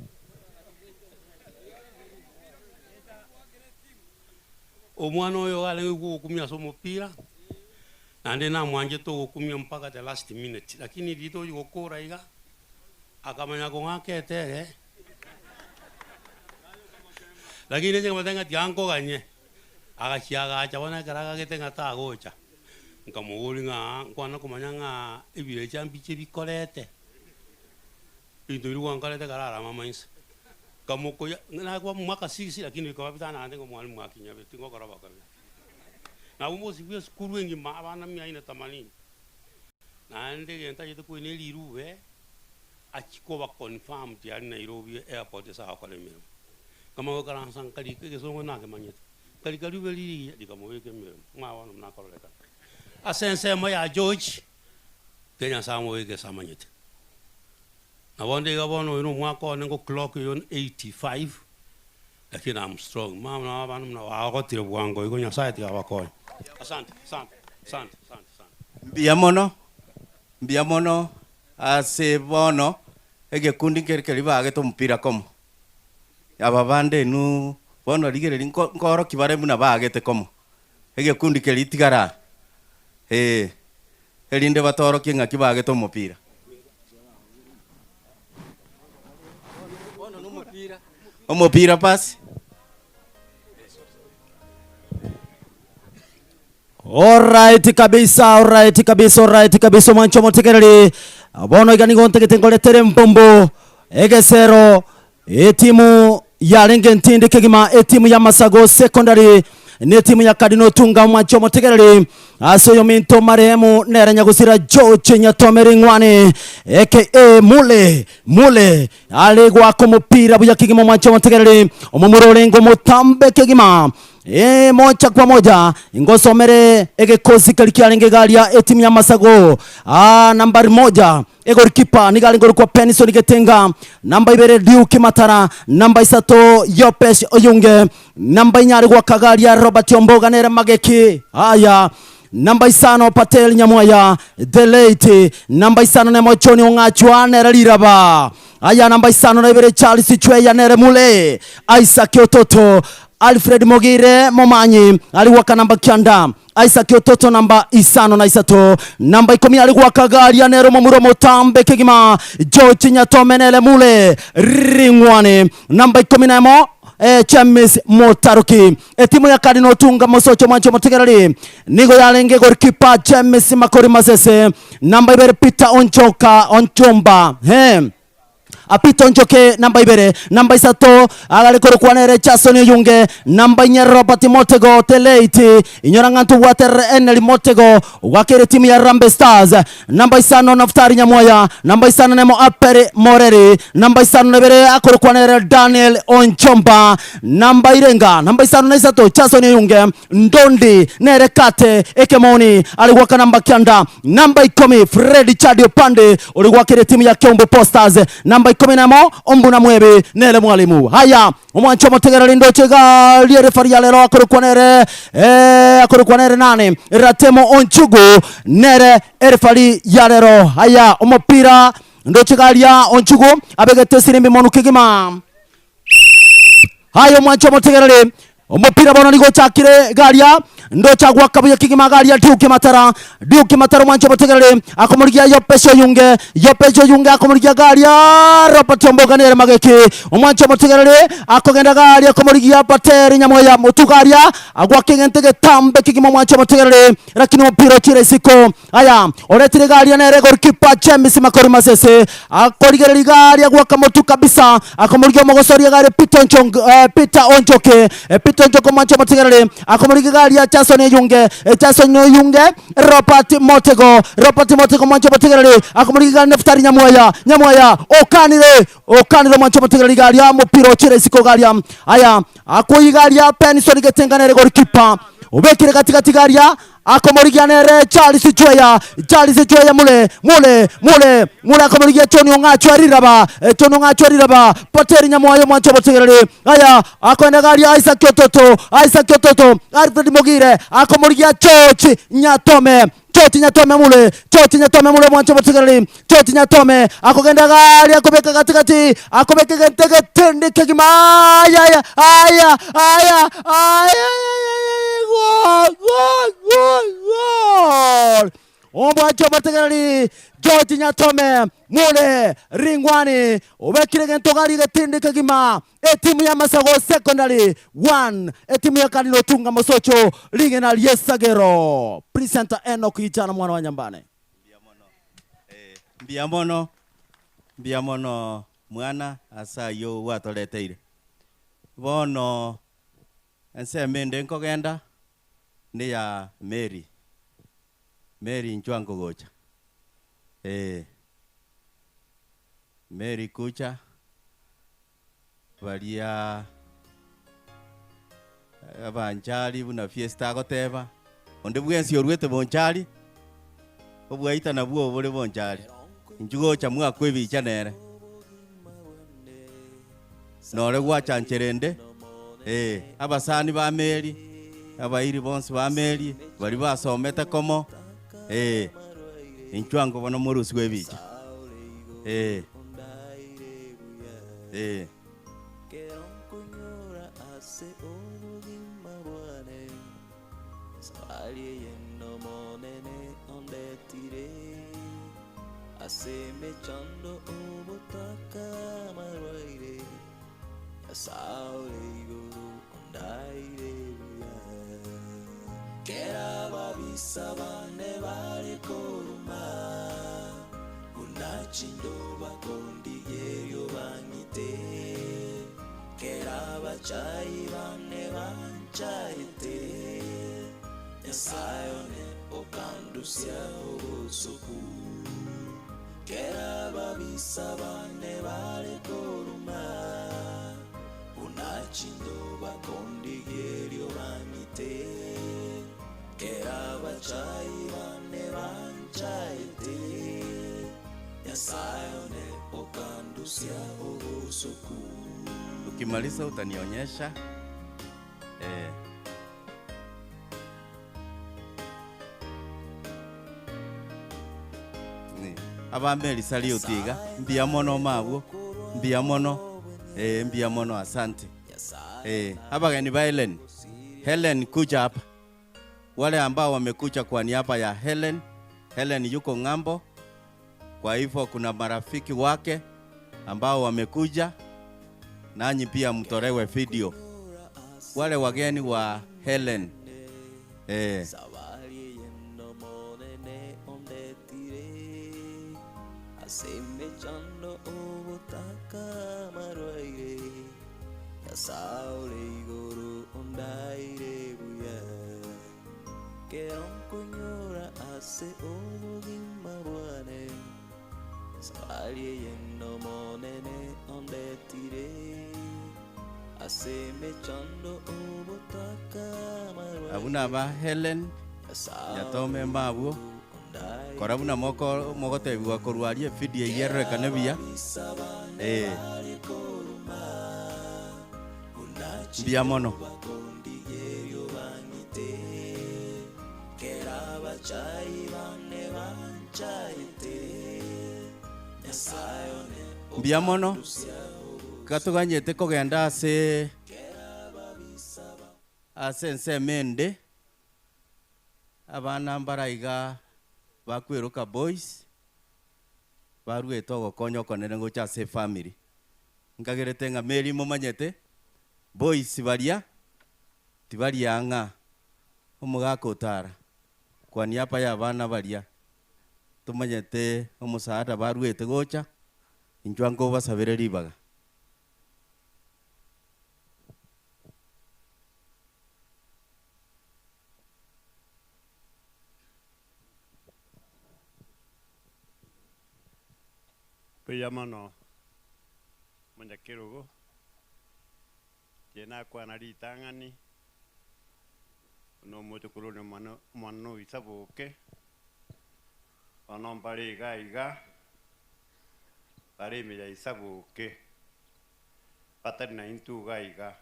omwana oyo alenga kukumya somo pira nande na mwanje to kukumya mpaka the last minute lakini dito yokora iga akamanya ko ngake tere lakini nje matenga tianko ganye agachiaga chabona karaga ketenga ta gocha nkamuulinga kwana kumanyanga ibire chambiche bikolete into iruwa nkalete karara mama insa kamoko na kwa mwaka 6 lakini kwa bitana ande ko mwalimu akinya betingo karaba kabe na umbo sibwe skulu wengi abana mya ina 80 na ande genta yeto ko ne liruwe achikoba confirm ti ari Nairobi airport sa akole mero kama ko karan sankali ke so ngona ke manyet kali kali beli dikamoweke mero mwa wana mnakoleka asense moya George kenya samo weke samanyete na wande gabono ino mwako nengo clock yon 85 lakini I'm strong mama bana mna wakotire bwango iko nyasaye abako asante mbiamono ase bono egekundi kerikeri bageto mpira komo ababande nu bono ligere nkoro kibare muna bagete komo egekundi keritigara erinde batoro kinga kibagete umupira umupira pasi alright kabisa mwancho motekereri bono igani gonte ketengoletere mpombo egesero etimu ya Lengentindi kegima etimu ya Masago secondary ni timu ya Kadino Tunga mwancho motekereri asoyo minto marehemu nera nyagusira George Nyatomeri Ngwane aka mule alegwa ko mupira buya kigima mwancho motekereri omumurolengo mutambe kegima moja kwa moja ingosomere egekosi kalikialenge galia etimu ya Masago nambari 1 egorikipa nigalingo kwa Penison Getenga namba 2 Duke Matara namba 3 Yopes Oyunge namba 4 kwa Kagalia Robert Omboga nera mageki haya namba 5 Patel Nyamwaya Delete namba 5 nemo Choni Ongachwa nera Liraba haya namba 5 na 2 Charles Chweya nera Mule Isaac Ototo Alfred Mogire Momanyi aliwaka namba kyanda Isaac Ototo namba 5 na 3 namba 10 alikuwa Kagalia nero momuro motambe kegima George Nyatomenele Mule Ringwane namba 10 Chamis Motaruki etimu ya Kadino Tunga mosocho mwancho motegerali nigo yalenge golikipa Chamis Makori Masese namba 2 Peter Onchomba Apito Njoke namba 2 namba 3 agalikoro kwanere Jason Yunge namba 4 Robert Motego Teleiti inyorangantu water eneli Motego wakere timu ya Rambe Stars namba 5 Naftari Nyamwaya namba 5 nemo Apere Moreri namba 5 nebere akoro kwanere Daniel Onchomba namba 4 namba 5 na 3 Jason Yunge Ndondi Nerekate Ekemoni aliwaka namba kyanda namba 10 Freddy Chadio Pande uliwakere timu ya Kiombo Posters namba 10 Ombuna Mwebe nele mwalimu haya umwancho motegerali ndochega liere faria lero akorokwanere 8 Ratemo Onchugu nere erfali yalero haya umupira ndochega lia Onchugu abegete sirimbi monu kigima haya umwancho motegerali umupira bono ligo chakire galia ndo chagwa kabuye kigima galia Duke Matara mwancho motegerali akomurigia Yopesho Yunge akomurigia galia Robert Omboga nere mageki umwancho motegerali akogenda galia akomurigia Pateri Nyamwaya mutugalia agwa kigentege tambe kigima mwancho motegerali lakini mpira chire siko aya oretire galia nere golikipa James Makori Masese akorigerali galia agwa kamotu kabisa akomurigia mogosoria galia Peter Onjoke mwancho motegerali akomurigia galia Jason Yunge Robert Motego mwancho botegereri akomuriga Neftari Nyamoya okanire mwancho botegereri garia mupiro chire siko garia aya akuigaria Penson Getenganere goalkeeper ubekire katikati garia akomorigianere Charles Joya mule akomorigia Tony Ong'acho ariraba Poteri Nyamoyo mwancho botegereri aya akwenda garia Isaac Ototo Alfred Mogire akomorigia George Nyatome mule mwancho botegereri George Nyatome akogenda gari akobeka katikati akobeka tende kegima aya gol omwancho botegereri George Nyatome mule ringwani ubekire gentogari gatinde kagima etimu ya Masago Secondary 1 etimu ya Kanilo Tunga Mosocho Ligenal Yesagero presenter Enoch Ijana mwana wa Nyambane mbiamono mwana asa yo watoleteire bono ense mende nkogenda ni ya Mary Nchwango gocha Mary kucha valia abanchali buna fiesta goteba onde bwensi orwete bonchali obwaita na bwo bole bonchali njugocha mwa kwebicha nere nore gwachancherende abasani ba Mary abairi bonsi ba Mary bali basomete komo Nchwango bono murusi gwebicha Asemechando obotaka marwaire asaule iguru ondaire kera babisa bane bari koruma unachindo bakondigeyo banyite kera bachai bane banchaite yasayone okandusia obusuku kera babisa bane bari koruma unachindo bakondigeyo banyite kera bachai bane banchaite yasayone okandusia obusuku. Ukimaliza utanionyesha abambeli sali utiga mbiamono mabwo mbiamono asante abageni ba Helen kuja hapa wale ambao wamekuja kwa niaba ya Helen yuko ng'ambo, kwa hivyo kuna marafiki wake ambao wamekuja, nanyi pia mtolewe video. Wale wageni wa Helen Asemechando obotaka marwaire yasaule iguru ondaire buya keronkunyura ase obugima bwane sabalie yendo monene ondetire asemechando obotaka marwaire abuna ba Helen yatome mabwo korabuna mogotebiwa korwarie video yerekane bia bia mono bia mono katuganyete kogenda ase nsemende abana mbaraiga bakwiruka boys barwete ogokonya okonene gocha ase family nkagerete ng'a Mary momanyete boys baria tibaria ng'a omogaka otara kwa niaba ya bana baria tumanyete omusaada barwete gocha Nchwango basabere ribaga Peyamano Munyakirugo Jena kwa naritangani no moto kurone mano isabuke onon pare iga pare me ya isabuke patarna intu gaiga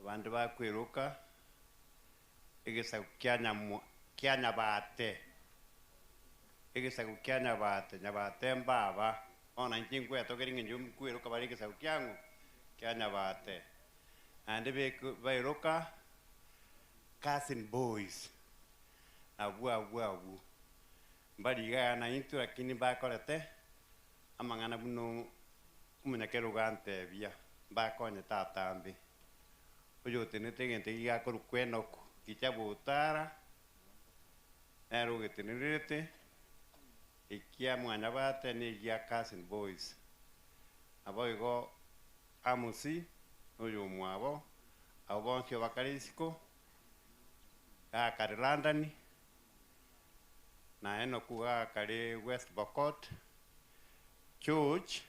bandu ba kwiruka igisa kyanya bate igisa kyanya bate mbaba ona ntingwe atogeringa njum kwiruka bari igisa kyangu kyanya bate ande be bairuka cousin boys abu mbali ga na intu lakini ba korete amangana buno umunyakero gante bia ba konye tatambi oyo tenete gente ya koru kwenoko kichabu utara ero getenirete ikia mwana bate ni ya cousin boys aboigo amusi oyo mwabo aboncio bakarisiko kari London na eno kuga kari West Pokot Church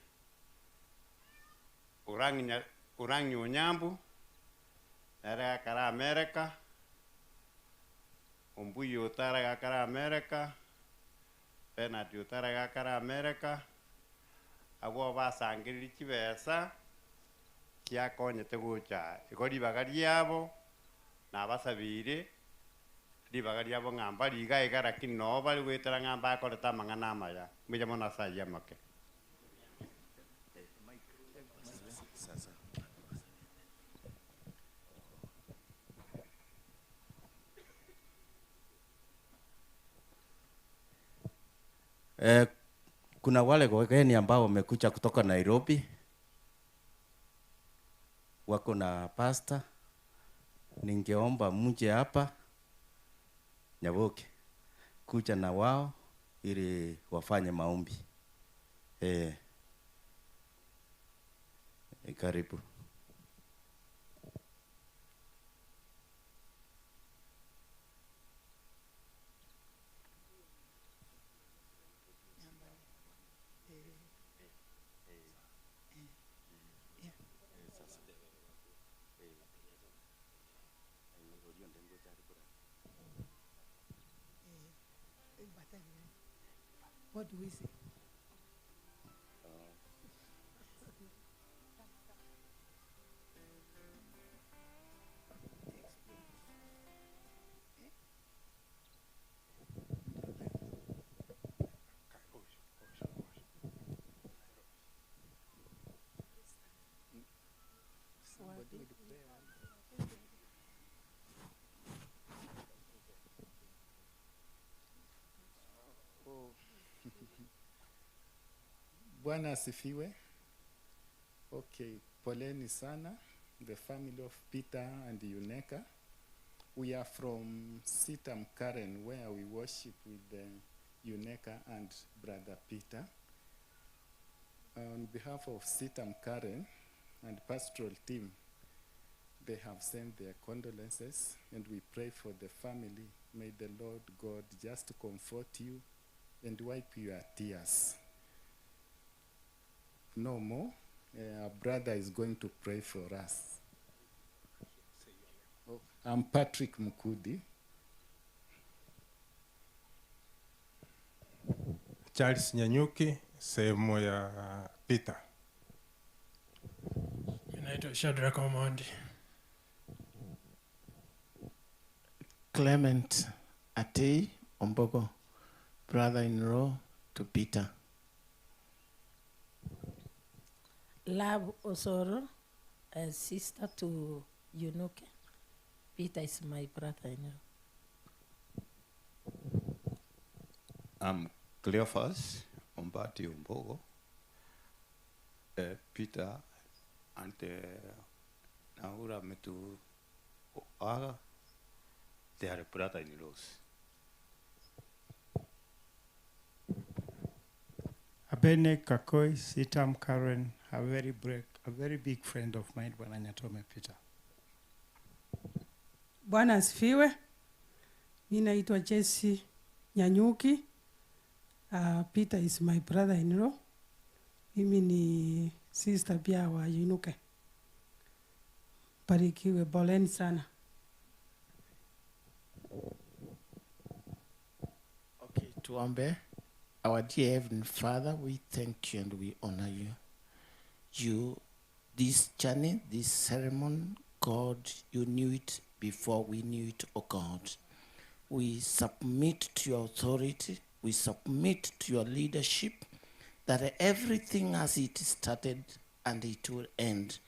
urangi unyambu era kara America umbuyo utara kara America penati utara kara America abo basangiri kibesa kya konye tegucha ikori bagari yabo na basabire libagari yabo ngamba liga igara kino bali wetara ngamba ko ta mangana maya mija mona sa yamake kuna wale wageni ambao wamekuja kutoka Nairobi wako na pasta, ningeomba mje hapa Nyaboke kuja na wao ili wafanye maombi. Karibu. What do we say? Bwana asifiwe. Okay, poleni sana, the family of Peter and Yuneka. We are from Sitam Karen, where we worship with Yuneka and Brother Peter. On behalf of Sitam Karen and pastoral team, they have sent their condolences, and we pray for the family. May the Lord God just comfort you and wipe your tears. No more. Our brother is going to pray for us. I'm Patrick Mukudi. Charles Nyanyuki, sehemu ya Peter. Naitwa Shadrack Omondi. Clement Atei Ombogo, brother-in-law to Peter. Lab Osoro, a sister to Yunuke. Peter is my brother-in-law. I'm Cleophas Ombati Ombogo. Peter and Naura Metu Oaga, they are brother-in-laws. Abene Kakoi, Sitam Karen, a very big friend of mine, Bwana Nyatome Peter. Bwana asifiwe. Mimi naitwa Jesse Nyanyuki, Peter is my brother-in-law. Mimi ni sister pia wa Yunuke. Barikiwe, boleni sana. Okay, tuombe. Our dear Heavenly Father, we thank you and we honor you. This journey, this ceremony, God, you knew it before we knew it, oh God. We submit to your authority. We submit to your leadership that everything as it started and it will end.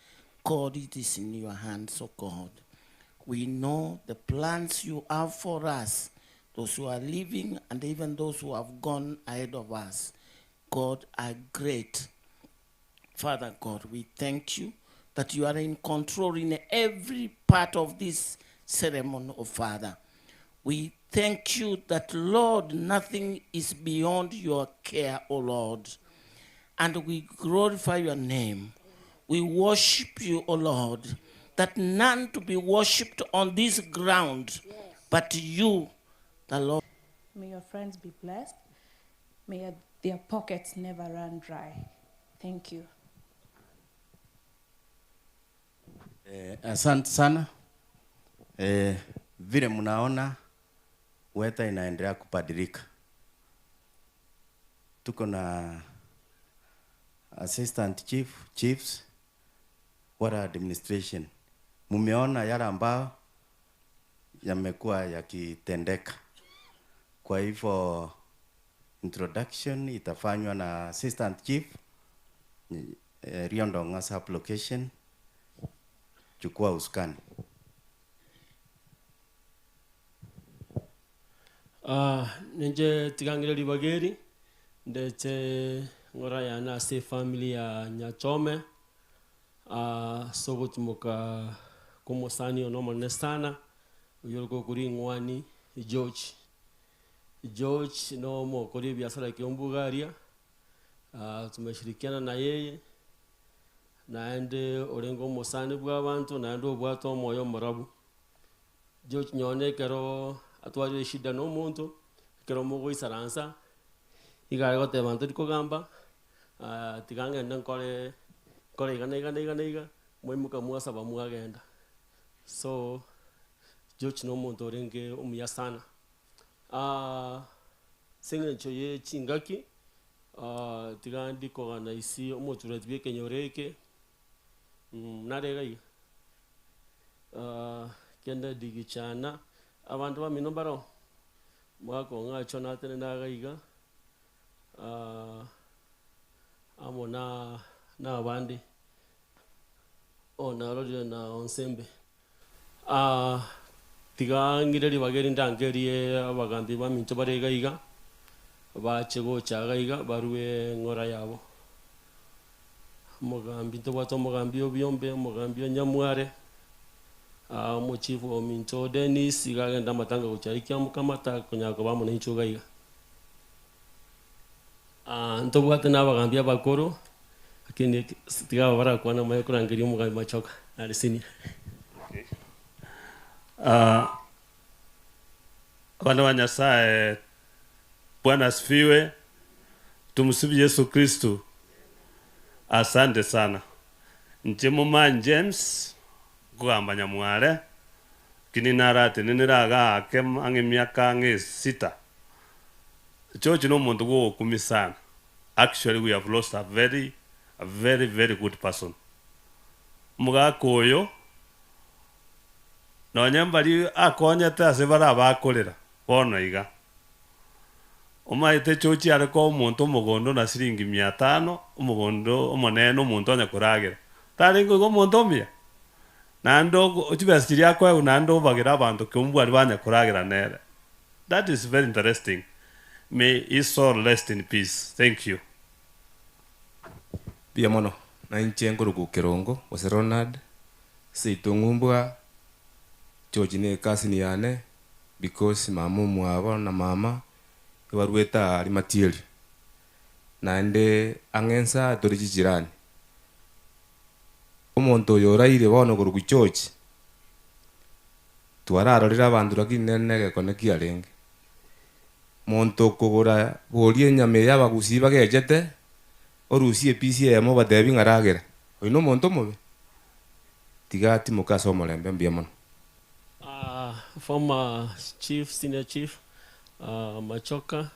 God, it is in your hands, oh God. We know the plans you have for us, those who are living and even those who have gone ahead of us, God, are great. Father God, we thank you that you are in control in every part of this ceremony, oh Father. We thank you that, Lord, nothing is beyond your care, oh Lord. And we glorify your name. We worship you, O Lord, that none to be worshipped on this ground, but you, the Lord. May your friends be blessed. May their pockets never run dry. Thank you. Asante sana. Vile mnaona weta inaendelea kubadilika. Tuko na assistant chiefs, wara administration. Mumeona yale ambao yamekuwa yakitendeka. Kwa hivyo introduction itafanywa na assistant chief Riondo Ngasa application. Chukua uskani. Nje tigangile libageri ndetse ngora ya na se family ya Nyachome sogot muka kumosani onomo nestana uyolgo kuri ngwani George no mo kuri biashara kiombugaria tumeshirikiana na yeye naende orengo mosani bw'abantu naende obwato moyo murabu George nyone kero atwari shida no muntu kero mugo isaransa igare gote bantu dikogamba tigange nkore iga mwimuka mwasaba mwagenda so George no muntu orenge umuya sana singe choye chingaki tigandi kogana isi omuture tbye kenyoreke narega kenda digichana abantu bamino baro mwako ngacho natene nagaiga amona na abandi ona rodio na onsembe tigangire libageri ndangerie abagambi baminto baregaiga bachego chagaiga barwe ngora yabo mugambi to bato mugambi obyombe mugambi nyamware muchifu ominto Dennis igagenda matanga kucharikia mukamata kunyako bamuna inchugaiga ntobwate n'abagambi abakoro akindi tigaba barakwana mayo kurangiri umugambi machoka alisini Bwana wa Nyasaye, Bwana asifiwe. Tumsifu Yesu Kristo. Asante sana. Nchemuman James kugamba Nyamware kini narate niniraga akem ange miaka ange 6. Church no muntu go kumisana. Actually we have lost a very good person. Muga koyo no nyambari akonyete asebara bakorera bono iga omaite chochi ariko omuntu omugondo na siringi 500 omugondo omonene omuntu onyakuragera taringo go omuntu omia nando ochibesiri akwa nando bagira abantu kumbwari banyakuragera nere. That is very interesting. May his soul rest in peace. Thank you. Pia mono na inchengo ku Kerongo was Ronald Seitongumba Georgine kasini yane because mama mwabo na mama iwarueta ali material naende angensa doriji jirani omonto yoraire bono ku church twararorira abantu lakinene kone kiarenge monto kugura borie nyame y'abagusi bagejete orusie PCM batebi ngaragera oino monto mobe tigati mukaso molembe mbia mono. Former chief, senior chief, Machoka,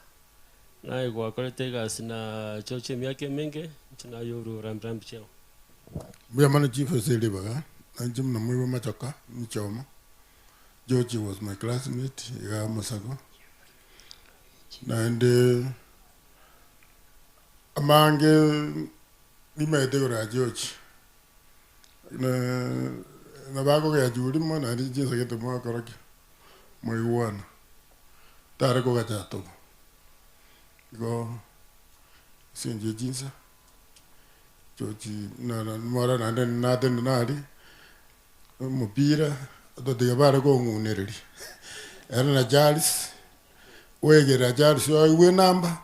na igwakorete gasi na choche miake mingi china yuru ramram cheo. Mbia mono chief eselibaga na jim na mwiwa Machoka michoma. George was my classmate ya Masago. And amange nimete ora George na bago ya juri mo na ri jinsa ke mo koraki mo iwana tare ko gacha to go sinje jinsa George na mora na den na ri mo pira do de bare ko nguneri era na Charles wegera Charles yo iwe namba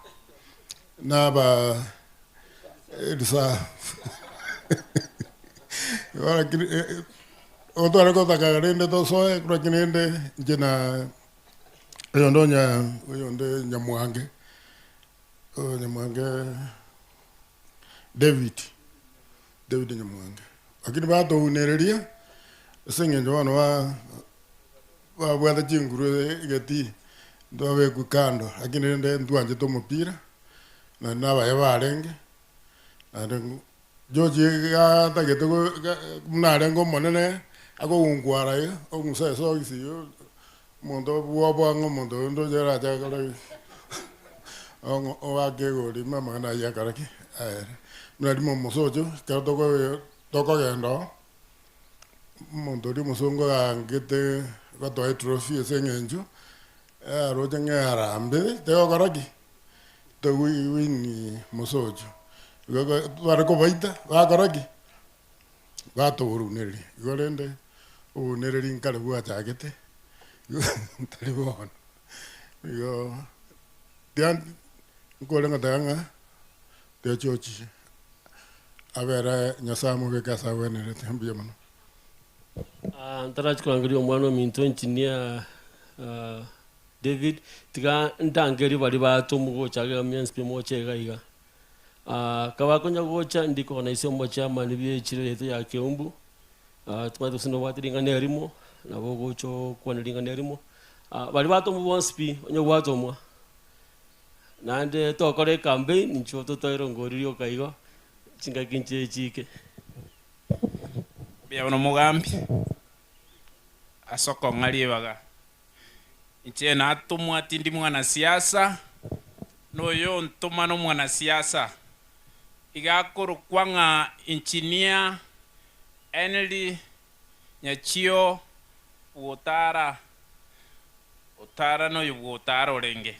na ba elisa ora otara ko takarende to soe kwa kinende jena yonde nyamwange David nyamwange akini ba to unereria senge njono wa bwada jinguru gati ndo we kukando akini nde ndwanje to mupira na naba yabarenge na George ga ta geto na rengo monene ako ungwara yo ongusa so isi yo mondo buwa ngomondo ndo jera ja kala o agego ri mama na ya kala ki na di momo sojo ka to ko gendo mondo di mosongo angete ga to trophy sengenjo ro jenga rambe te o karaki to wini mosojo ga ko baita ga karaki ga to uruneri gorende unereri nkale bwa chagete tari bon yo dian ngolenga danga de chochi avera nyasamo ke kasa wenere tambia mano ntarach kwangiri omwana minto engineer David tiga ndangeri bali batomugo chaga miens pimo chega iga kawa konya gocha ndiko na isombo chama nibiye chire yetu ya Keumbu tumatu sino watiringa nerimo na bogocho kwaniringa nerimo bali batomu bonspi onyo watomwa nande tokore campaign ncho totoiro ngoririo kaigo chinga kinche chike bya ono mugambi asoko ngalibaga inche na atumwa tindi mwana siasa no yo ntuma no mwana siasa igakoro kwanga engineer Eneli Nyachio Utara no yubutara orenge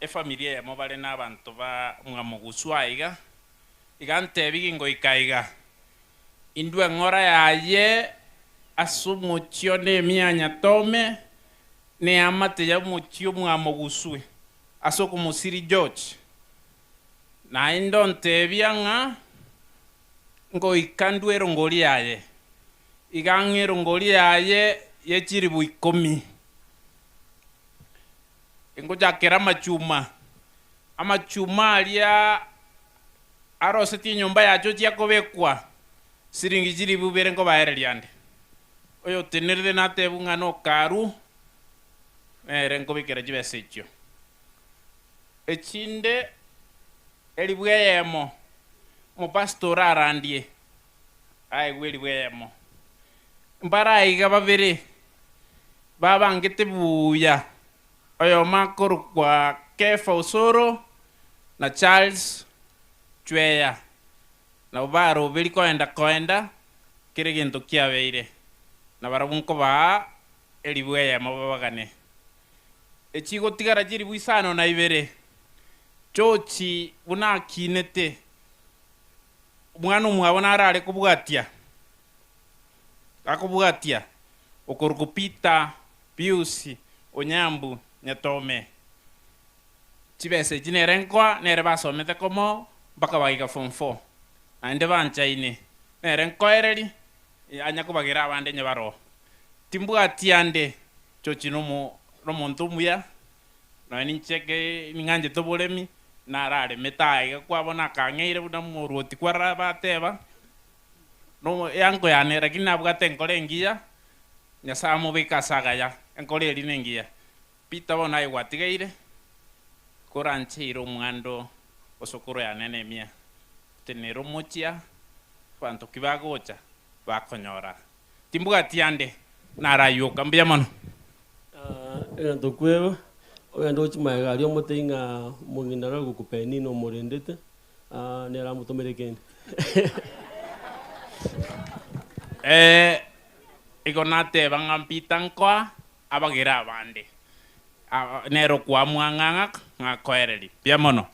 familia ya mobale n'abantu ba mwamuguswa igante bigingo ikaiga indwe ngora yaye asumuchio ne myanya tome ne amate ya muchio mwamuguswe asoko musiri George na indonte byanga ngo ikandwero ngoli yaye igangero ngoli yaye yechiri buikomi ngo jakera amachuma alia aroseti nyumba yacho yakobekwa siringi jiri bubere ngo baereliande oyo tenerde natebunga no karu ngo bikera jibesecho echinde elibweyemo mo pastor arandie ai weli bweyemo mbara iga babere baba ngete buya oyo makoro kwa Kefa Osoro na Charles Chweya na baro beli koenda kire gento kiabeire na barabunko ba elibweya mabagane echigo tigara jiri buisano na ibere chochi buna kinete mwana umwabona arare kubugatia akubugatia okorukupita Piusi Onyambu Nyatome chibese jinerenkwa nere basomete komo mpaka bagiga form 4 ande banchaine nerenko ereri anya kubagira abande nyabaro timbugatia ande chochi no romonto muya na nincheke ninganje tobolemi narare metaga kwabona kangeire buda muruoti kwara bateba no yango yanera kinabwate nkolengia nyasamo bikasaga ya enkoleri nengia pita bona igwatigeire koranchiro mwando osokoro ya nene mia tenero mochia kwanto kibagocha bakonyora timbuga tiande narayo kambia mano ento kweba oyando chimaga ryo motinga munginara gukupeni no morendete nera mutomere kende igonate bangampitan kwa abagira bande nero kwa mwanganga ngakoereri piamono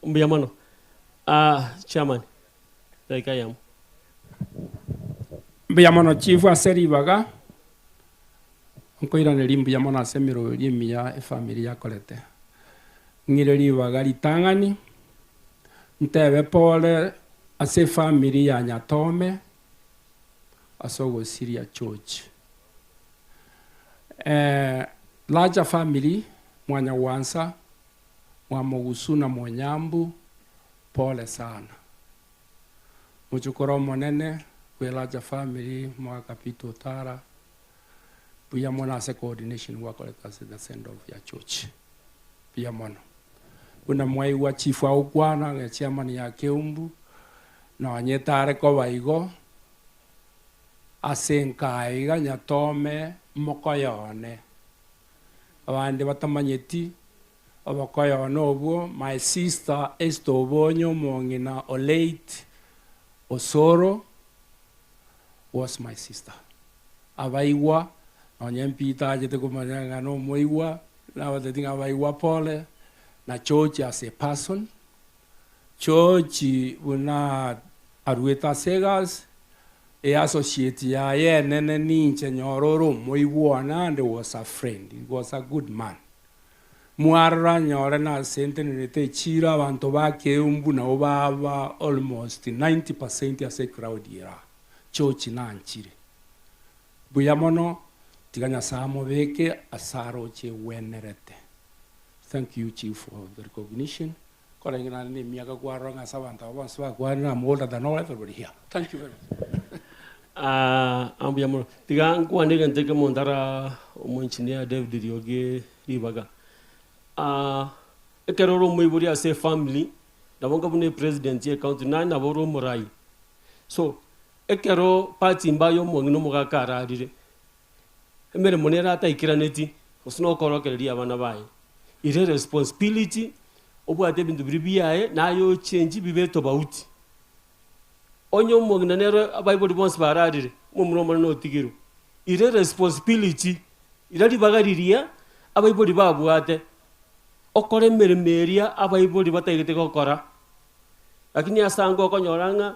mbiamono chairman taikayam mbiamono chief aseribaga nkoira neri mbiamono asemiro rimia efamily yakolete ngire ribaga ritangani ntebe pole ase family ya Nyatome asogo Syria Church larger family mwanya wansa mwamogusuna mwanyambu pole sana muchukoro monene we larger family mwakapito tara pia mwana ase coordination wakoleta ase the center of your church pia mwana una mwai wa chief wa ukwana nge chairman ya Keumbu na wanyetare ko baigo asenkaiga Nyatome mokoyone abandi batamanyeti abakoyone obwo my sister Estobonyo Mongina Olate Osoro was my sister abaiwa onyempita ajete kumanyanga no moiwa na watatinga abaiwa pole na church as a person church una arueta segas e associate ya ye nene ninche nyororo moiwana and was a friend. He was a good man. Muara nyore na sente nete chira bantu ba Keumbu na obaba almost 90% ya se crowd ira church na nchire buyamono tiganya samo beke asaro che wenerete. Thank you chief for the recognition. Kolengina ni miaka kwa ronga sabanta wansa kwa na more than all everybody here. Thank you very much. Ambiamo tiga nkwande gante montara omonchinia David Rioge ribaga ekeroro moiburi ase family dabonga bune president ye county na na boro morai so ekero party mbayo mongino mugakara arire emere monera ata ikiraneti osino korokereria abana baye ire responsibility obwate bintu biribiaye nayo change bibeto bauti onyo mongina nero abaibodi bonse bararire mumromo no tigiru ire responsibility irari bagariria abaibodi babwate okore meremeria abaibodi bataigete gokora lakini asango okonyoranga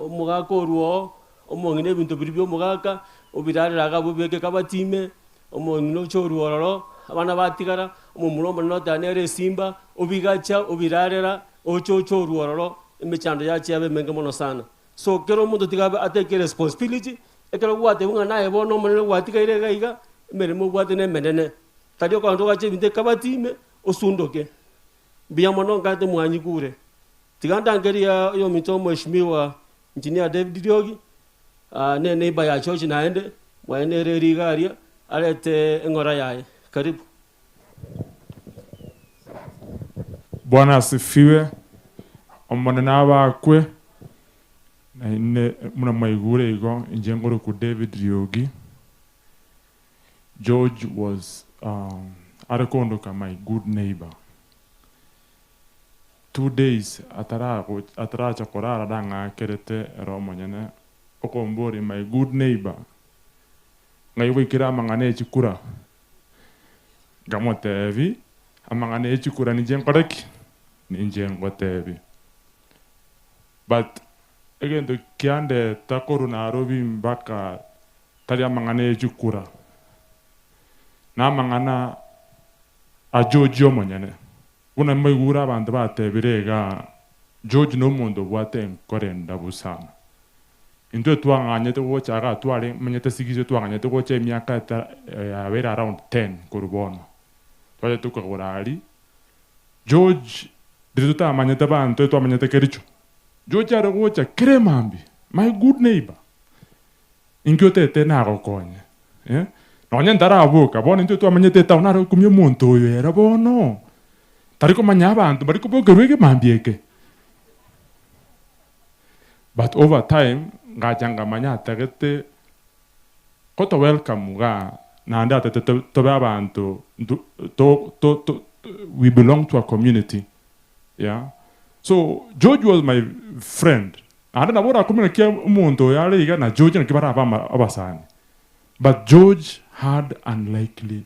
omugaka ruo omongine bintu biribyo omugaka obirariraga bubeke kabatime omongino choruororo abana batigara omumromo no tanere simba obigacha obirarera ochocho ruororo emechando ya chiabe menge mono sana so kero mundo tigabe ateke responsibility ekero gwate bunga naye bono monene gwatika ire gaiga meremo gwate ne menene tadio kwa ndo gache binte kabatime osundoke bia mono ngate mwanyi kure tiganda ngeria yo mito mheshimiwa engineer David Riogi ne neighbor ya church naende mwane rigaria alete engora yaye karibu. Bwana asifiwe. Omonena bakwe na ine muna maigure igo njengoro ku David Riogi. George was arakondoka my good neighbor. 2 days atara chakorara danga kerete romonyene okombori my good neighbor ngai wikira mangane chikura gamotevi amangane chikura ni jenkoreki ni jengotevi. But again the kiande takoru na robi mbaka talia mangane chikura na mangana a George omonyene una maigura abantu batebirega George no mundo bwate nkorenda busana into twanganyete gocha ga tware menyete sigize twanganyete gocha miaka ya wera around 10 kurubono twale tukagorari George Diruta manyete bantu twamanyete kericho George ara gocha kremambi my good neighbor ingyote tena gokonye nonya ndarabuka bona into twamanyete taunara kumye muntu oyo era bono tariko manya abantu bariko bogerwege mambieke. But over time ngajanga manya tagete koto welcome ga nanda to abantu we belong to a community. Yeah. So George was my friend. I don't know what I communicate umuntu yale iga na George na kibara abasani. But George had unlikely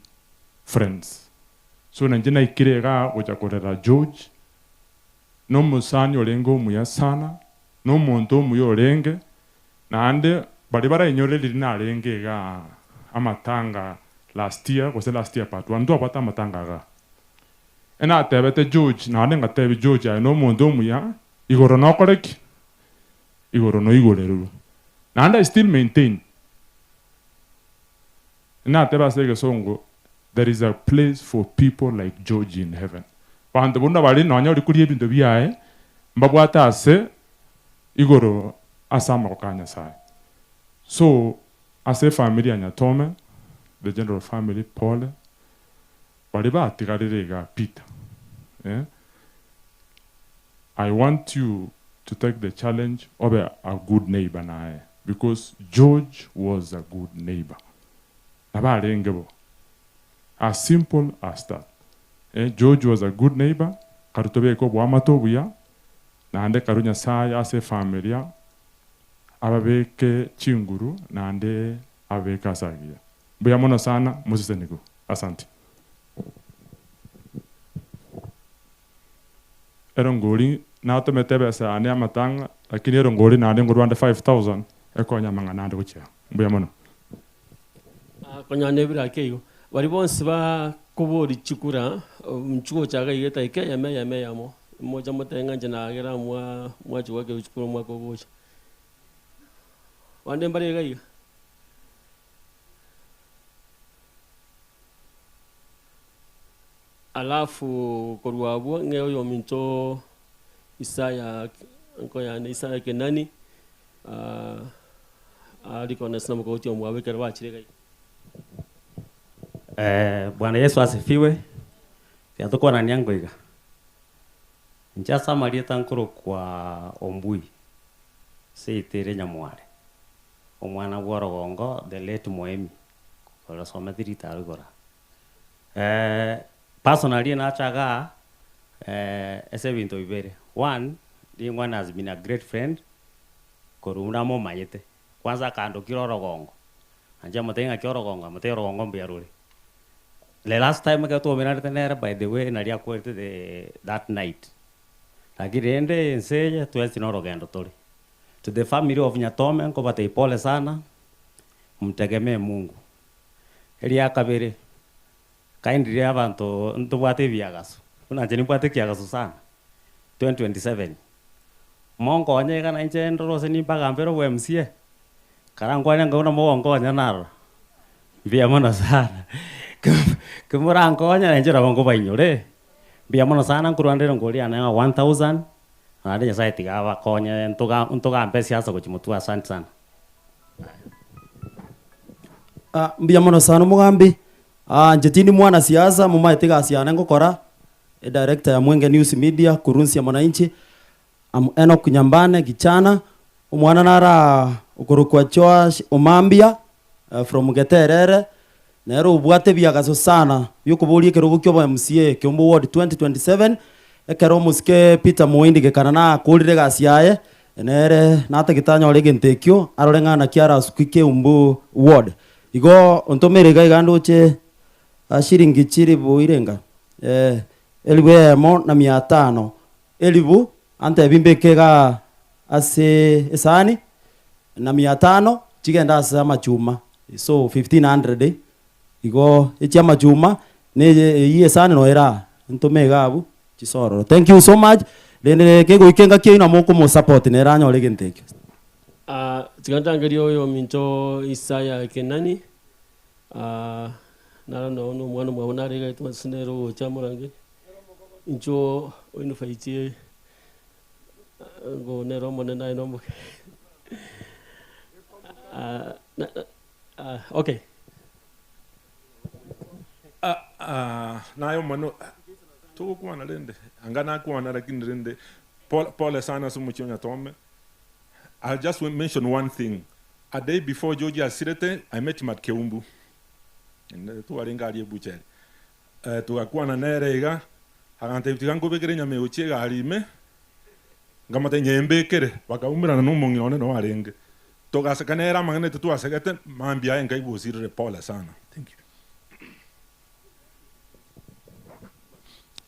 friends. So nanjina ikirega ujakorera George no musani olengo muya sana no muntu muyo olenge nande bali bara inyore lina lenge ga amatanga last year part 1 ndo apata amatanga ga ena tebete George na nenga tebi George no muntu muya igoro no koreki igoro no igorero nanda still maintain na teba sege songo there is a place for people like George in heaven. Bantu bunda bali nonya uri kuri ebintu biae mbabwata ase igoro asama kokanya sai. So ase family anya Tome, the general family Paul bali ba tigarega Peter. I want you to take the challenge of a good neighbor nae because George was a good neighbor. Nabarengebo. As simple as that. George was a good neighbor. Karutobe ko bwamato buya. Nande karunya saya ase familia. Ababeke chinguru nande abeka sagia. Buya mono sana musisenigo. Asante. Erongoli na tometebe sa ane amatanga lakini erongoli nande ngurwande 5000 ekonya mangana nande kucha. Buya mono. Konya nebira keyo. Bari bonse ba kubori chikura mchuo chaga yeta ike yame yamo moja motenga njana agera mwa chwa ke chikura mwa kogocha wande mbare gai alafu korwabo ngeyo yo minto Isaya nkoya ne Isaya kenani aliko na sinamo ko tiyo mwawe kerwa chire gai. Bwana Yesu asifiwe. Tuko na nyango iga. Njasa Maria tankoro kwa Ombui. Seitere Nyamware. Omwana Worogongo the late Moemi. Kola soma dirita rugora. Personally na chaga ese bintu bibere. One, the one has been a great friend. Koruna mo mayete. Kwanza kando kirorogongo. Anja motenga kirorogongo, motero mbiaruri. The last time I got to America, by the way, Nadia quoted that night. Agirende and say to us in Orogandotori. To the family of Nyatome, Kobate Pole Sana, Mtegeme Mungu. Elia Kabere, kindly Avanto, Ntuate Viagas, Unajanipuate Kiagasusana, 2027. Monko, Nega, and Rosani Pagampero, MCA. Karangwana Gona Mongo, Nanar. Via Monasana. Kemurang konya nenjera bangko bainyore. Biamono sana kuruande ngoli ana 1000. Ada nya saya 3 awa konya untuk ampe siasa ko chimutu asante sana. Biamono sana mugambi. Njetini mwana siasa muma etiga siana ngokora. Director ya Mwenge News Media kurunsi ya mwananchi. Enoch Nyambane Gichana. Umwana nara ukurukwa choa Omambia from Geterere. Nero ubwate biagaso sana yukubulie kerugo kyo ba MCA kyombo ward 2027 ekero muske Peter Moindi gekana na kulire gasiaye nere nata gitanya olege ntekyo arorenga na kiara sukike umbu ward igo ontomere gaigando che shiringi chiri buirenga elwe mo na 500 elibu ante bimbekega ase esani na 500 chigenda asa machuma so 1500 igo echama chuma ne iye sana no era ntomega abu chisoro. Thank you so much. Lene kego ikenga kyo na moko mo support ne ranyo lege ntekyo. Tigantangario oyo minto Isaya Kenani. Nara no mwana mwana rega ituma sinero chamurange. Incho oino faitie go nero monena ino. Okay. Nayo mano to kuana lende angana kuana lakini lende Paul sana sumuchonya tome. I'll just mention one thing. A day before Georgia Sirete, I met him at Keumbu. And tu aringa ali bucheri. Tu akuana nerega agante tigango begerenya me uchega alime. Ngamate nyembe kere bakaumira na numongi one no arenge. Toga sakanera mangane tu asegete mambia engai busire Paul sana. Thank you.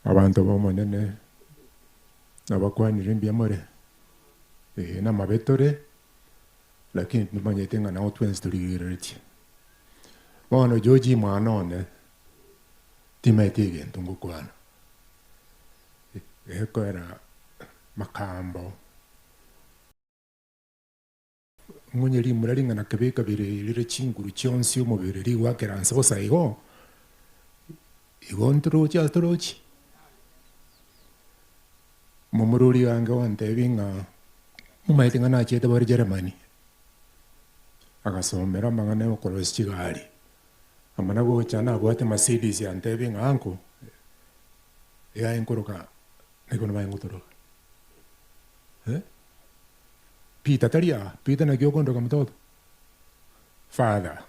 Abantu bomonene nabakwanire mbiamore na mabetore lakini tumanyete nga na twins tuligireti bono George mwanone timetege ntungukwana eko era makambo munyeri muraringa na kebeka bire chinguru chonsi umubiri riwa keranse bosa igo ntorochi Mumururi wange wantebinga umaitinga na chete bari Germany akasomera mangane okorosi chigali amana go chana bwate Mercedes yantebinga anko ya enkoroka nikono mayengutoro Peter taria Peter na gyo kondo kamtoto father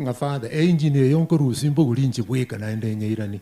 nga father engineer yonkuru simbo gulinchi bweka na ende nyeirani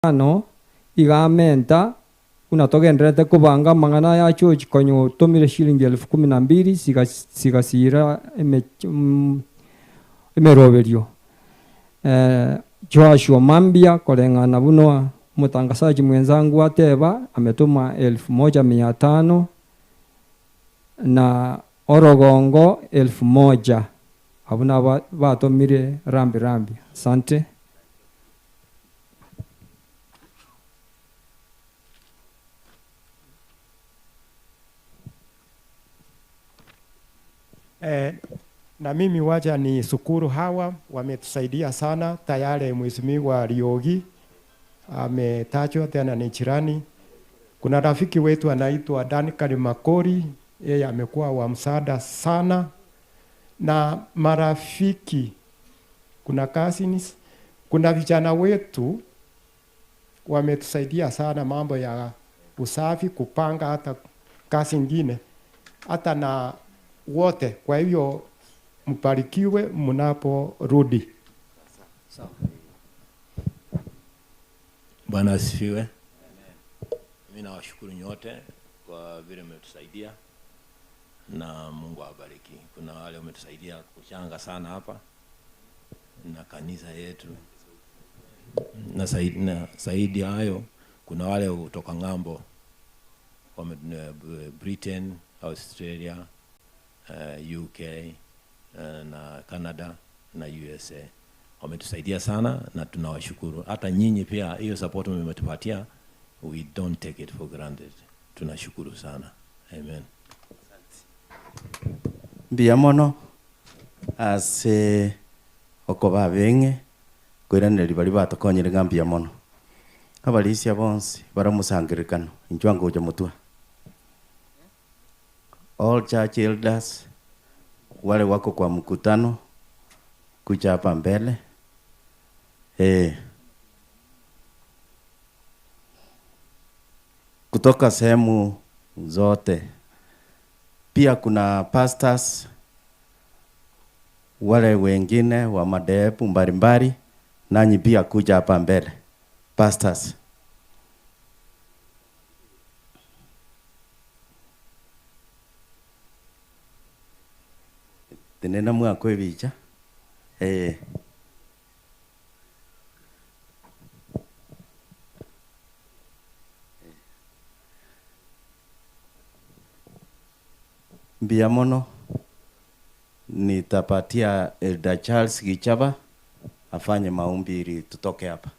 ano igamenta unatogenderete kubanga mang'ana yacho chikonyo tumire shilingi 12,000 sigasira emeroberio Joshua Mambia kolengana buno mtangazaji mwenzangu ateba ametuma 1,500 na Orogongo 1,000 abuna batomire rambi asante. Na mimi wacha ni shukuru hawa wametusaidia sana. Tayari Mheshimiwa Riogi ametajwa tena ni jirani. Kuna rafiki wetu anaitwa Danikari Makori, yeye amekuwa wa msaada sana, na marafiki, kuna cousins, kuna vijana wetu wametusaidia sana mambo ya usafi, kupanga hata kazi nyingine hata na wote. Kwa hivyo mbarikiwe mnaporudi. Bwana asifiwe. Mimi nawashukuru nyote kwa vile mmetusaidia na Mungu awabariki. Kuna wale wametusaidia kuchanga sana hapa na kanisa yetu. Na zaidi hayo kuna wale kutoka ng'ambo wa Britain, Australia, UK na Canada na USA. Wametusaidia sana na tunawashukuru. Hata nyinyi pia hiyo support mmetupatia, we don't take it for granted. Tunashukuru sana. Amen. Biamono ase okoba benge kwiranĩri bari batokonyire ngambia mono abalisia bonse baramusangirikano inchwango uja mutua all church elders wale wako kwa mkutano kuja hapa mbele kutoka sehemu zote. Pia kuna pastors wale wengine wa madhehebu mbalimbali, nanyi pia kuja hapa mbele pastors. Tenena mwako ebicha mbia mono nitapatia Elder Charles Gichaba afanye maombi ili tutoke hapa.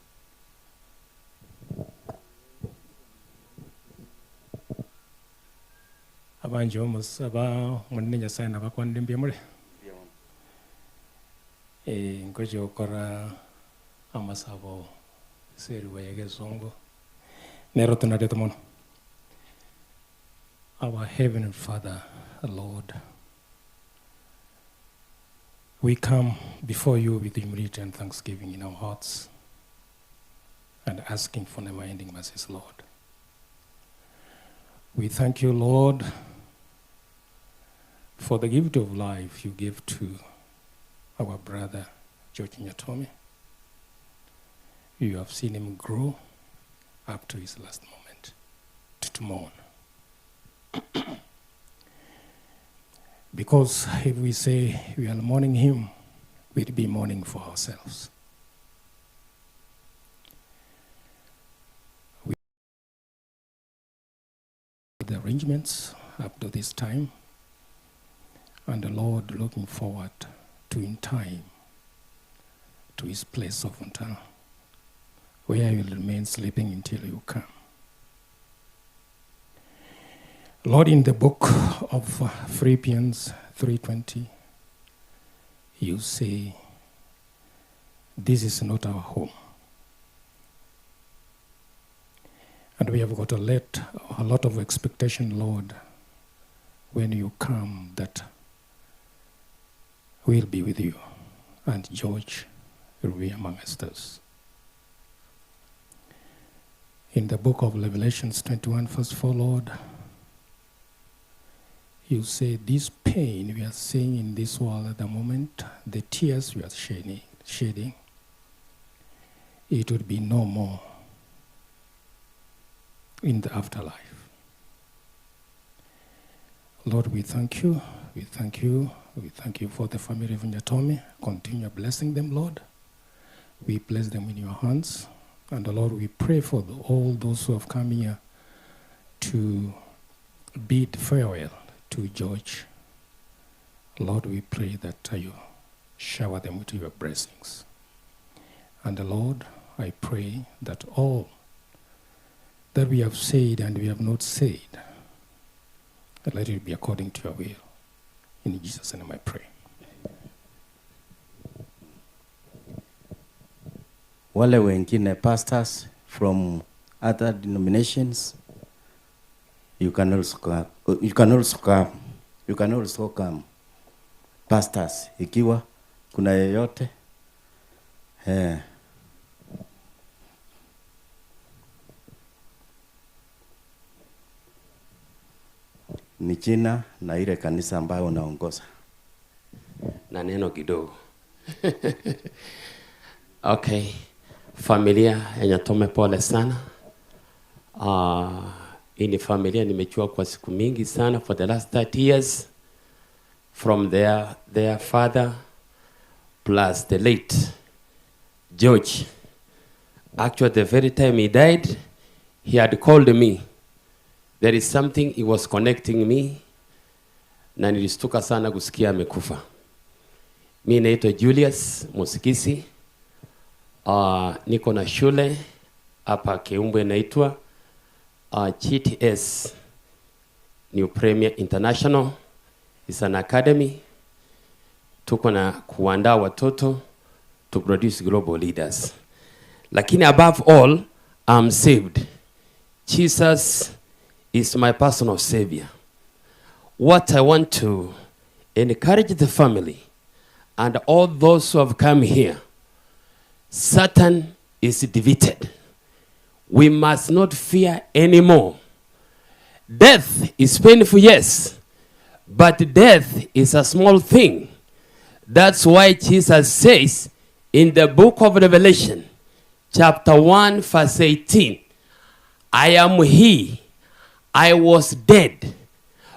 Abanje omusaba munene Nyasaye nabakwanda mbia mule ngoje okora amasabo seriwe yegesongo nero tunadeta mono. Our Heavenly Father, Lord, we come before you with humility and thanksgiving in our hearts and asking for never-ending mercies, Lord. We thank you, Lord, for the gift of life you give to our brother, George Nyatomi. You have seen him grow up to his last moment, to mourn. Because if we say we are mourning him, we'd be mourning for ourselves. We the arrangements up to this time, and the Lord looking forward to in time to his place of honor, where he will remain sleeping until you come. Lord, in the book of Philippians 3:20, you say, this is not our home. And we have got a lot of expectation, Lord, when you come, that we'll be with you, and George will be amongst us. In the book of Revelations 21, verse 4, Lord, you say this pain we are seeing in this world at the moment, the tears we are shedding, it would be no more in the afterlife. Lord, we thank you. We thank you. We thank you for the family of Nyatomi. Continue blessing them, Lord. We place them in your hands. And Lord, we pray for all those who have come here to bid farewell to George. Lord, we pray that you shower them with your blessings. And Lord, I pray that all that we have said and we have not said, let it be according to your will. In Jesus' name I pray. Wale wengine pastors from other denominations, you can also come pastors ikiwa kuna yeyote ni jina na ile kanisa ambayo unaongoza na neno kidogo. Okay, familia ya Nyatomi pole sana. Hii ni familia nimechua kwa siku mingi sana, for the last 30 years, from their father plus the late George. Actually, the very time he died, he had called me. There is something he was connecting me, na nilistuka sana kusikia amekufa. Mimi naitwa Julius Musikisi. Niko na shule hapa Kiumbwe inaitwa GTS New Premier International. Is an academy. Tuko na kuandaa watoto to produce global leaders. Lakini above all, I'm saved. Jesus is my personal savior. What I want to encourage the family and all those who have come here, Satan is defeated. We must not fear anymore. Death is painful, yes, but death is a small thing. That's why Jesus says in the book of Revelation, chapter 1, verse 18, I am he, I was dead,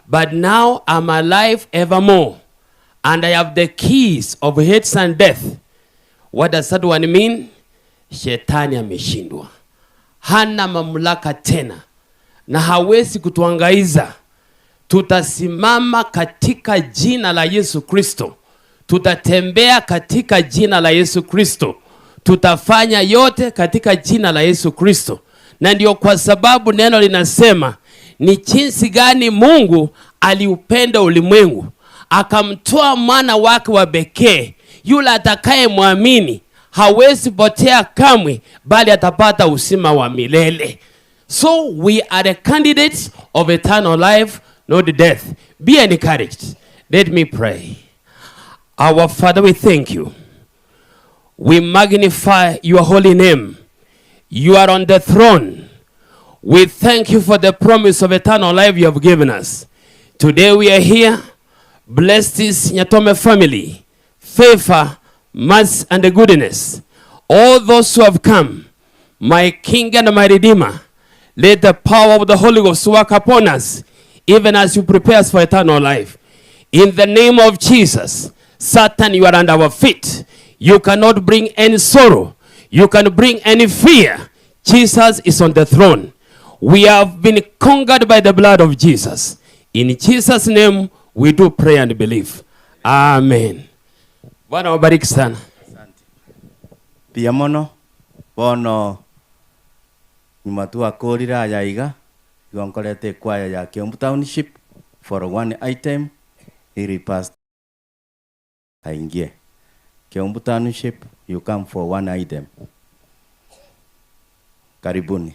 but now I'm alive evermore, and I have the keys of Hades and death. What does that one mean? Shetani ameshindwa. Hana mamlaka tena na hawezi kutuangaiza. Tutasimama katika jina la Yesu Kristo. Tutatembea katika jina la Yesu Kristo. Tutafanya yote katika jina la Yesu Kristo. Na ndio kwa sababu neno linasema ni jinsi gani Mungu aliupenda ulimwengu akamtoa mwana wake wa pekee, yule atakaye muamini hawezi potea kamwe, bali atapata uzima wa milele. So we are the candidates of eternal life, not death. Be encouraged. Let me pray. Our Father, we thank you. We magnify your holy name. You are on the throne. We thank you for the promise of eternal life you have given us. Today we are here. Bless this Nyatome family. Favor, mercy, and the goodness. All those who have come, my King and my Redeemer, let the power of the Holy Ghost work upon us, even as you prepare us for eternal life. In the name of Jesus, Satan, you are under our feet. You cannot bring any sorrow. You can bring any fear. Jesus is on the throne. We have been conquered by the blood of Jesus. In Jesus' name, we do pray and believe. Amen. Bwana wabariki sana. Pia mono bono nyuma tu akorira yaiga yonkolete kwaya ya Kiambu Township for one item ili past aingie. Kiambu Township, you come for one item. Karibuni.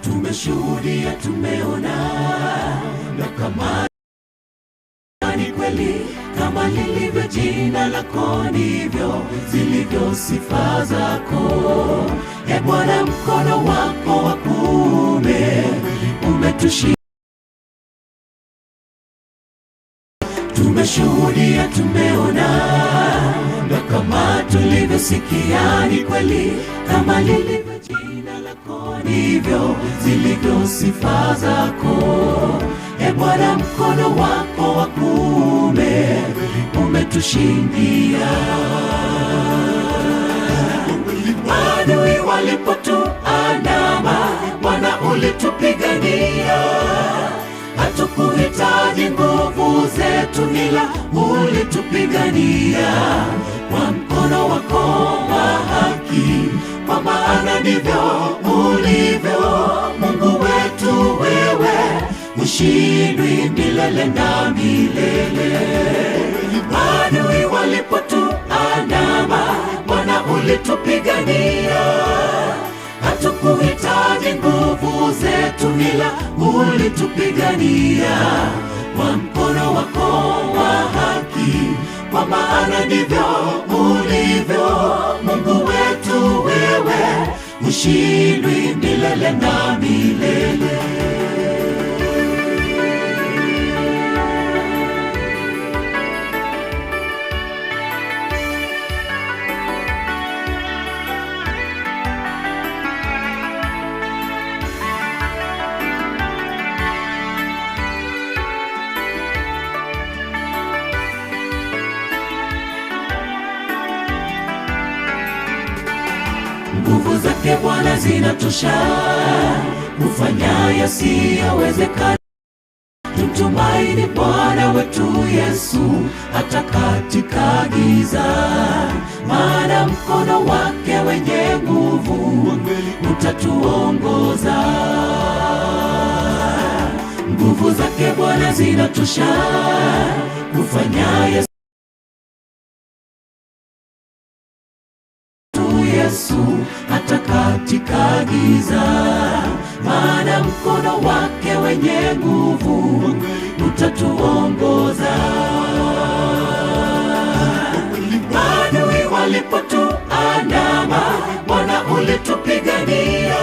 Tumeshuhudia, tumeona, na kama ni kweli, kama lilivyo jina lako ndivyo zilivyo sifa zako. E Bwana, mkono wako wa kuume umetushika. Tumeshuhudia, tumeona, na kama tulivyosikia ni kweli, kama lilivyo jina lako ndivyo zilivyo sifa zako. E Bwana, mkono wako wa kuume umetushindia. Adui walipotuandama, Bwana ulitupigania. Hatukuhitaji nguvu zetu, ila ulitupigania kwa mkono wako wa haki, kwa maana ndivyo ulivyo. Mungu wetu wewe, ushindwi milele na milele. Adui walipotuandama, Bwana ulitupigania. hatukuhitaji nguvu zetu, ila ulitupigania kwa mkono wako wa haki, kwa maana ndivyo ulivyo Mungu wetu, wewe ushindwi milele na milele. Nguvu zake Bwana zinatosha kufanya yasiyowezekana. Tumtumaini Bwana wetu Yesu hata katika giza, maana mkono wake wenye nguvu utatuongoza. Nguvu zake Bwana zinatosha kufanya Yesu hata katika giza, maana mkono wake wenye nguvu utatuongoza. Adui walipotuandama, Bwana ulitupigania.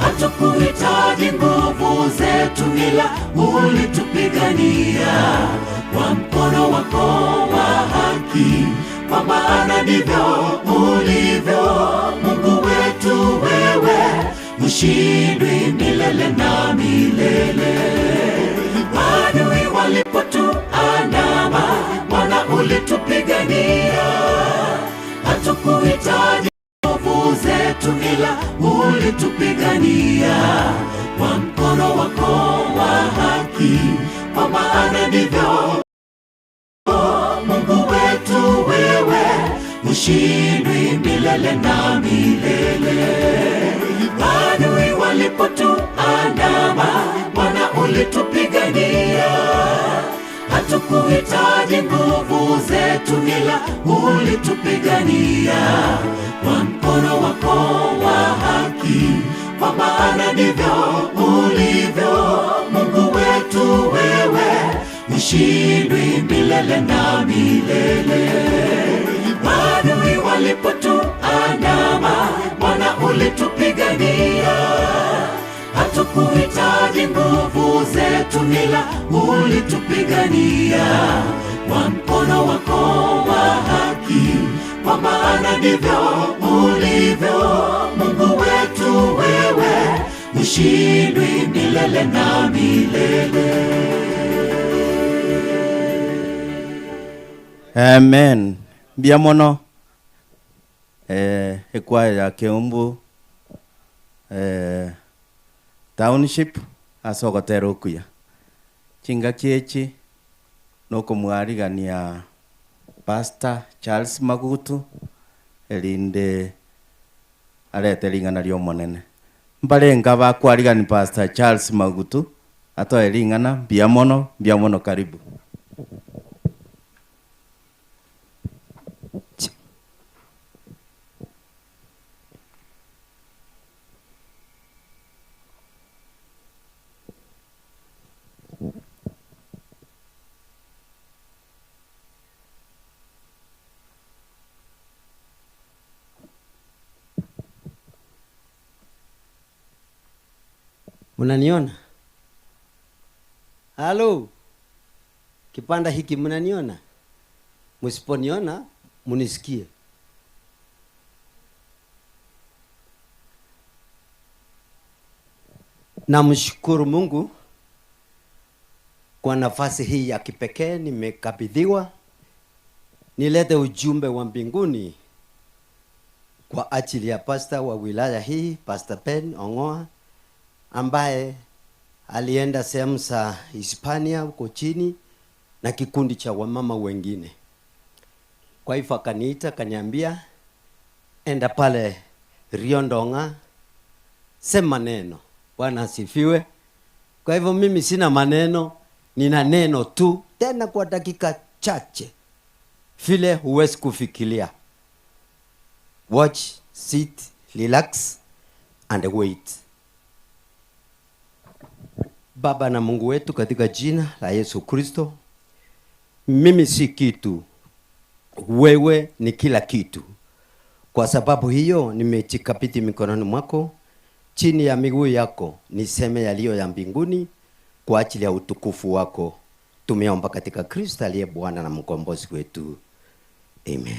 Hatukuhitaji nguvu zetu, ila ulitupigania kwa mkono wako wa haki, kwa maana ndivyo ulivyo Mungu wetu, wewe ushindwi milele na milele. Adui walipotuandama, Bwana ulitupigania. Hatukuhitaji nguvu zetu, ila ulitupigania kwa mkono wako wa haki, kwa maana ndivyo Mungu wetu, wewe ushindwi milele na milele. Adui walipotuandama, Bwana ulitupigania. Hatukuhitaji nguvu zetu, ila ulitupigania kwa mkono wako wa haki, kwa maana ndivyo ulivyo Mungu wetu, wewe ushindwi milele na milele. Adui walipotuandama, Bwana ulitupigania. Hatukuhitaji nguvu zetu, ila ulitupigania kwa mkono wako wa haki, kwa maana ndivyo ulivyo Mungu wetu, wewe ushindwi milele na milele. Amen. Biamono ekwaya ya Keumbu township asogotero kuya chinga kiechi noko mwarigania Pastor Charles Magutu elinde arete lingana lyo monene mbalenga bakwarigani Pastor Charles Magutu ato elingana biamono karibu. Munaniona? Halo? Kipanda hiki munaniona? Musiponiona, munisikie. Namshukuru Mungu kwa nafasi hii ya kipekee nimekabidhiwa nilete ujumbe wa mbinguni kwa ajili ya pastor wa wilaya hii, Pastor Ben Ongoa, ambaye alienda sehemu za Hispania huko chini na kikundi cha wamama wengine. Kwa hivyo akaniita, kaniambia enda pale Riondonga, sema neno. Bwana asifiwe. Kwa hivyo mimi sina maneno, nina neno tu, tena kwa dakika chache vile huwezi kufikiria. Watch, sit, relax and wait. Baba na Mungu wetu, katika jina la Yesu Kristo, mimi si kitu, wewe ni kila kitu. Kwa sababu hiyo nimejikabidhi mikononi mwako, chini ya miguu yako, niseme yaliyo ya mbinguni kwa ajili ya utukufu wako. Tumeomba katika Kristo aliye Bwana na mkombozi wetu. Amen.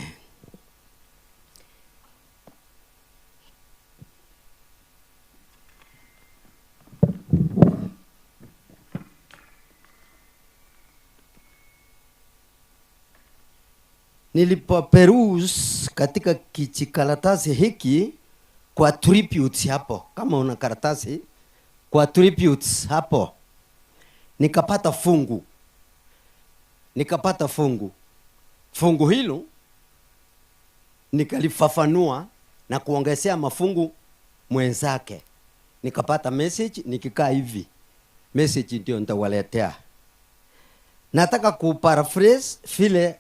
Nilipoperuse katika kichikaratasi hiki kwa tributes hapo, kama una karatasi kwa tributes hapo, nikapata fungu. Fungu hilo nikalifafanua na kuongezea mafungu mwenzake. Nikapata message, nikikaa hivi. Message ndio nitawaletea. Nataka kuparaphrase vile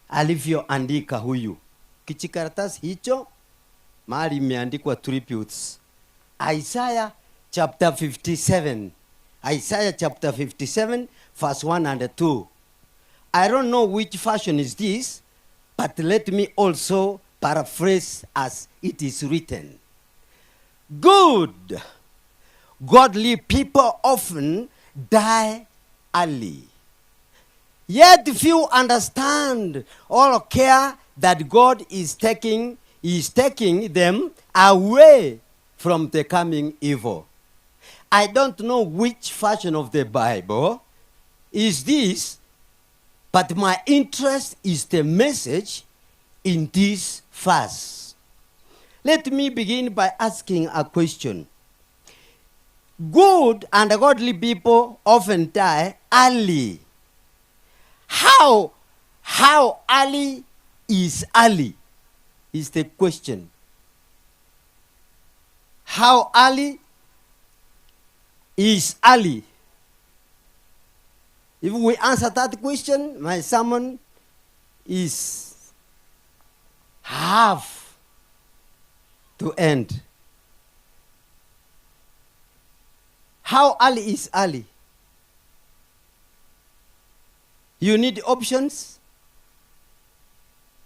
alivyoandika huyu. Kichikaratasi hicho mahali imeandikwa tributes. Isaiah chapter 57. Isaiah chapter 57 verse 1 and 2. I don't know which version is this, but let me also paraphrase as it is written. Good, godly people often die early. Yet few understand all care that God is taking them away from the coming evil. I don't know which version of the Bible is this, but my interest is the message in this verse. Let me begin by asking a question. Good and godly people often die early. How early is early is the question. How early is early? If we answer that question, my sermon is half to end. How early is early? You need options.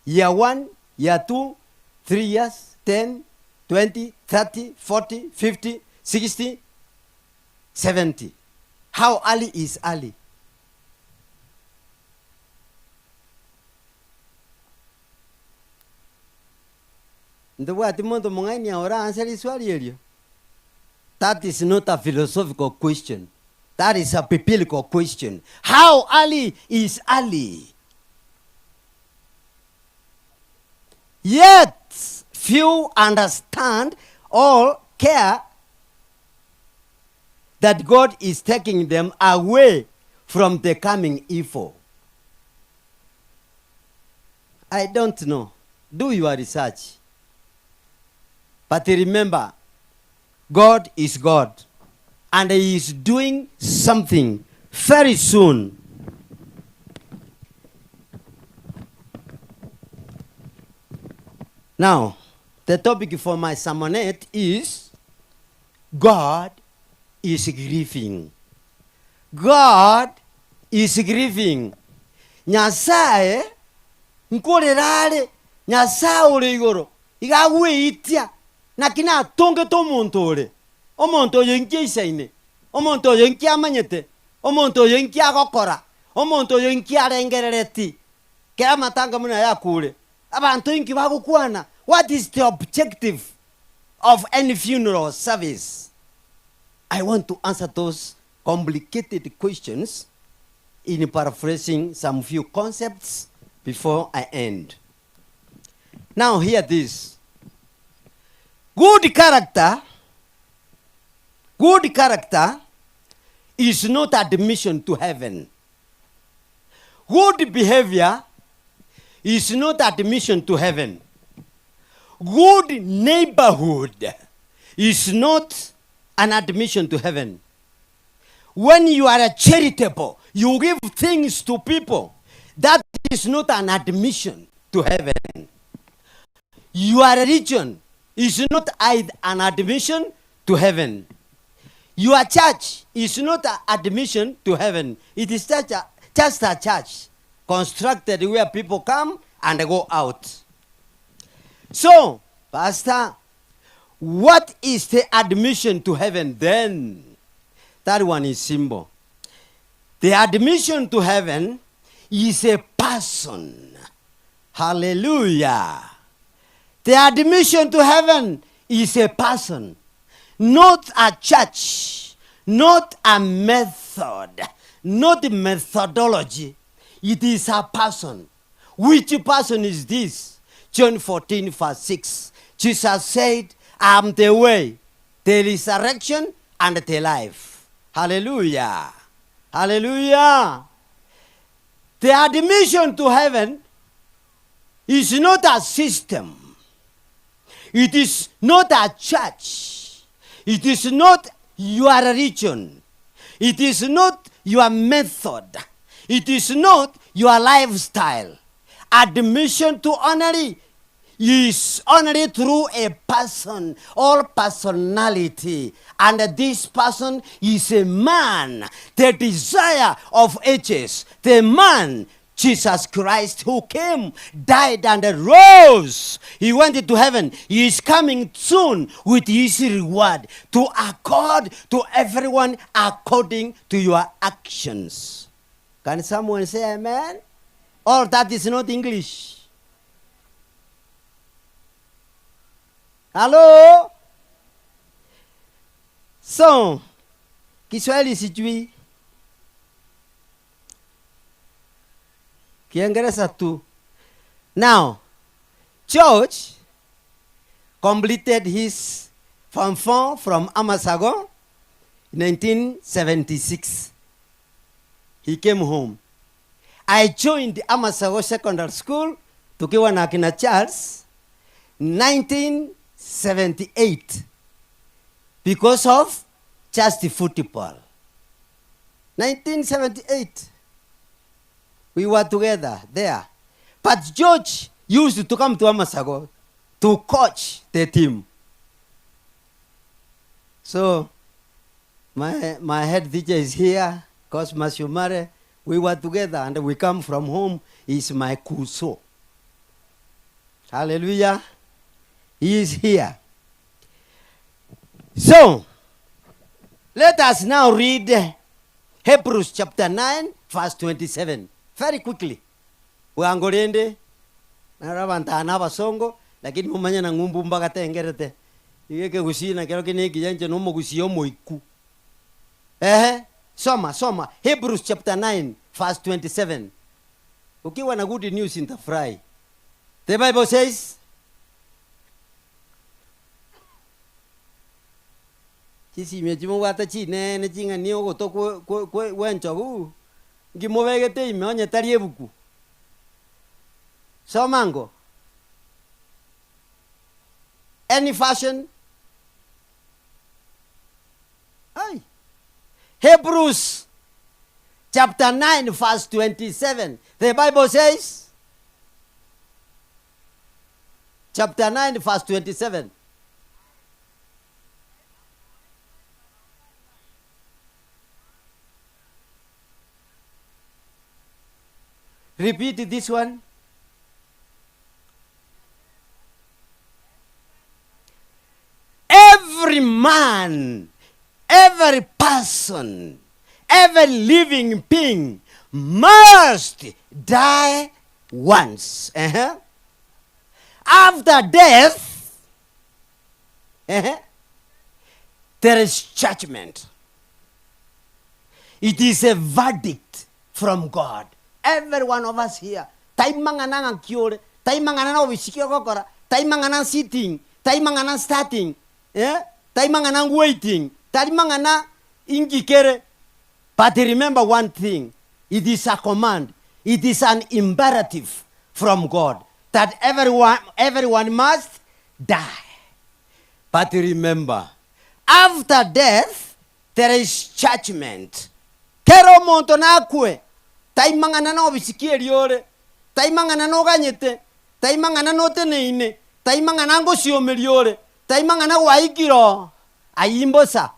Year 1, year 2, 3 years, 10, 20, 30, 40, 50, 60, 70. How early is early? That is not a philosophical question. That is a biblical question. How early is early? Yet few understand or care that God is taking them away from the coming evil. I don't know. Do your research. But remember, God is God. And He is doing something very soon. Now, the topic for my sermonette is God is grieving. God is grieving. Nyasaye nkorerare Nyasaye uri igoro igagwitia na kina tonge to montore. Omonto yenki isaine. Omonto yenki amanyete. Omonto yenki agokora. Omonto yenki arengerereti. Kera matanga muna yakure. Abantu yenki bagukwana. What is the objective of any funeral service? I want to answer those complicated questions in paraphrasing some few concepts before I end. Now hear this. Good character is not admission to heaven. Good behavior is not admission to heaven. Good neighborhood is not an admission to heaven. When you are charitable, you give things to people, that is not an admission to heaven. Your religion is not an admission to heaven. Your church is not an admission to heaven. It is just a church constructed where people come and go out. So, Pastor, what is the admission to heaven then? That one is simple. The admission to heaven is a person. Hallelujah. The admission to heaven is a person, not a church, not a method, not a methodology. It is a person. Which person is this? John 14, verse 6. Jesus said, I am the way, the resurrection, and the life. Hallelujah. Hallelujah. The admission to heaven is not a system. It is not a church. It is not your religion. It is not your method. It is not your lifestyle. Admission to honorary is only through a person or personality. And this person is a man, the desire of ages, the man, Jesus Christ, who came, died, and rose. He went to heaven. He is coming soon with his reward to accord to everyone according to your actions. Can someone say amen? Or that is not English? Hello? So, Kiswahili sijui. Kiingereza tu. Now, George completed his Form 4 from Amasago in 1976. He came home. I joined Amasago Secondary School tukiwa na akina Charles 1978 because of just football. 1978. We were together there. But George used to come to Amasago to coach the team. So, my head teacher is here, Coach Masumare. We were together and we come from home. He's my kuso. Hallelujah. He is here. So, let us now read Hebrews chapter 9, verse 27. Very quickly. Uangorende. Narabanta anaba songo. Lakini mumanya na ngumbu mpaka tengerete. Igeke gusina kero kine kijanje no mogusio moiku. Soma. Hebrews chapter 9, verse 27. Ukiwa na good news in the fry. The Bible says, Chisi mejimu wata chi ne chinga niyo goto kwe wenchogu. Ngimowegete imeonye tariebuku. Somango. Any fashion? Aye. Hebrews chapter 9 verse 27. The Bible says, chapter 9 verse 27. Repeat this one. Every man, every person, every living being must die once. After death, there is judgment. It is a verdict from God. Every one of us here. Taimangana kiore, taimangana obisikio kokora, taimangana sitting, taimangana starting, taimangana waiting, taimangana ingikere. But remember one thing, it is a command, it is an imperative from God that everyone must die. But remember, after death, there is judgment. Kero monto na kwe. Taimangana no bisikie riore. Taimangana no ganyete. Taimangana no teneine. Taimangana ngo siomeriore. Taimangana waikiro. ayimbosa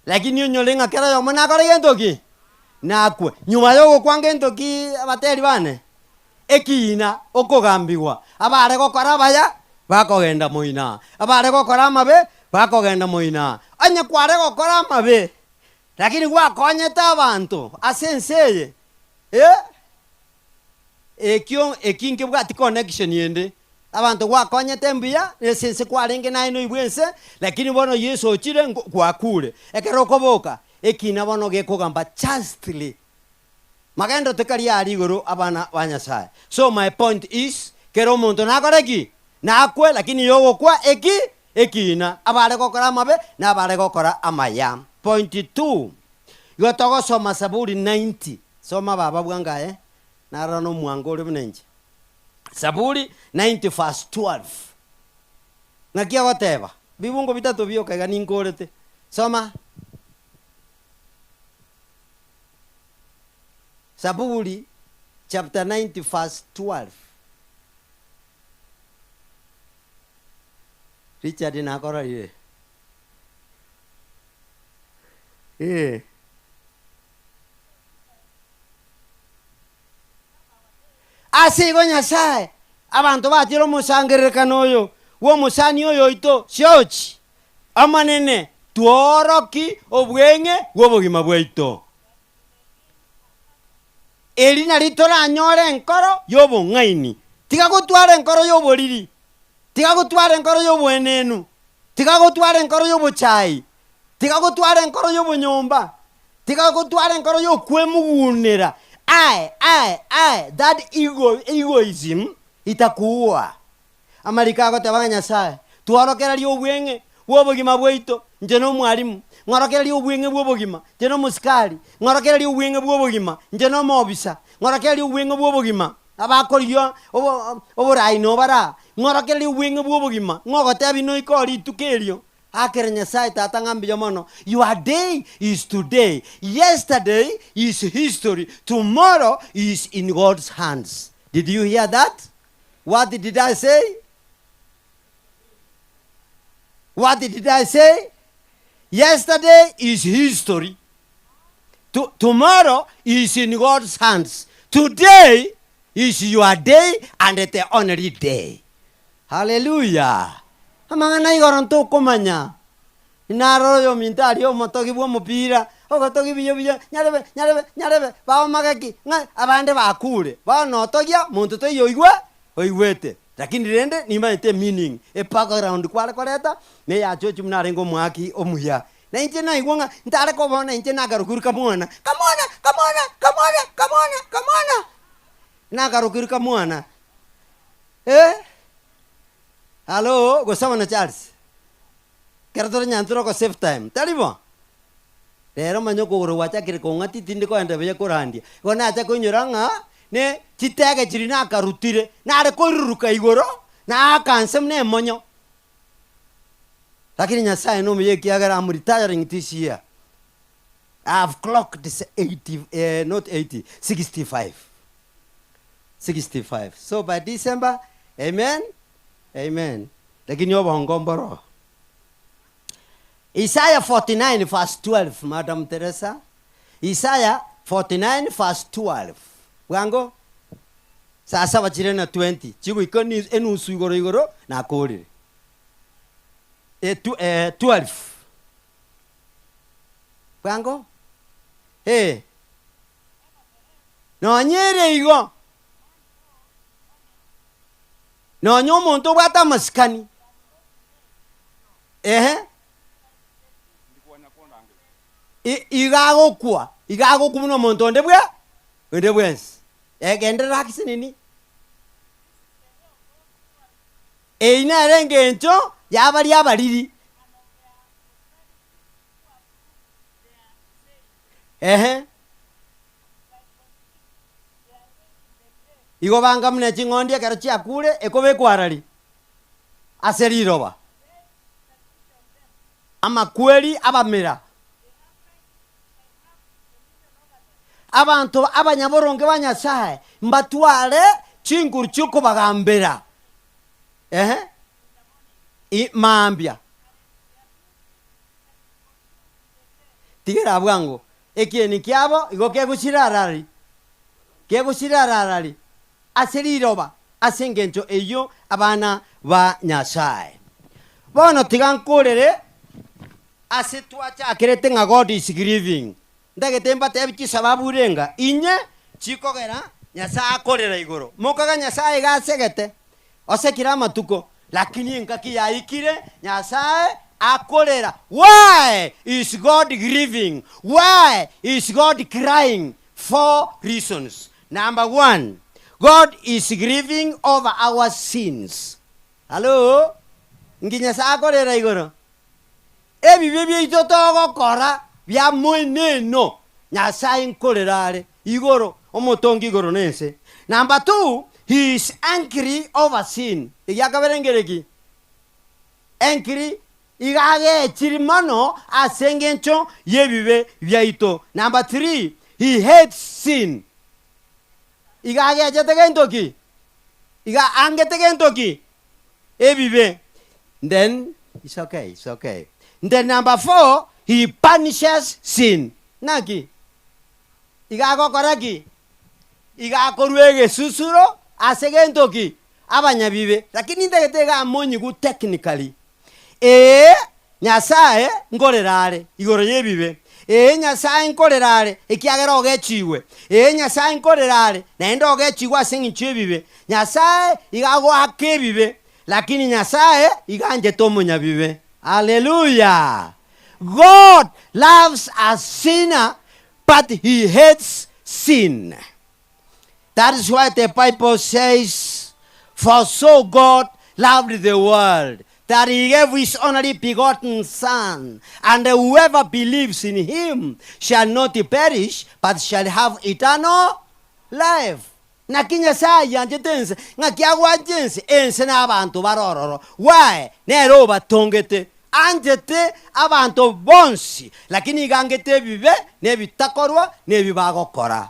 lakini onyolenga kera yo mona kore gentoki nakwe nyuma yo kwange ntoki abateri bane ekina okogambigwa abare gokora baya bakogenda moina abare gokora mabe bakogenda moina anye kware gokora mabe lakini gwakonyeta abantu asenseye ekyo ekinke bwati connection yende abantu gwakonyete mbuya nesense kwarenge naino ibwense lakini bono Yesu ochire kwakure ekero koboka ekina bono gekogamba justly magendo tekari ari iguru abana banyasaye. So my point is kero muntu nakoreki nakwe lakini yogo kwa ekina abare gokora mabe na abare gokora amaya. Point 2 yotogo soma Zaburi 90 soma baba bwangae narano mwangore bunenje Zaburi 90 verse 12 nakia goteba bibungo bitatu byo kaga ninkorete soma Zaburi chapter 90 verse 12. Richard nakora ye. Asigo Nyasaye abantu batiro musangerekano oyo wo musani oyo ito siochi amanene tuoroki obwenge bw'obogima bwaito elina litora nyore enkoro y'obong'aini tiga gutwara enkoro y'oboriri tiga gutwara enkoro y'obwenenu tiga gutwara enkoro y'obochai tiga gutwara enkoro y'obonyomba tiga gutwara enkoro y'okwemugunira that egoism itakuwa amarika agoteba Nyasaye twarokera lyobwenge bw'obogima bwaito nje no mwalimu ngorokera lyobwenge bw'obogima nje no musikali ngorokera lyobwenge bw'obogima nje no mobisa ngorokera lyobwenge bw'obogima abakorio oborai no bara ngorokera lyobwenge bw'obogima ngogotebi no ikori tukerio akere Nyasaye tata ngambia mono your day is today, yesterday is history, tomorrow is in God's hands. Did you hear that? What did I say? What did I say? Yesterday is history. Tomorrow is in God's hands. Today is your day and the only day. Hallelujah. Amangana igoronto komanya. Inaro yo mintari yo motogi bwo mupira. Ogotogi biyo nyarebe bawo magaki. Abande bakure. Bawo notogia muntu to yoigwa oigwete. Lakini rende nimaite meaning. E background kwale kwaleta ne ya chochi mnarengo mwaki omuya. Na inje na igwanga ntare ko bona inje na garukuru kamwana. Kamona. Na garukuru kamwana. Hello, go sama na Charles. Kerator nyantro ko save time. Talibo. Pero manyo ko ro wacha kire ko ngati tindi ko ande be ko randi. Ko na ta ko nyoranga ne chitege chirina karutire na are ko ruruka igoro na kansem ne monyo. Lakini Nyasaye no me kiagara am retiring this year. I've clocked this 80 not 80, 65. So by December, amen. Amen. Lakini yoba ngomboro. Isaiah 49 verse 12, Madam Teresa. Isaiah 49 verse 12. Wango? Sasa wachirena 20. Chigu ikoni enusu igoro na kori. 12. Wango? No nyere igo. No nyomo nto bata maskani. Igago kuno monto ndebwensi. Egende rakisi nini? Ina renge ncho yabariri. Igo banga mne chingondia kero chia kure ekobe kwarari. Aseriroba. Ama kweli abamera. Abantu abanyaboronge banyasaye mbatware chinguru chuko bagambera. Mambia. tigera bwango ekieni kiabo igo kegushirarari aseriroba asengencho eyo abana ba Nyasaye bono tigankurere ase twachakirete ng'a God is grieving ndagetemba tebichi sababu renga inye chikogera Nyasaye akorera igoro mokaga Nyasaye gasegete osekira matuko lakini nkaki yaikire Nyasaye akorera. Why is God grieving? Why is God crying? 4 reasons. Number 1, God is grieving over our sins. Hello? Nginyasa akorera igoro ebi bibi itotogo kora bya mweneno Nyasaye nkorerare igoro omotongi igoro nense. Number 2, he is angry over sin. Yakaberengereki angry igage chirimano asengencho yebibe byaito. Number 3, he hates sin. Igage ajetegentoki iga angetegentoki ebibe. Then it's okay. Then number 4, he punishes sin. Naki igago koraki igakorwege susuro asegentoki abanyabibe lakini ndetega amonyi gu technically Nyasaye ngorerare igoro yebibe Nyasaye nkorerare ekiagera ogechiwe Nyasaye nkorerare naenda ogechiwa asengiche bibe Nyasaye igago akebibe lakini Nyasaye iganje tomonya bibe. Hallelujah. God loves a sinner but he hates sin. That is why the Bible says, for so God loved the world that he gave his only begotten Son, and whoever believes in him shall not perish, but shall have eternal life. Nakinya saa yanje tense ngakiagwa jense ense na abantu barororo. Why? Nero batongete anjete abantu bonsi lakini gangete bibe nebitakorwa nebibagokora.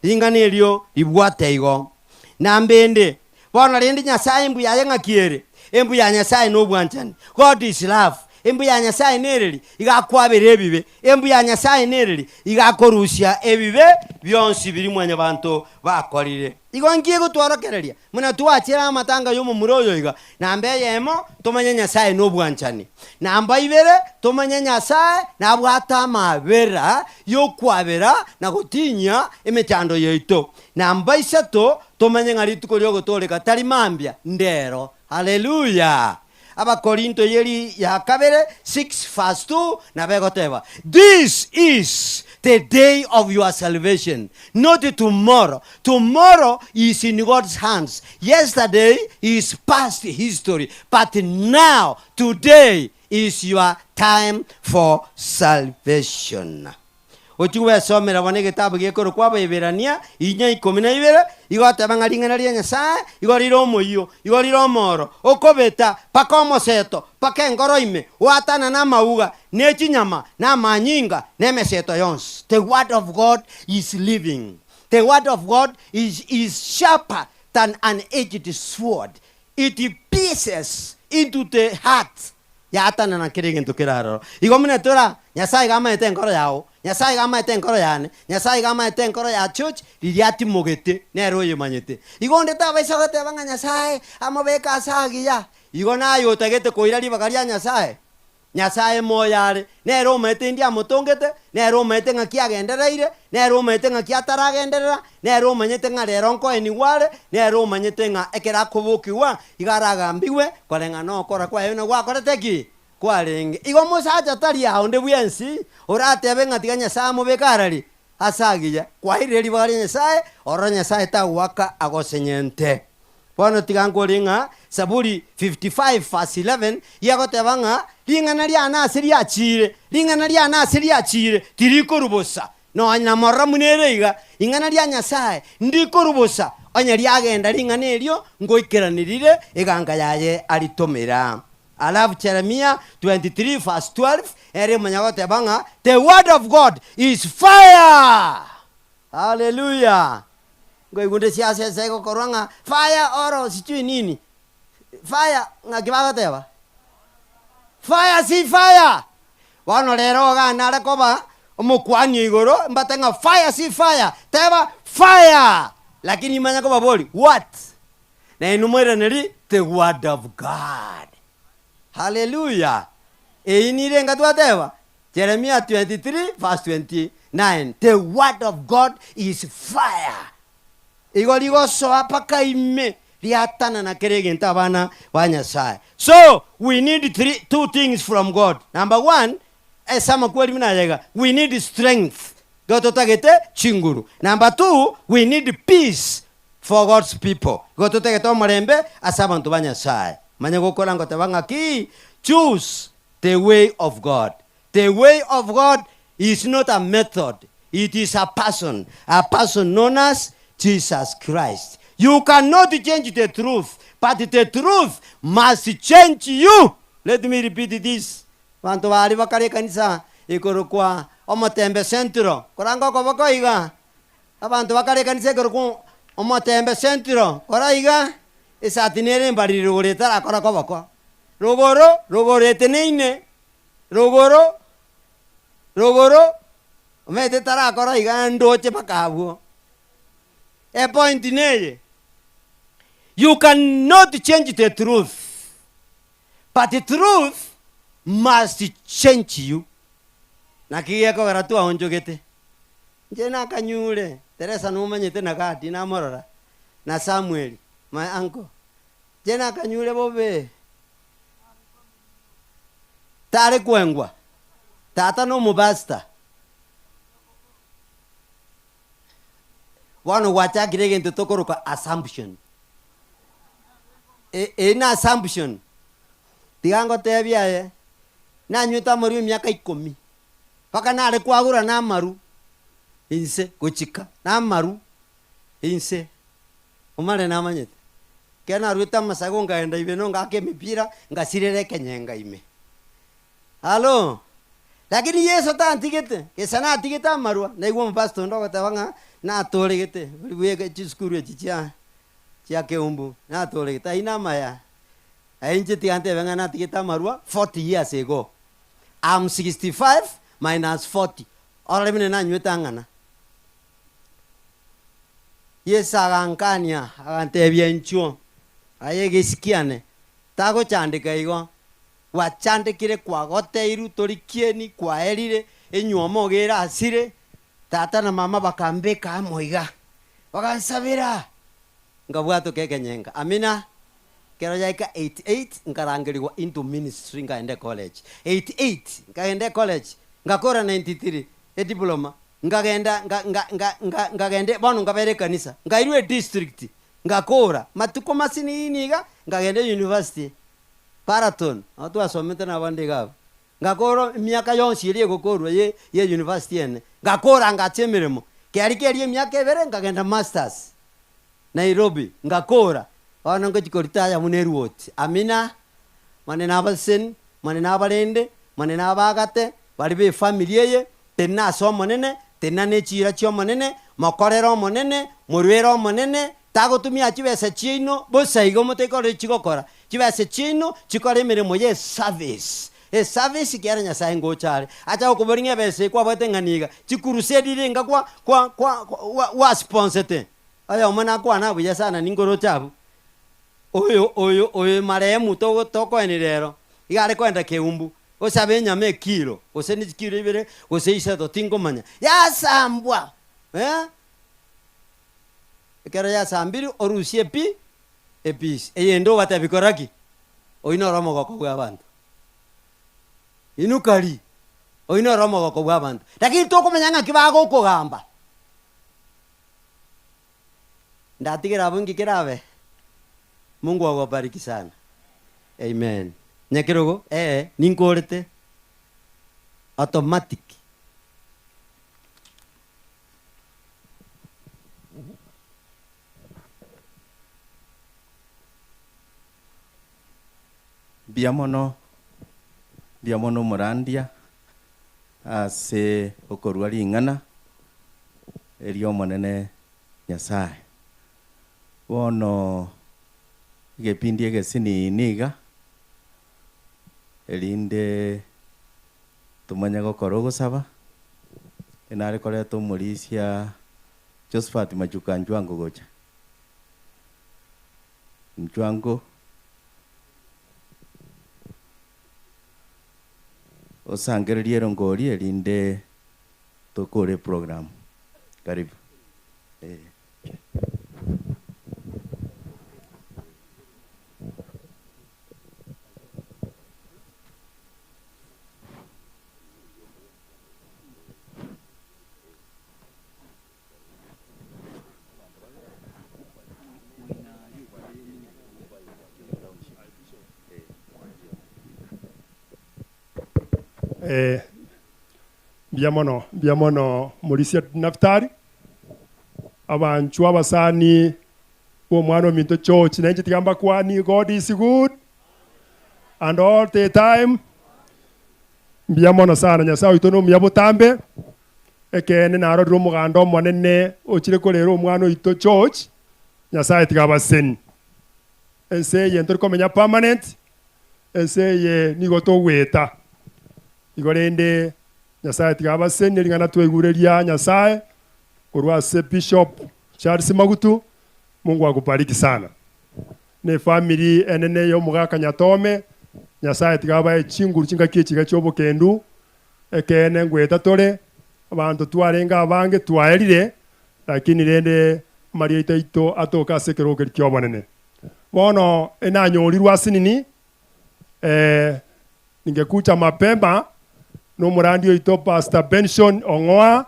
Inganelio ibwate igo nambende bona rindi Nyasaye mbu yaye ngakiere embu ya Nyasaye no bwanchani. God is love. Embu ya Nyasaye nereri igakwabere ebibe embu ya Nyasaye nereri igakorusya ebibe byonsi biri mwanya bantu bakorire. Igo ngiye gutworokereria muna tuachira amatanga yo mu muroyo iga nambe yemo tomanya Nyasaye no bwanchani namba ibere tomanya Nyasaye na bwata mabera yo kwabera na gutinya emechando yeito namba isato tomanya ngari tukoryo gotoleka tari mambya ndero. Hallelujah. Abakorinto yeri ya kabere 6:2 na begoteba. This is the day of your salvation, not tomorrow. Tomorrow is in God's hands. Yesterday is past history, but now, today is your time for salvation. Ochiwe somera wane gitabu gekoro kwaba iberania inya 12 igota bangaringana ria Nyasaye igoriro moyo igoriro moro okobeta pakomo seto pakengoro ime watana na mauga nechinyama na manyinga nemeseto yons. The word of God is living. The word of God is sharper than an edged sword. It pierces into the heart. Ya atana na kiregen tukiraro igomene tora Nyasaye gama etenkoro yao Nyasaye gama etenkoro yane Nyasaye gama etenkoro ya church liliati mogete nero yemanyete igonde tabaisa gote banga Nyasaye amobeka asagi ya igona yo tagete koirari bakaria Nyasaye moyare nero mete ndia motongete nero mete ngaki agendereire nero mete ngaki ataragenderera nero manyete ngarero nko eniware nero manyete nga ekera kubukiwa igaragambiwe kolenga no kora kwa yona gwakorete ki kwarenge igo musaja tari aonde bwensi oratebe ngati Nyasaye mobekarari asagiya kwa ireri bari Nyasaye oro Nyasaye tawaka agosenyente. Bono tigangoringa Saburi 55:11 yagotebanga lingana lia nasiri achire lingana lia nasiri achire tiriko rubosa no anya morra munereiga ingana lia Nyasaye ndiko rubosa anya liagenda lingana elio ngoikeranirire eganga yaye alitomera. I love Jeremiah 23:12 ere manyagotebanga the word of God is fire. Hallelujah. Ngoigunde siasa sego koranga fire oro sichui nini fire ngakibagoteba fire si fire bono rero ogana are koba omokwani igoro mbatenga fire si fire teba fire lakini imanya koba boli what na inumweraneri the word of God. Hallelujah. Einire ngatwateba Jeremiah 23 verse 29. The word of God is fire. Igorigo soa paka ime riatana na keregenta bana ba Nyasaye. So we need two things from God. Number one, esama kweli minayega, we need strength. Gototagete chinguru. Number two, we need peace for God's people. Gototagete omorembe asabantu ba Nyasaye. Manya gokora ngotabanga ki choose the way of God. The way of God is not a method. It is a person known as Jesus Christ. You cannot change the truth, but the truth must change you. Let me repeat this. Bantu bari bakare kanisa ikoro kwa omotembe centro. Korango ko bakoiga. Abantu bakare kanisa ikoro kwa omotembe centro. Koraiga isatinere mbari rugoreta akora ko bako. Rugorete neine. Rugoro umete tara akora iga ndoche bakabu. A point neye. You cannot change the truth, but the truth must change you. Nakiye ko garatu onjogete. Jena kanyure. Teresa numanyete nakati na morora. Na Samuel, my uncle. Jena kanyure bobe. Tare kwengwa. Tata no mubasta. Wano wacha kirege ntotokoro kwa assumption. Ina assumption. Tigango tebia na nyuta muri myaka 10. Paka nare kwagura na maru. Inse kuchika na maru. Inse. Umare na manyete. Kena ruta masago ngaenda ibeno ngake mipira ngasirere kenyenga ime. Halo. Lakini Yesu ta antigete. Kesana antigeta marua. Na igwo mpasto ndoko tabanga na atoregete. Uliweke chiskuru chicha. Chia umbu na atoregeta ina maya. Ainje tiante venga na antigeta marua 40 years ago. I'm 65 minus 40. Ora mine na nyweta ngana. Yesa gankania agante biencho. Ayege sikiane. Tago chandika igo. Wachandikire kwa gote iru torikieni kwa erire enyuomo gera asire tata na mama bakambeka amoiga bakansabira ngabwato kekenyenga amina kero yaika 88 nkarangirirwa into ministry ngaende college 88 ngaende college ngakora 93 diploma ngagende bono ngabere kanisa ngairwe district ngakora matuko masini iniga ngagende university Paraton, atu asomete na bande gabo. Ngakoro miaka yonsi iri gokorwa ye university ene. Ngakora ngachemeremo. Keri miaka ebere ngagenda masters. Nairobi, ngakora. Wana ngochikorita ya muneru wote. Amina. Mane nabasen, mane nabalende, mane nabagate, bali be family ye, tenna so monene, tenna ne chira chyo monene, makorero monene, murwero monene, tago tumia chibese chino, bosaigo motekore chigokora. Chibese chino chikore mirimo ye service. Service kiara Nyasaye ngochare. Acha okuboringa bese kwa batenganiga. Chikurusedi ringa kwa sponsete. Aya omana kwa na buya sana ningoro chabu. Oyo maremu toko enirero. Igare kwenda keumbu. Osabe nyame kilo. Oseni kilo ibere, oseisa to tingo manya. Ya sambwa. Kera ya sambiri orusie pi epis eyendo watabikoraki oino romo goko bwa bantu inukari oino romo goko bwa bantu lakini toko menyanga kibago kugamba ndatigira bungi kirabe Mungu awabariki sana amen nyakirogo ninkorete automatic biamono murandia ase okorwa ring'ana erio monene Nyasaye bono gepindi egesini niga erinde tumanye gokora ogosaba enare koreta omorisia Josephat Machuka Njwango gocha Njwango osangererie rongori erinde tokore program karibu Biamono Morisia Naftari abanchu abasani omwana ominto church nenje tigamba kwani God is good and all the time. Biamono sana Nyasaye itono myabutambe ekene naro ro muganda omonene ochire kolera omwana oito church Nyasaye tigabasen ense yentor komenya permanent ense ye nigoto weta igorende Nyasaye tigabasen ringana twegureria Nyasaye urwase Bishop Charles Magutu. Mungu akubariki sana ne family enene yo mugaka Nyatome Nyasaye tigaba chinguru chinga kichiga chobo kendu ekene ngweta tore abantu twarenga abange twaerire lakini rende Maria ito atoka sekero kirkyobonene bono enanyorirwa sinini ningekucha mapema no murandi ito Pastor Benson Ongoa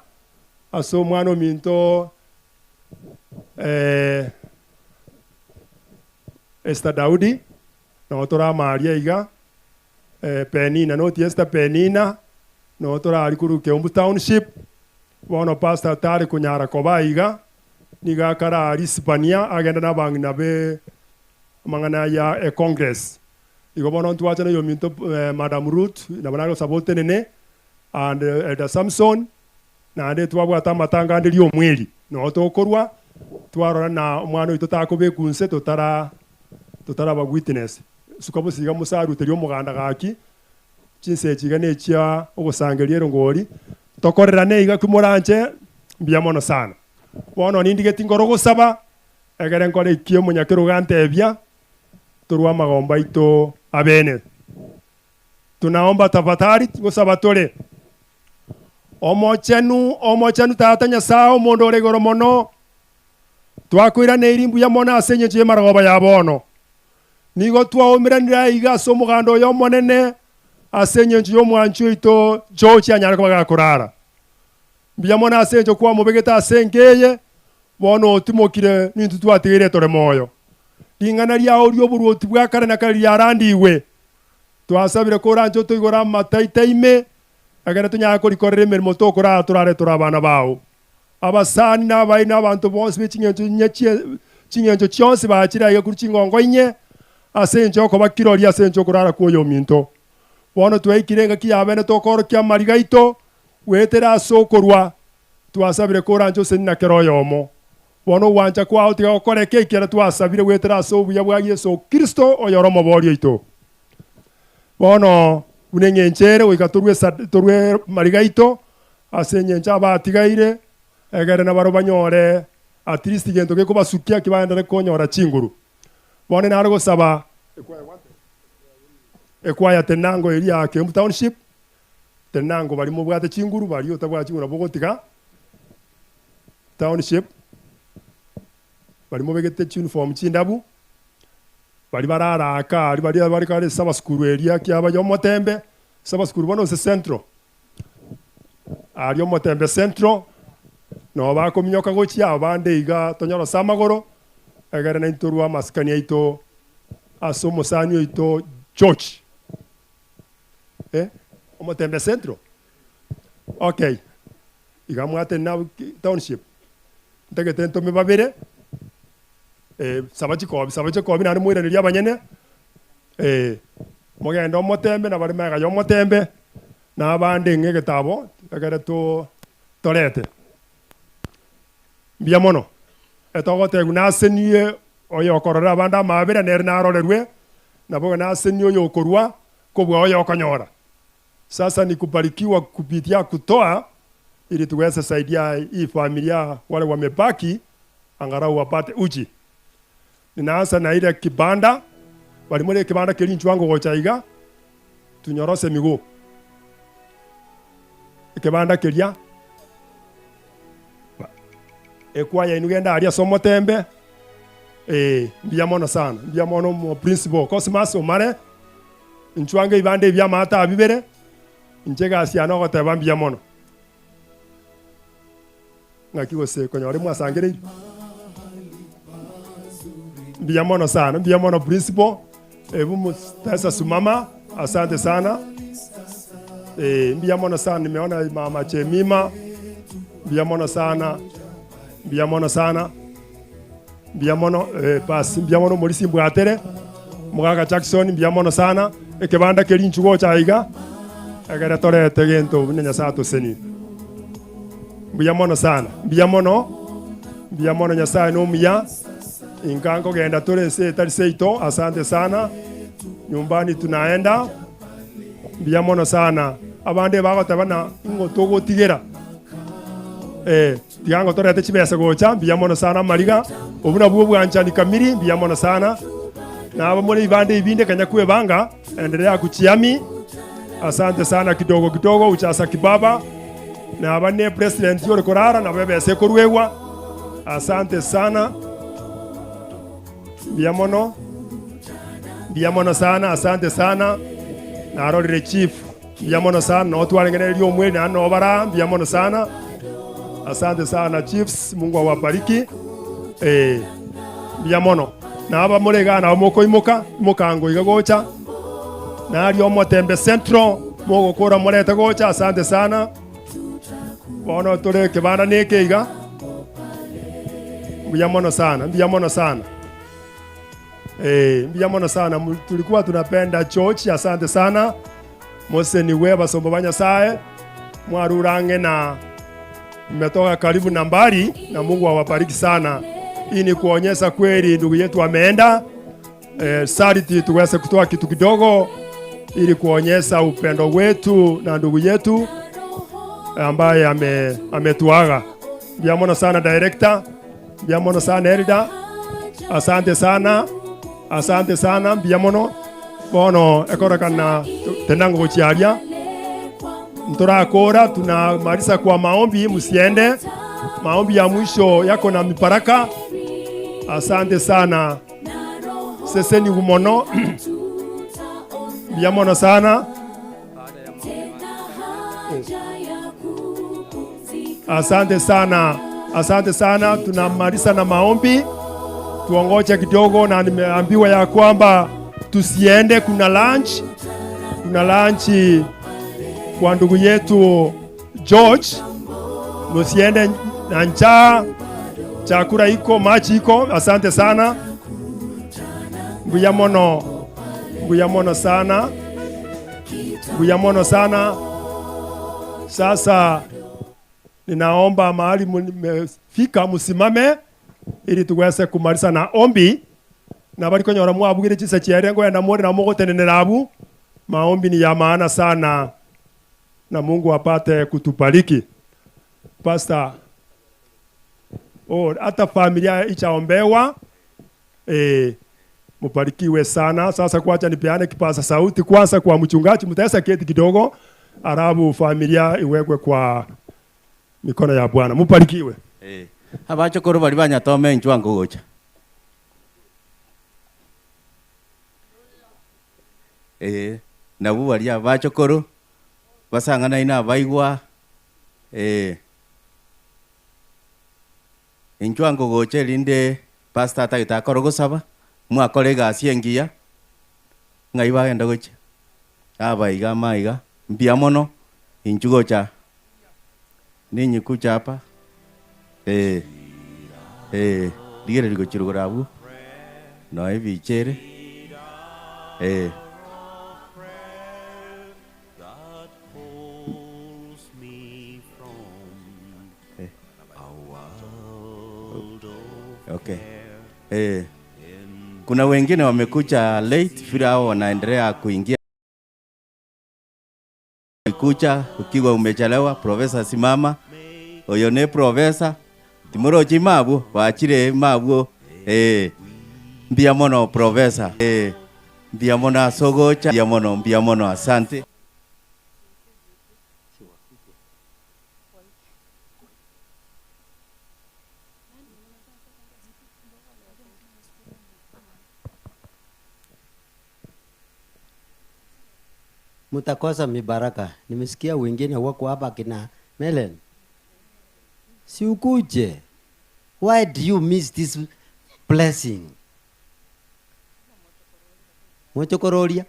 aso mwana minto Esther Daudi no tora Maria iga Penina no tiesta Penina no tora arikuru Keumbu Township bono Pastor Tare kunyara koba iga niga kara Hispania agenda na bangi na be mangana ya Congress igo bono tuacha no yominto Madam Ruth na banalo sabote nene and Elder Samson na ande twabwata matanga ndiri omweli no tokorwa twarora na mwana ito takobe kunse totara ba witness sukabo siga musaru teri omuganda gaki chinse chigane chia ogosangeria rongori tokorera neiga kumuranje mbiamono sana bono nindigeti ngoro gosaba egere nkore ikio munyakero gantebia turwa magomba ito abene tunaomba tafadhali gosaba tole omochenu tata Nyasaye omondo oregoro mono twakwira ne irimbu ya mona asenye je maragoba ya bono nigo twaomiranira iga so muganda oyo monene asenye nju yo mwanchu ito George anyara kubaga kurara mbya mona asenye kwa mubegeta asengeye bono otimokire nintu twatigire tore moyo lingana lya orio buruti bwa kare na kare yarandiwe twasabire ko ranjo toigora mataitaime agera tunya ko rikorere merimo to kora turare turabana bawo abasani n'abayi n'abantu bose b'ikinyenjo cyonse bakira yo kuri kingongo inye asenjo ko bakirori asenjo kurara kuyo minto bono twekirenga kiyabene to koro kya marigaito wetera sokorwa twasabire ko ranjo senina keroyomo bono wanja kwa utiga okore kekera twasabire wetera so buya bwa Yesu Kristo oyoromo borio ito bono unenyenchere wikaturwe marigaito asenyenja abatigaire egere na baro banyore at least gento ke kubasukia kibandare konyora chinguru bone naro gosaba ekwaya tenango eri ya Keumbu Township tenango bari mu bwate chinguru bari otabwa chinguru bogotika Township bari mu begete uniform chindabu bari bararaka bari kare saba skuru eri kyaba yo motembe saba skuru bono se centro ari motembe centro no bakomnyoka gochia abande iga tonyoro samagoro egere na intorwa maskani ito asomo sanyo ito church omotembe centro okay iga mwate na township ndege tento me babere sabachi ko bina mwira ni abanyene mogenda omotembe na bari mega yo motembe na abande ngege tabo egere to torete biamono etogote guna senie oyo korora banda mabere ner na rorerwe na boga na senie oyo korwa kobwa oyo konyora Sasa ni kubarikiwa kupitia kutoa, ili tuweze saidia hii familia wale wamebaki, angalau wapate uji. Ninaanza na ile kibanda, walimwele kibanda kili nchwango gochaiga, tunyorose miguu. Kibanda kilia, ekwaya inugenda aria somo tembe, mbiamono sana, mbiamono mo principal, Cosmas Omare, nchwange ibande bya mata abibere, nchega asiano goteba mbiamono. Ngakiwose konyore mwasangire. Mbiamono sana, mbiamono principal, ebu mtasa sumama, asante sana. Mbiamono sana, nimeona mama Chemima, mbiamono sana, mbiamono sana. Mbiamono basi mbiamono Morisi Mbwatere, Mugaga Jackson mbiamono sana. Ekebanda keli nchugo chaiga, agara tore tegento nenya sato seni. Mbiamono sana, mbiamono nyasaye no mya. Ingango genda tore se tari seito, asante sana. Nyumbani tunaenda. Mbiamono sana. Abande bago tabana ngotogo tigera. Tigango tore te chibesa gocha, mbiamono sana mariga. Obuna bubu anchani kamiri, mbiamono sana. Na abamole ibande ibinde kanyakue banga, endelea kuchiami. Asante sana kidogo kidogo uchasa kibaba. Na abane president yore korara na bebe sekoruewa. Asante sana. Mbiamono sana, asante sana. Na arorire chief, mbiamono sana. Na watu walengene liyo mwe na anobara, mbiamono sana. Asante sana chiefs, Mungu awabariki. Mbiamono. Na aba mulega na omoko imoka, mokango igagocha. Na ali omotembe central, mogo kora moreta gocha, asante sana. Bono tole kebana neke iga. Mbiamono sana, mbiamono sana. Mbiamono sana, tulikuwa tunapenda church, asante sana. Mose ni weba sombo banya sae. Mwarurange na mmetoka karibu na mbali, na Mungu awabariki sana. Hii ni kuonyesha kweli ndugu yetu ameenda. Sariti tuweze kutoa kitu kidogo ili kuonyesha upendo wetu na ndugu yetu ambaye ametuaga. Mbiamono sana director, mbiamono sana Elda. Asante sana. Asante sana mbiamono. Bono ekorokana tenango gochiaria. Ntorakora tunamaliza kwa maombi, msiende. Maombi ya mwisho yako na miparaka. Asante sana. Seseni gumono. Mbiamono sana. Asante sana. Asante sana. Tunamaliza na maombi. Tuongoje kidogo, na nimeambiwa ya kwamba tusiende, kuna lunch. Kuna lunch kwa ndugu yetu George. Msiende na njaa. Chakula iko, maji iko. Asante sana. Mbiamono sana. Mbiamono sana. Sasa ninaomba mahali mmefika msimame ili tuweze kumaliza na ombi. Na bali konyora mwabugire chisa chiarengo ya namore na mogo tenenerabu. Maombi ni ya maana sana. Na Mungu apate kutubariki. Pastor, hata familia ichaombewa. Mubarikiwe sana. Sasa kuacha nipeane kipaza sauti kwanza kwa mchungaji. Mtaweza keti kidogo, arabu familia iwekwe kwa mikono ya Bwana. Mubarikiwe. Abachokoro bali banyatome nchwango gocha. Nabu bali abachokoro basangana ina baigwa. Nchwango gocha linde pastor atagita korogo saba mwakolega asiengia ngaiba genda gocha. Abaiga maiga mbiamono inchugocha. Ninyi kucha hapa. Digere ligo chirugorabu. No hivi chere. Okay. Kuna wengine wamekuja late, vile hao wanaendelea kuingia ukikucha ukiwa umechelewa, profesa simama. Oyo ne profesa timorochi mabu wachire mabu mbia mono profesa mbia mono asogocha mbia mono asante. Mutakosa mibaraka. Nimesikia wengine wako hapa kina Melen. Si ukuje. Why do you miss this blessing? Mochokororia.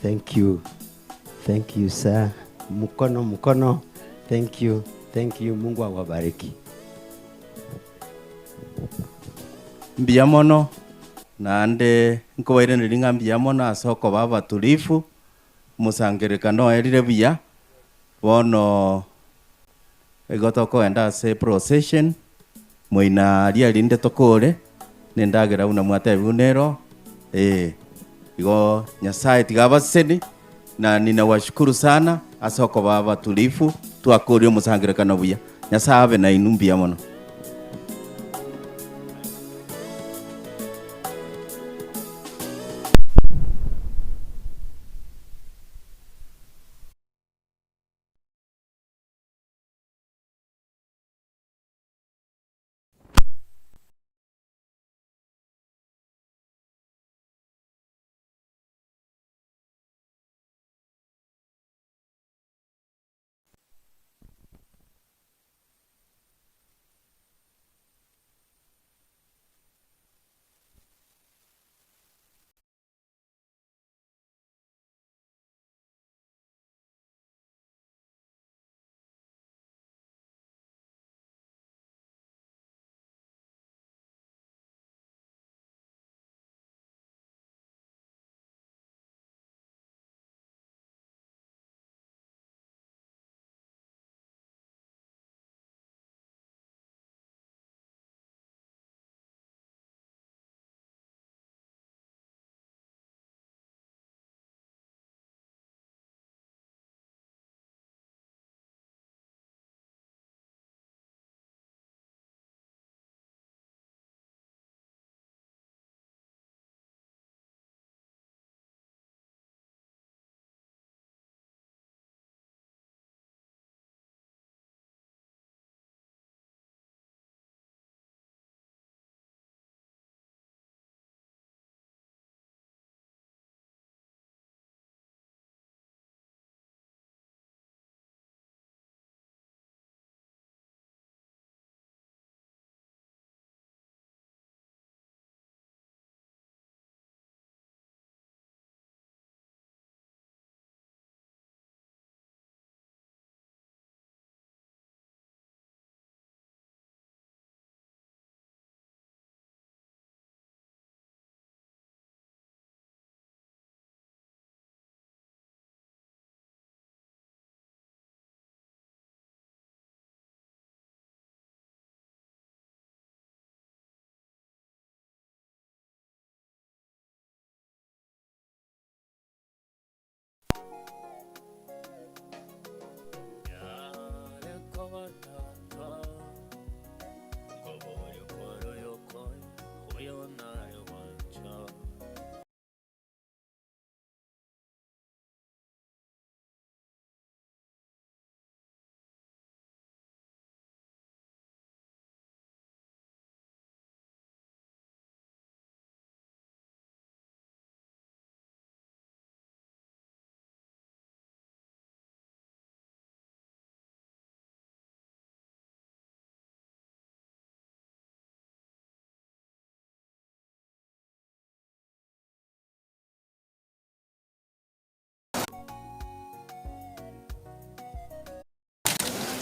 Thank you. Thank you, sir. Mkono. Thank you. Mungu awabariki. Mbia mono nande nkowaire niringa mbia mono asoko baba tulifu musangerekano erire bia bono egotoko enda se procession moina ria linde tokore nendagera una mwate bunero igo Nyasaye tigabaseni na ninawashukuru sana asoko baba tulifu twakorio musangerekano buya Nyasaye abe na inumbia mono.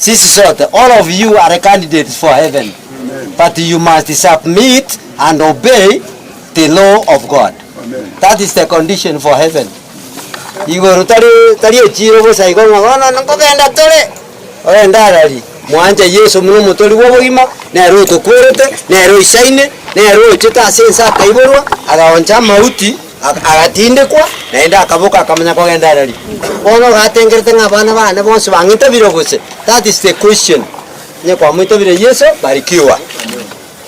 Sisi sote, all of you are candidates for heaven. But you must submit and obey the law of God. That is the condition for heaven. Igoro tari echiro bosa igoro ngona ngogenda tole. Oyenda rali. Mwanje Yesu muno mutoli wobogima na ero tokorete na ero isaine na ero chita sensa kaiborwa agaonja mauti agatinde kwa naenda akaboka akamanya kogenda rali. Ono gatengerete ngabana bana bonse bangita birogose. That is the question. Nye kwa mwito bire Yesu barikiwa.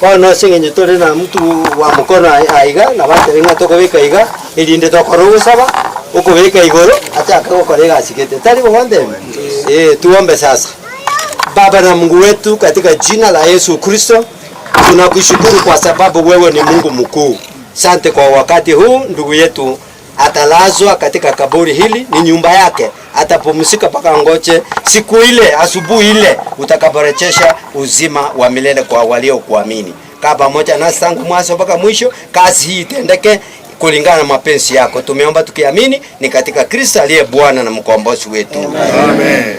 Kwa no singe tole na mtu wa mkono aiga na bate ringa toko bika iga ilinde tokoro saba uko bika igoro acha akagokorega asikete. Tari bonde. Tuombe sasa. Baba na Mungu wetu, katika jina la Yesu Kristo, tunakushukuru kwa sababu wewe ni Mungu mkuu. Asante kwa wakati huu ndugu yetu atalazwa katika kaburi hili, ni nyumba yake. Atapumzika mpaka ngoje siku ile, asubuhi ile utakaporejesha uzima wa milele kwa walio kuamini. Kaa pamoja nasi tangu mwanzo mpaka mwisho, kazi hii itendeke kulingana na mapenzi yako. Tumeomba tukiamini ni katika Kristo aliye Bwana na mkombozi wetu. Amen.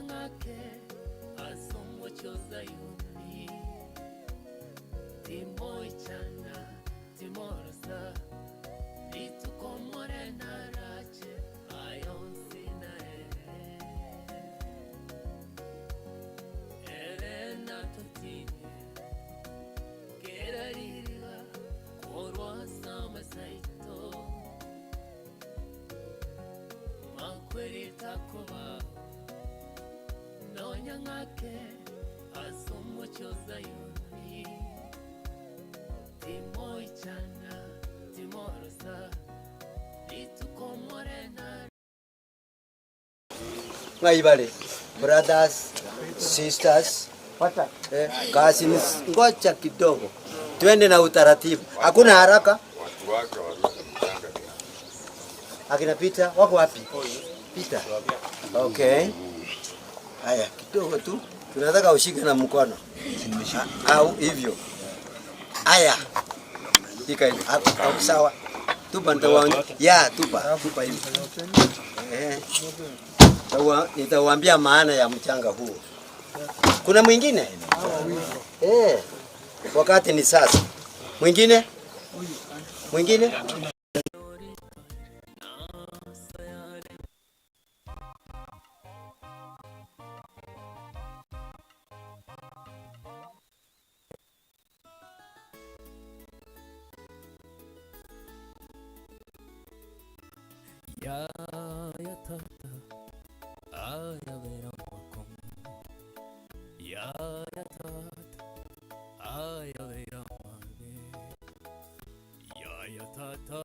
ngake asomo choza yoni timo ichana timorosa litukomore narache ayonsina Elena totini keraririga korwa sama saito makweri takoba nonya ngake asomo choza yoni timo ichana timorosa litukomore na Ngaibale, brothers, sisters, cousins, ngoja kidogo. Twende na utaratibu. Hakuna haraka. Akina Peter, wako wapi? Peter. Okay. Haya, kidogo tu. Tunataka ushike na mkono. Au hivyo. Haya. Ika hivi. Hapo sawa. Tupa nitawaambia. Ya, tupa hivi. Nitawaambia maana ya mchanga huu. Kuna mwingine? Wakati ni sasa. Mwingine? Mwingine? Ya tata aya vera makom ya tata aya vera mage ya tata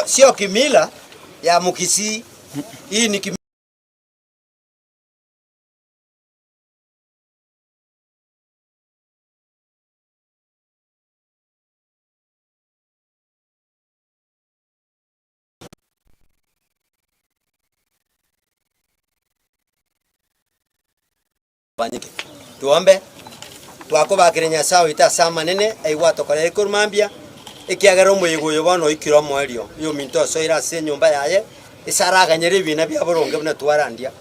Sio kimila ya Mukisii. Hii ni kimila. Fanyike. Tuombe. Twakobakire Nyasaye itasa manene aigwa tokore kurumambia ikiagera umuyigo yobono ikiro mwerio yo minto so ira se nyumba yaye isaraga nyeri bina bya boronge buna twarandia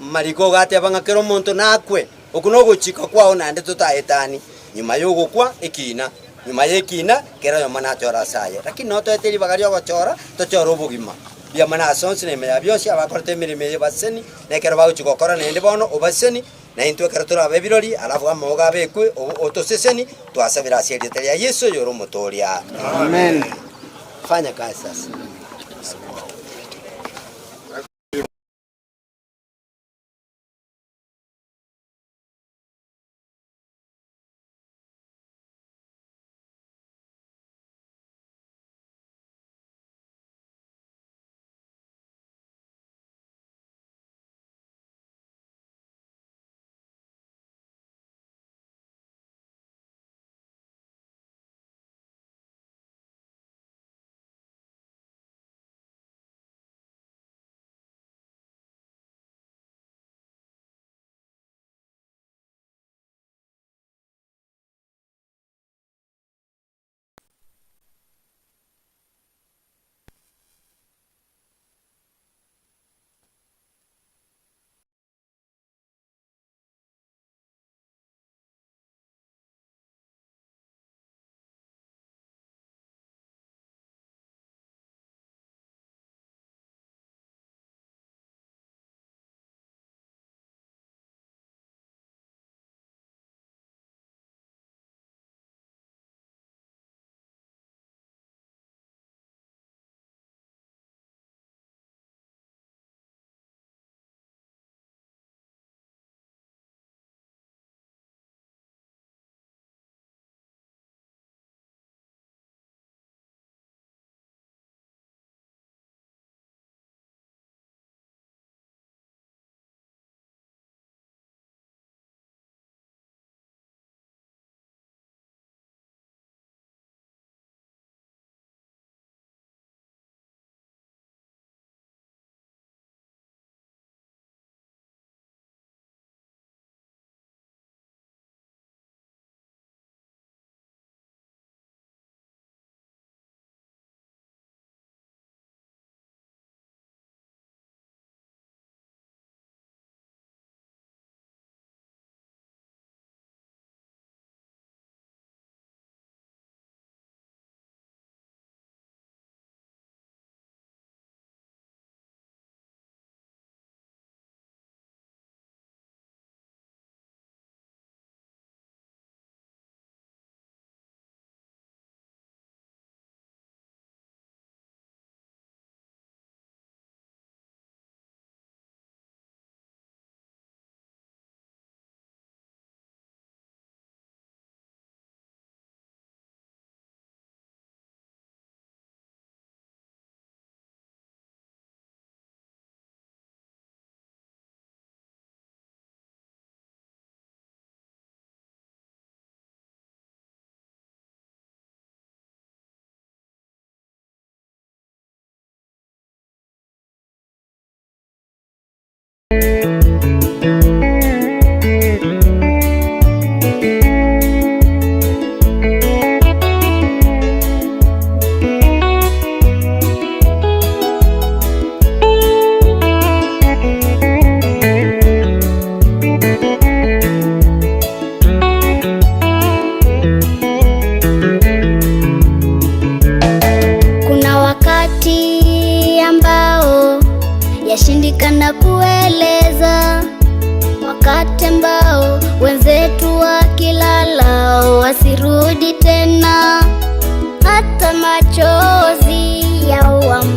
mariko gate abangakero muntu nakwe okuno guchika kwao nande tutaetani nyuma yogo kwa ikina nyuma yekina kera yo mana tora saye lakini no to eteri bagario gochora to choro bugima bya mana sonse ne meya byose abakorte mirime baseni nekero baguchikokora nende bono obaseni na intwe karatura bebirori alafu amoga bekwe otoseseni twasabira asiete ya Yesu yoro motoria amen. Fanya kazi sasa.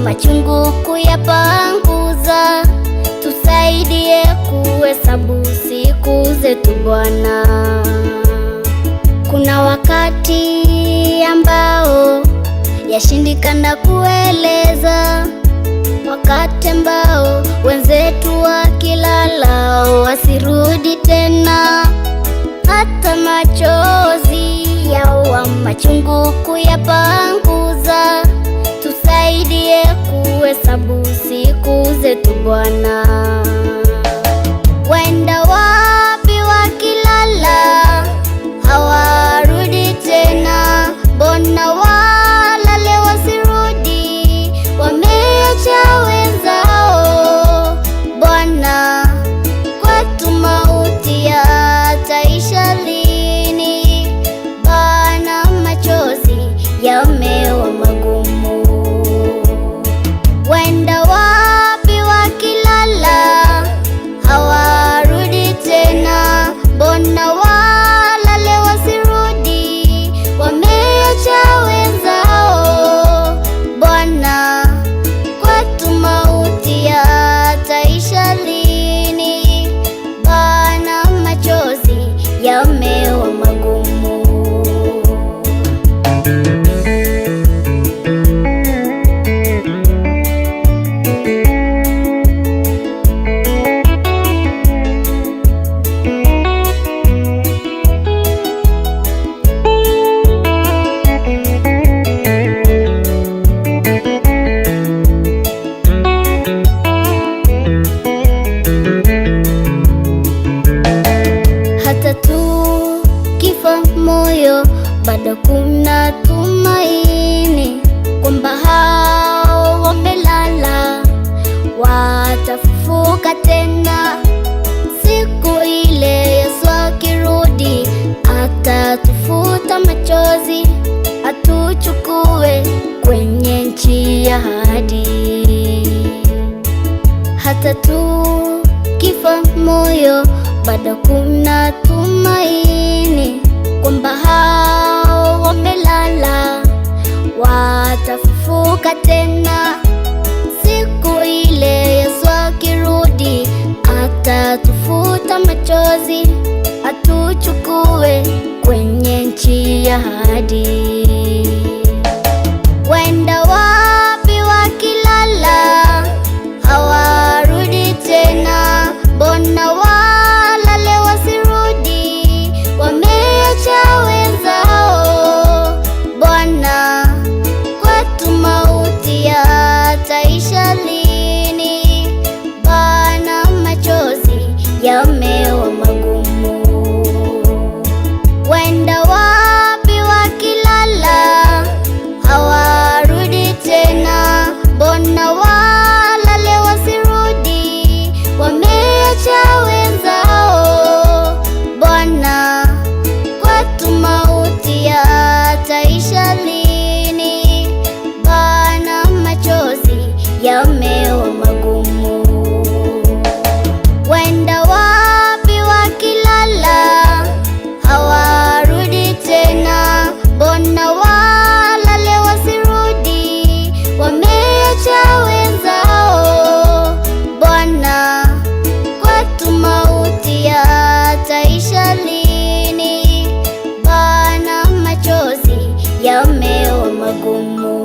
machungu kuyapanguza, tusaidie kuhesabu siku zetu Bwana. Kuna wakati ambao yashindikana kueleza, wakati ambao wenzetu wakilala wasirudi tena, hata machozi yawa machungu kuyapanguza, tusaidie kuhesabu siku zetu Bwana. Waenda wapi wakilala hawarudi tena, mbona walale wasirudi, wameacha wenzao Bwana. Kwetu mauti yataisha lini Bwana, machozi yamewa magumu. Waenda wapi wakilala hawarudi tena, mbona walale wasirudi, wameacha wenzao Bwana. Kwetu mauti yataisha lini Bwana, machozi yamewa magumu. Hata tu kifa moyo, bado kuna tumaini kwamba hao wamelala watafufuka tena. Siku ile Yesu akirudi, atatufuta machozi, atuchukue kwenye nchi ya ahadi. Hata tu kifa moyo, bado kuna tumaini kwamba hao wamelala watafufuka tena. Siku ile Yesu akirudi, atatufuta machozi, atuchukue kwenye nchi ya ahadi. Waenda wapi wakilala hawarudi tena, mbona walale wasirudi, wameacha wenzao Bwana. Kwetu mauti yataisha lini Bwana, machozi yamewa magumu. Waenda wapi wakilala hawarudi tena, mbona walale wasirudi, wameacha wenzao Bwana. Kwetu mauti yataisha lini Bwana, machozi yamewa magumu. Waenda wapi wakilala hawarudi tena, mbona walale wasirudi, wameacha wenzao Bwana. Kwetu mauti yataisha lini Bwana, machozi yamewa magumu.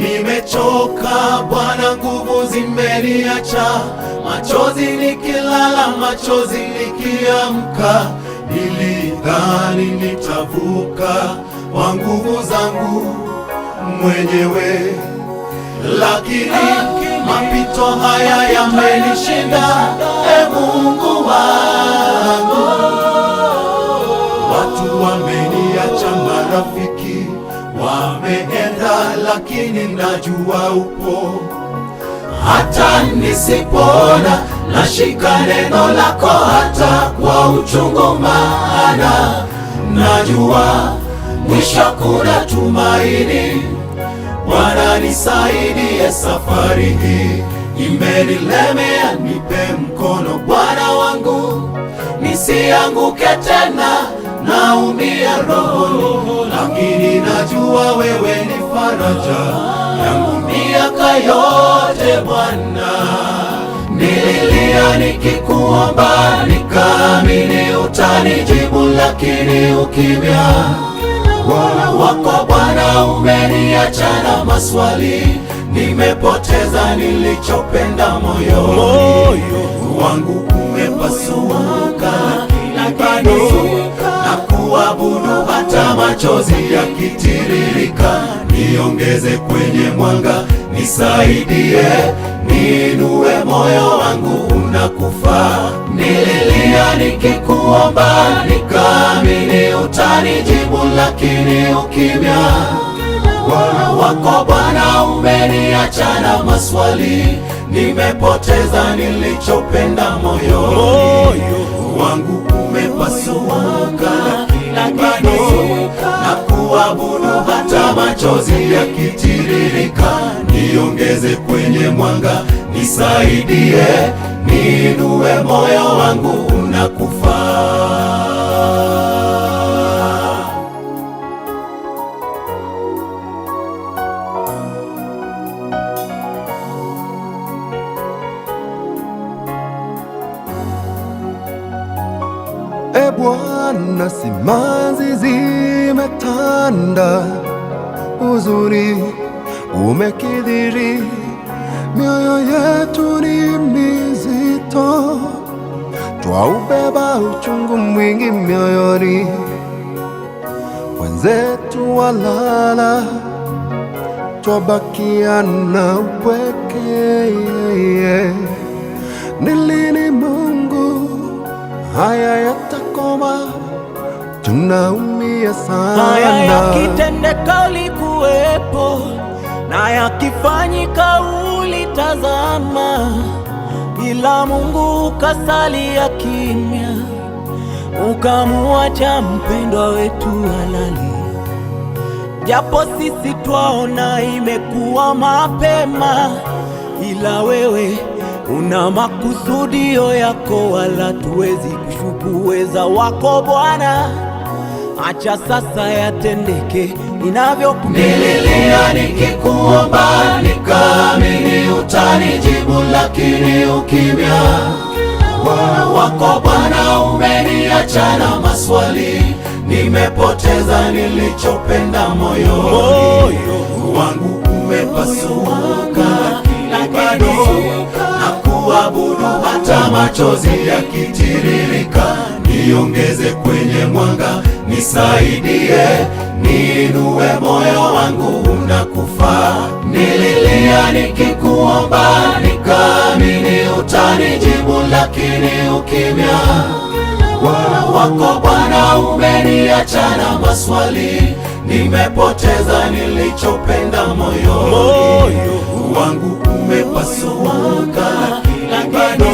Nimechoka Bwana, nguvu zimeniacha, machozi nikilala, machozi nikiamka. Nilidhani nitavuka kwa nguvu zangu, mwenyewe, lakini mapito haya yamenishinda. Mungu wangu, watu wameniacha, marafiki wameenda, lakini najua upo. Hata nisipona nashika neno lako, hata kwa uchungu, maana najua mwisho kuna tumaini. Bwana nisaidie, safari hii imenilemea, nipe mkono Bwana wangu, nisianguke tena, naumia rohoni, lakini najua wewe ni faraja yangu miaka yote Bwana. Nililia nikikuomba, nikaamini utanijibu, lakini ukimya wako Bwana umeniacha na maswali. Nimepoteza nilichopenda moyoni, wangu umepasuka, bado na kuabudu hata machozi yakitiririka. Niongeze kwenye mwanga, nisaidie, niinue moyo wangu unakufa. Nililia nikikuomba, nikaamini utanijibu, lakini ukimya wako Bwana umeniacha na maswali. Nimepoteza nilichopenda moyoni, wangu umepasuka, bado na kuabudu hata machozi yakitiririka. Niongeze kwenye mwanga, nisaidie, niinue moyo wangu unakufa. E Bwana, simanzi zimetanda, huzuni umekithiri, mioyo yetu ni mizito, twaubeba uchungu mwingi mioyoni, wenzetu walala, twabakia na upweke. Ni lini Mungu haya yatakoma? Tunaumia sana. Haya yakitendeka ulikuwepo, na yakifanyika ulitazama, ila Mungu ukasalia kimya, ukamuacha mpendwa wetu halali. Japo sisi twaona imekuwa mapema, ila wewe una makusudio yako, wala tuwezi kushuku uweza wako Bwana. Acha sasa yatendeke inavyokupenda. Nililia nikikuomba, nikaamini utanijibu, lakini ukimya wako Bwana umeniacha na maswali. Nimepoteza nilichopenda moyoni, wangu umepasuka, bado na kuabudu hata machozi yakitiririka. Niongeze kwenye mwanga, nisaidie, niinue moyo wangu unakufa. Nililia nikikuomba, nikaamini utanijibu, lakini ukimya wako Bwana umeniacha na maswali. Nimepoteza nilichopenda moyoni, wangu umepasuka, bado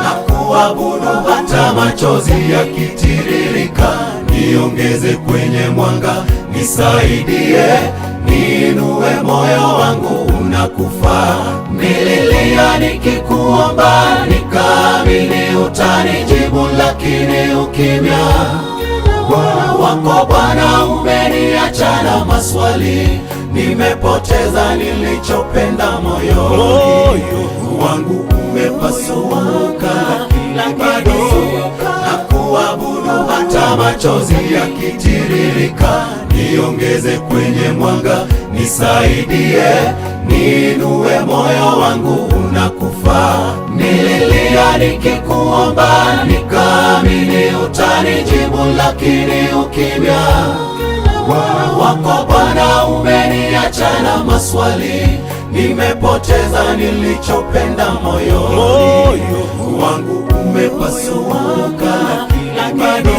na kuabudu hata machozi yakitiririka. Niongeze kwenye mwanga, nisaidie, niinue moyo wangu unakufa. Nililia nikikuomba, nikaamini utanijibu, lakini ukimya wako Bwana umeniacha na maswali. Nimepoteza nilichopenda moyoni, wangu umepasuka, bado na kuabudu hata machozi yakitiririka. Niongeze kwenye mwanga, nisaidie, niinue moyo wangu unakufa. Nililia nikikuomba, nikaamini utanijibu, lakini ukimya wako Bwana umeniacha na maswali, nimepoteza nilichopenda moyoni wangu, umepasuka lakini bado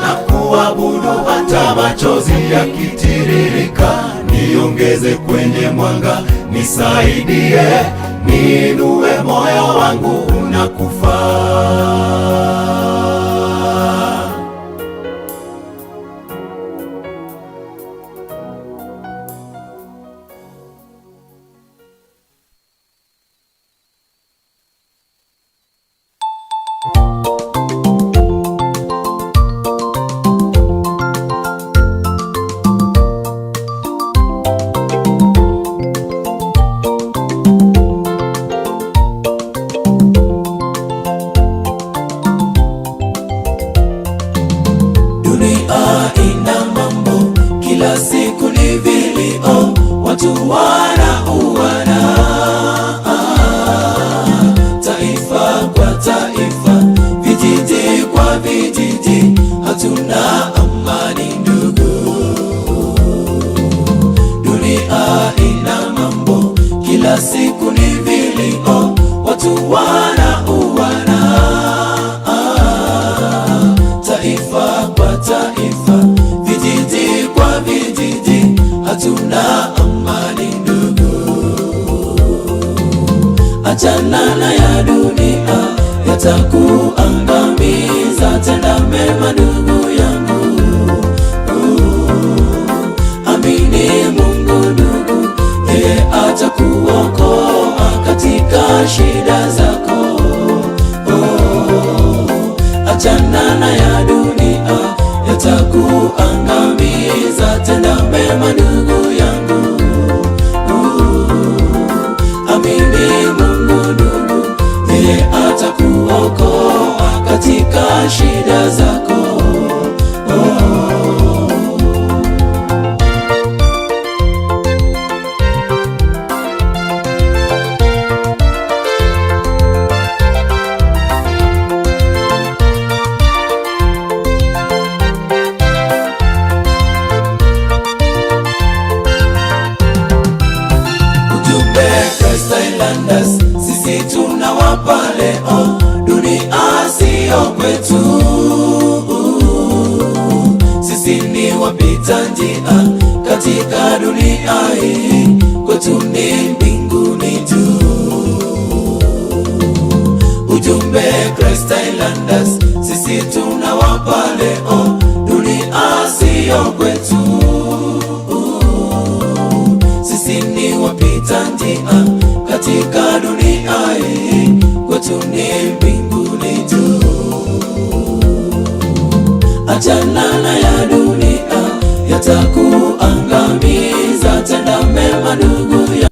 na kuabudu hata machozi yakitiririka. Niongeze kwenye mwanga, nisaidie, niinue moyo wangu unakufa. Achanana ya dunia yatakuangamiza, tenda mema ndugu yangu. Amini Mungu ndugu, yeye atakuokoa katika shida zako. Achanana ya dunia yatakuangamiza, tenda mema ndugu yangu. Amini atakuokoa katika shida zako. Ujumbe Christ Islanders, sisi tunawapa leo, dunia sio kwetu. Sisi ni wapita njia katika dunia hii, kwetu ni mbinguni tu. Ujumbe Christ Islanders, sisi tunawapa leo, dunia sio kwetu. Sisi ni wapita njia katika dunia hii, kwetu ni mbinguni tu. Achanana ya dunia yatakuangamiza, tenda mema ndugu ya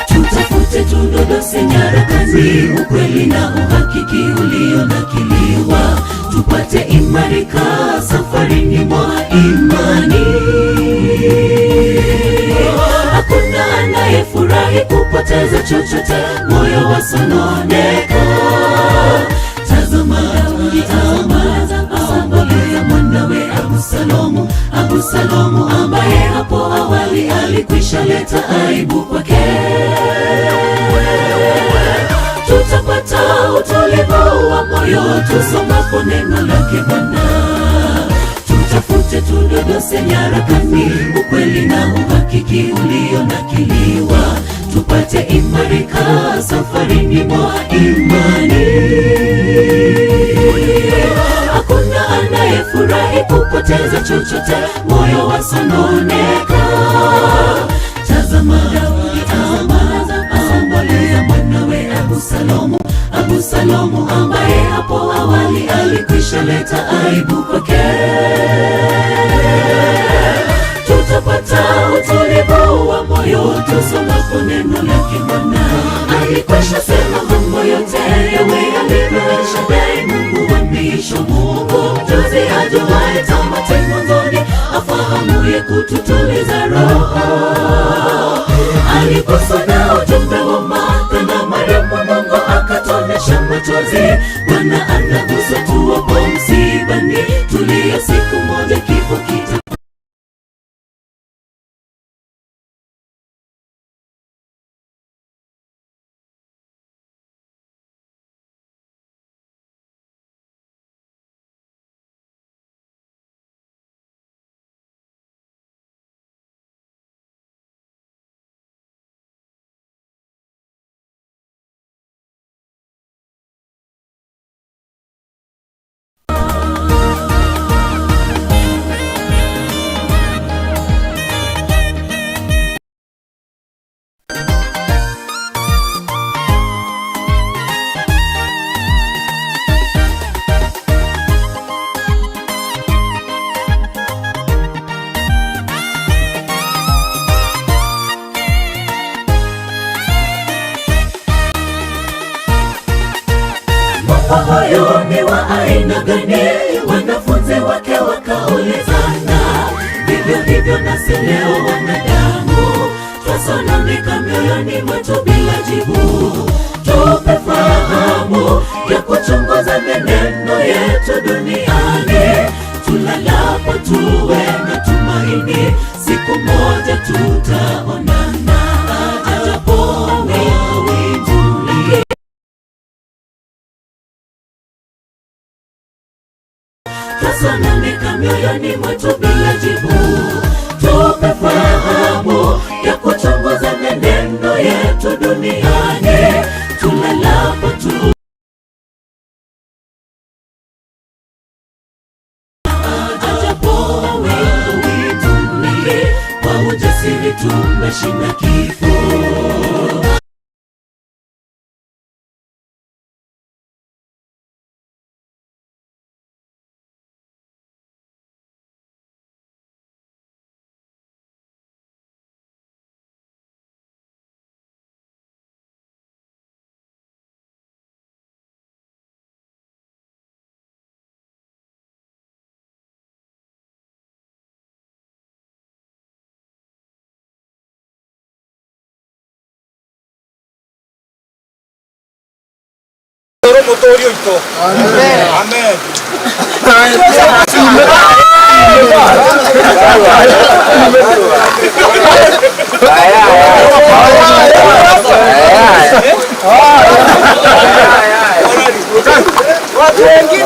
tutafute tudodose nyarakani, ukweli na uhakiki ulionakiliwa, tupate imarika safarini mwa imani. Hakuna anayefurahi kupoteza chochote, moyo wasononeka. Tazama aomboleza mwanawe Abusalomu, ambaye hapo awali alikwisha leta aibu kwake. Tutapata utulivu wa moyo tusomapo neno lake Bwana. Tutafute tudodose nyarakani, ukweli na uhakiki ulionakiliwa, tupate imarika safarini mwa imani. Hakuna anayefurahi kupoteza chochote, moyo wasononeka. Tazama aomboleza mwanawe Abusalomu, ambaye hapo awali alikwisha leta aibu kwake. Tutapata utulivu wa moyo tusomapo neno lake Bwana. Alikwisha sema mambo yote yawe yalivyoisha, dai Mungu wa miisho, Mungu mjuzi ajuaye tamati mwanzoni, afahamu ya kututuliza roho. Aliguswa na ujumbe wa Martha na Mariamu, Mungu akatonesha machozi. Bwana anagusa tuwapo msibani, tulia siku moja kifo kita. Huyu ni wa aina gani? Wanafunzi wake wakaulizana. Vivyo hivyo nasi leo wanadamu, twasononeka mioyoni mwetu bila jibu. Tupe fahamu ya kuchunguza menendo yetu duniani. Tulalapo tuwe na tumaini, siku moja tutaonana. Ajapo mawinguni, twasononeka mioyoni mwetu bila jibu. Tupe fahamu ya kuchunguza menendo yetu duniani. Tulalapo tu ajapo mawinguni, kwa ujasiri tumeshinda kifo. Motori oito. Amen. Amen. Watu wengine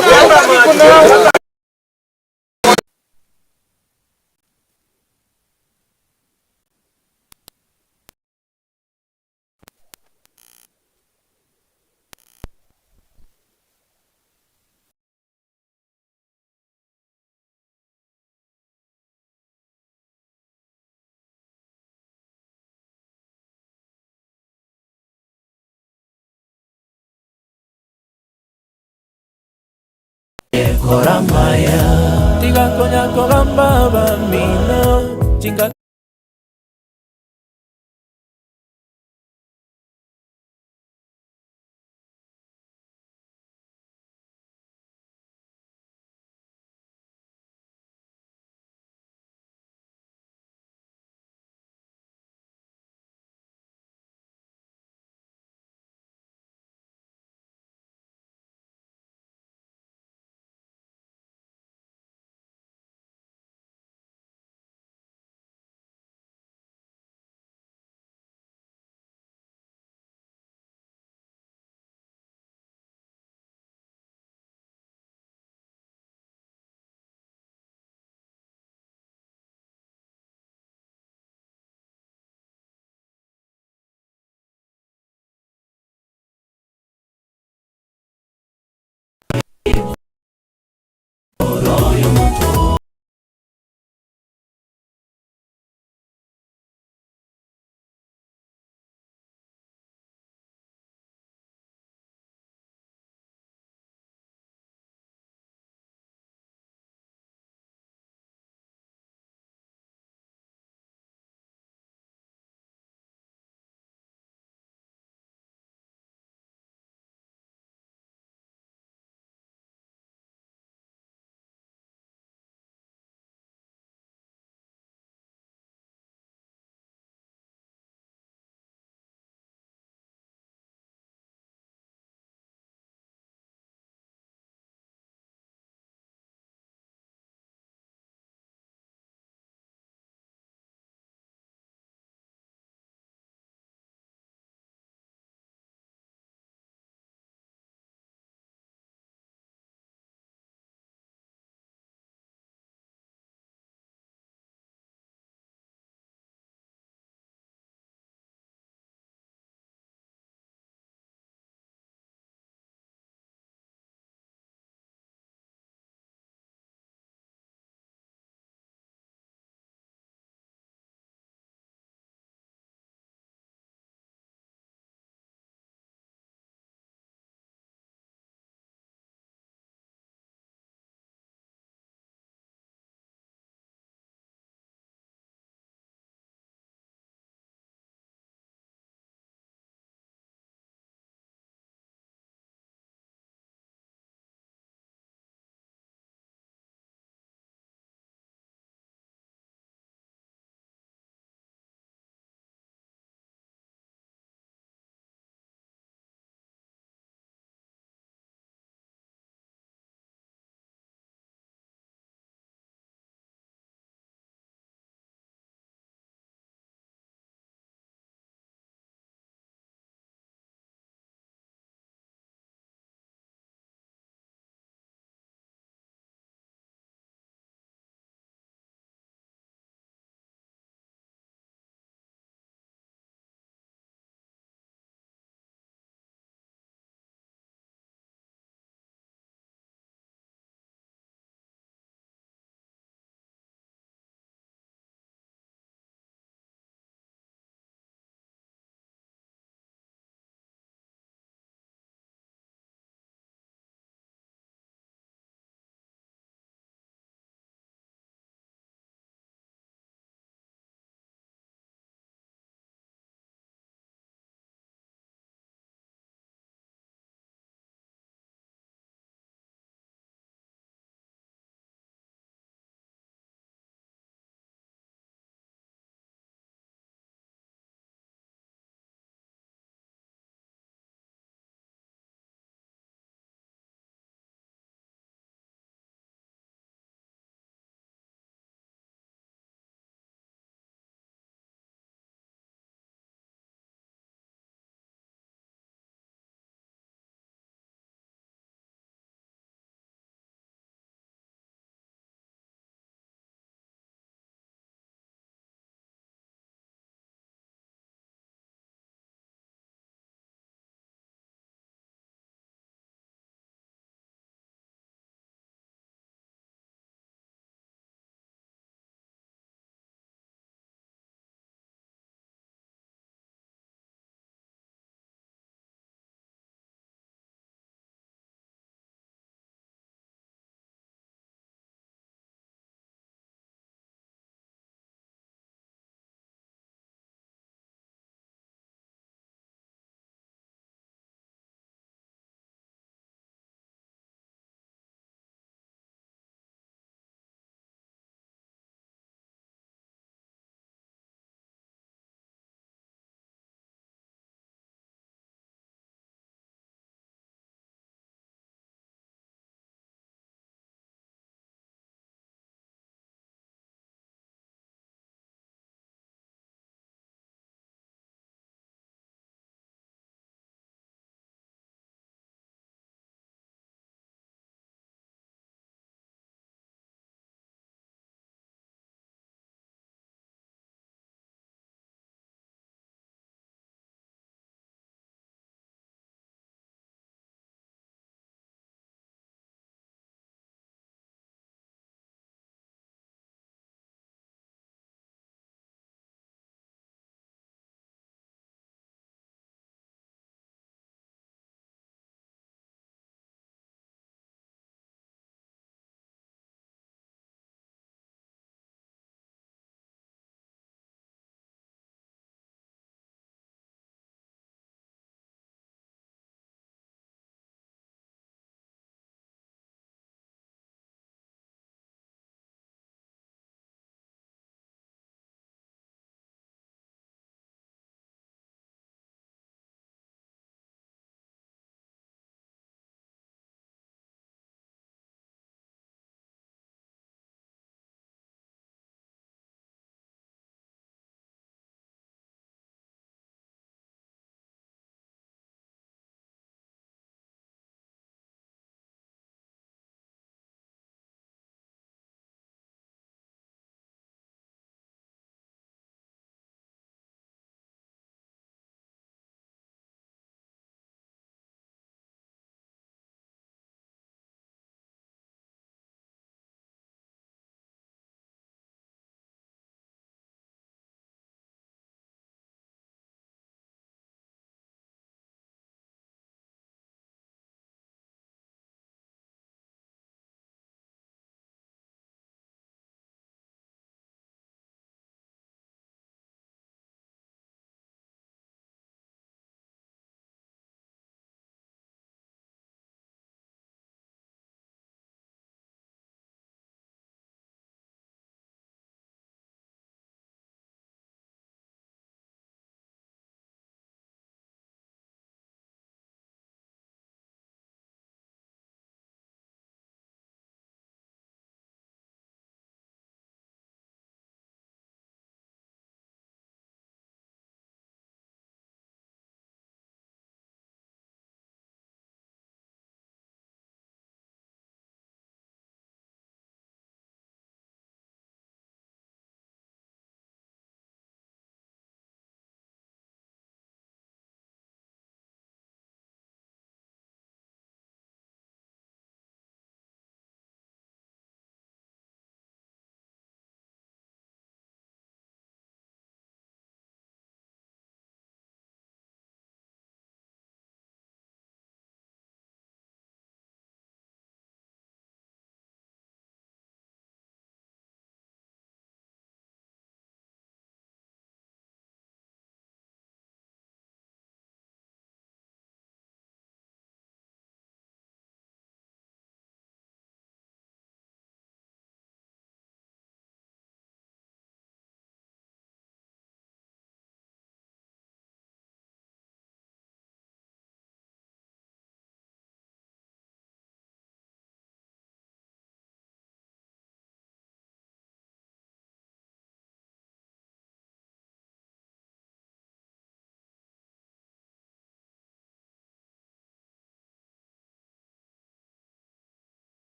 Koramaya tiga konya kogamba bamino chinga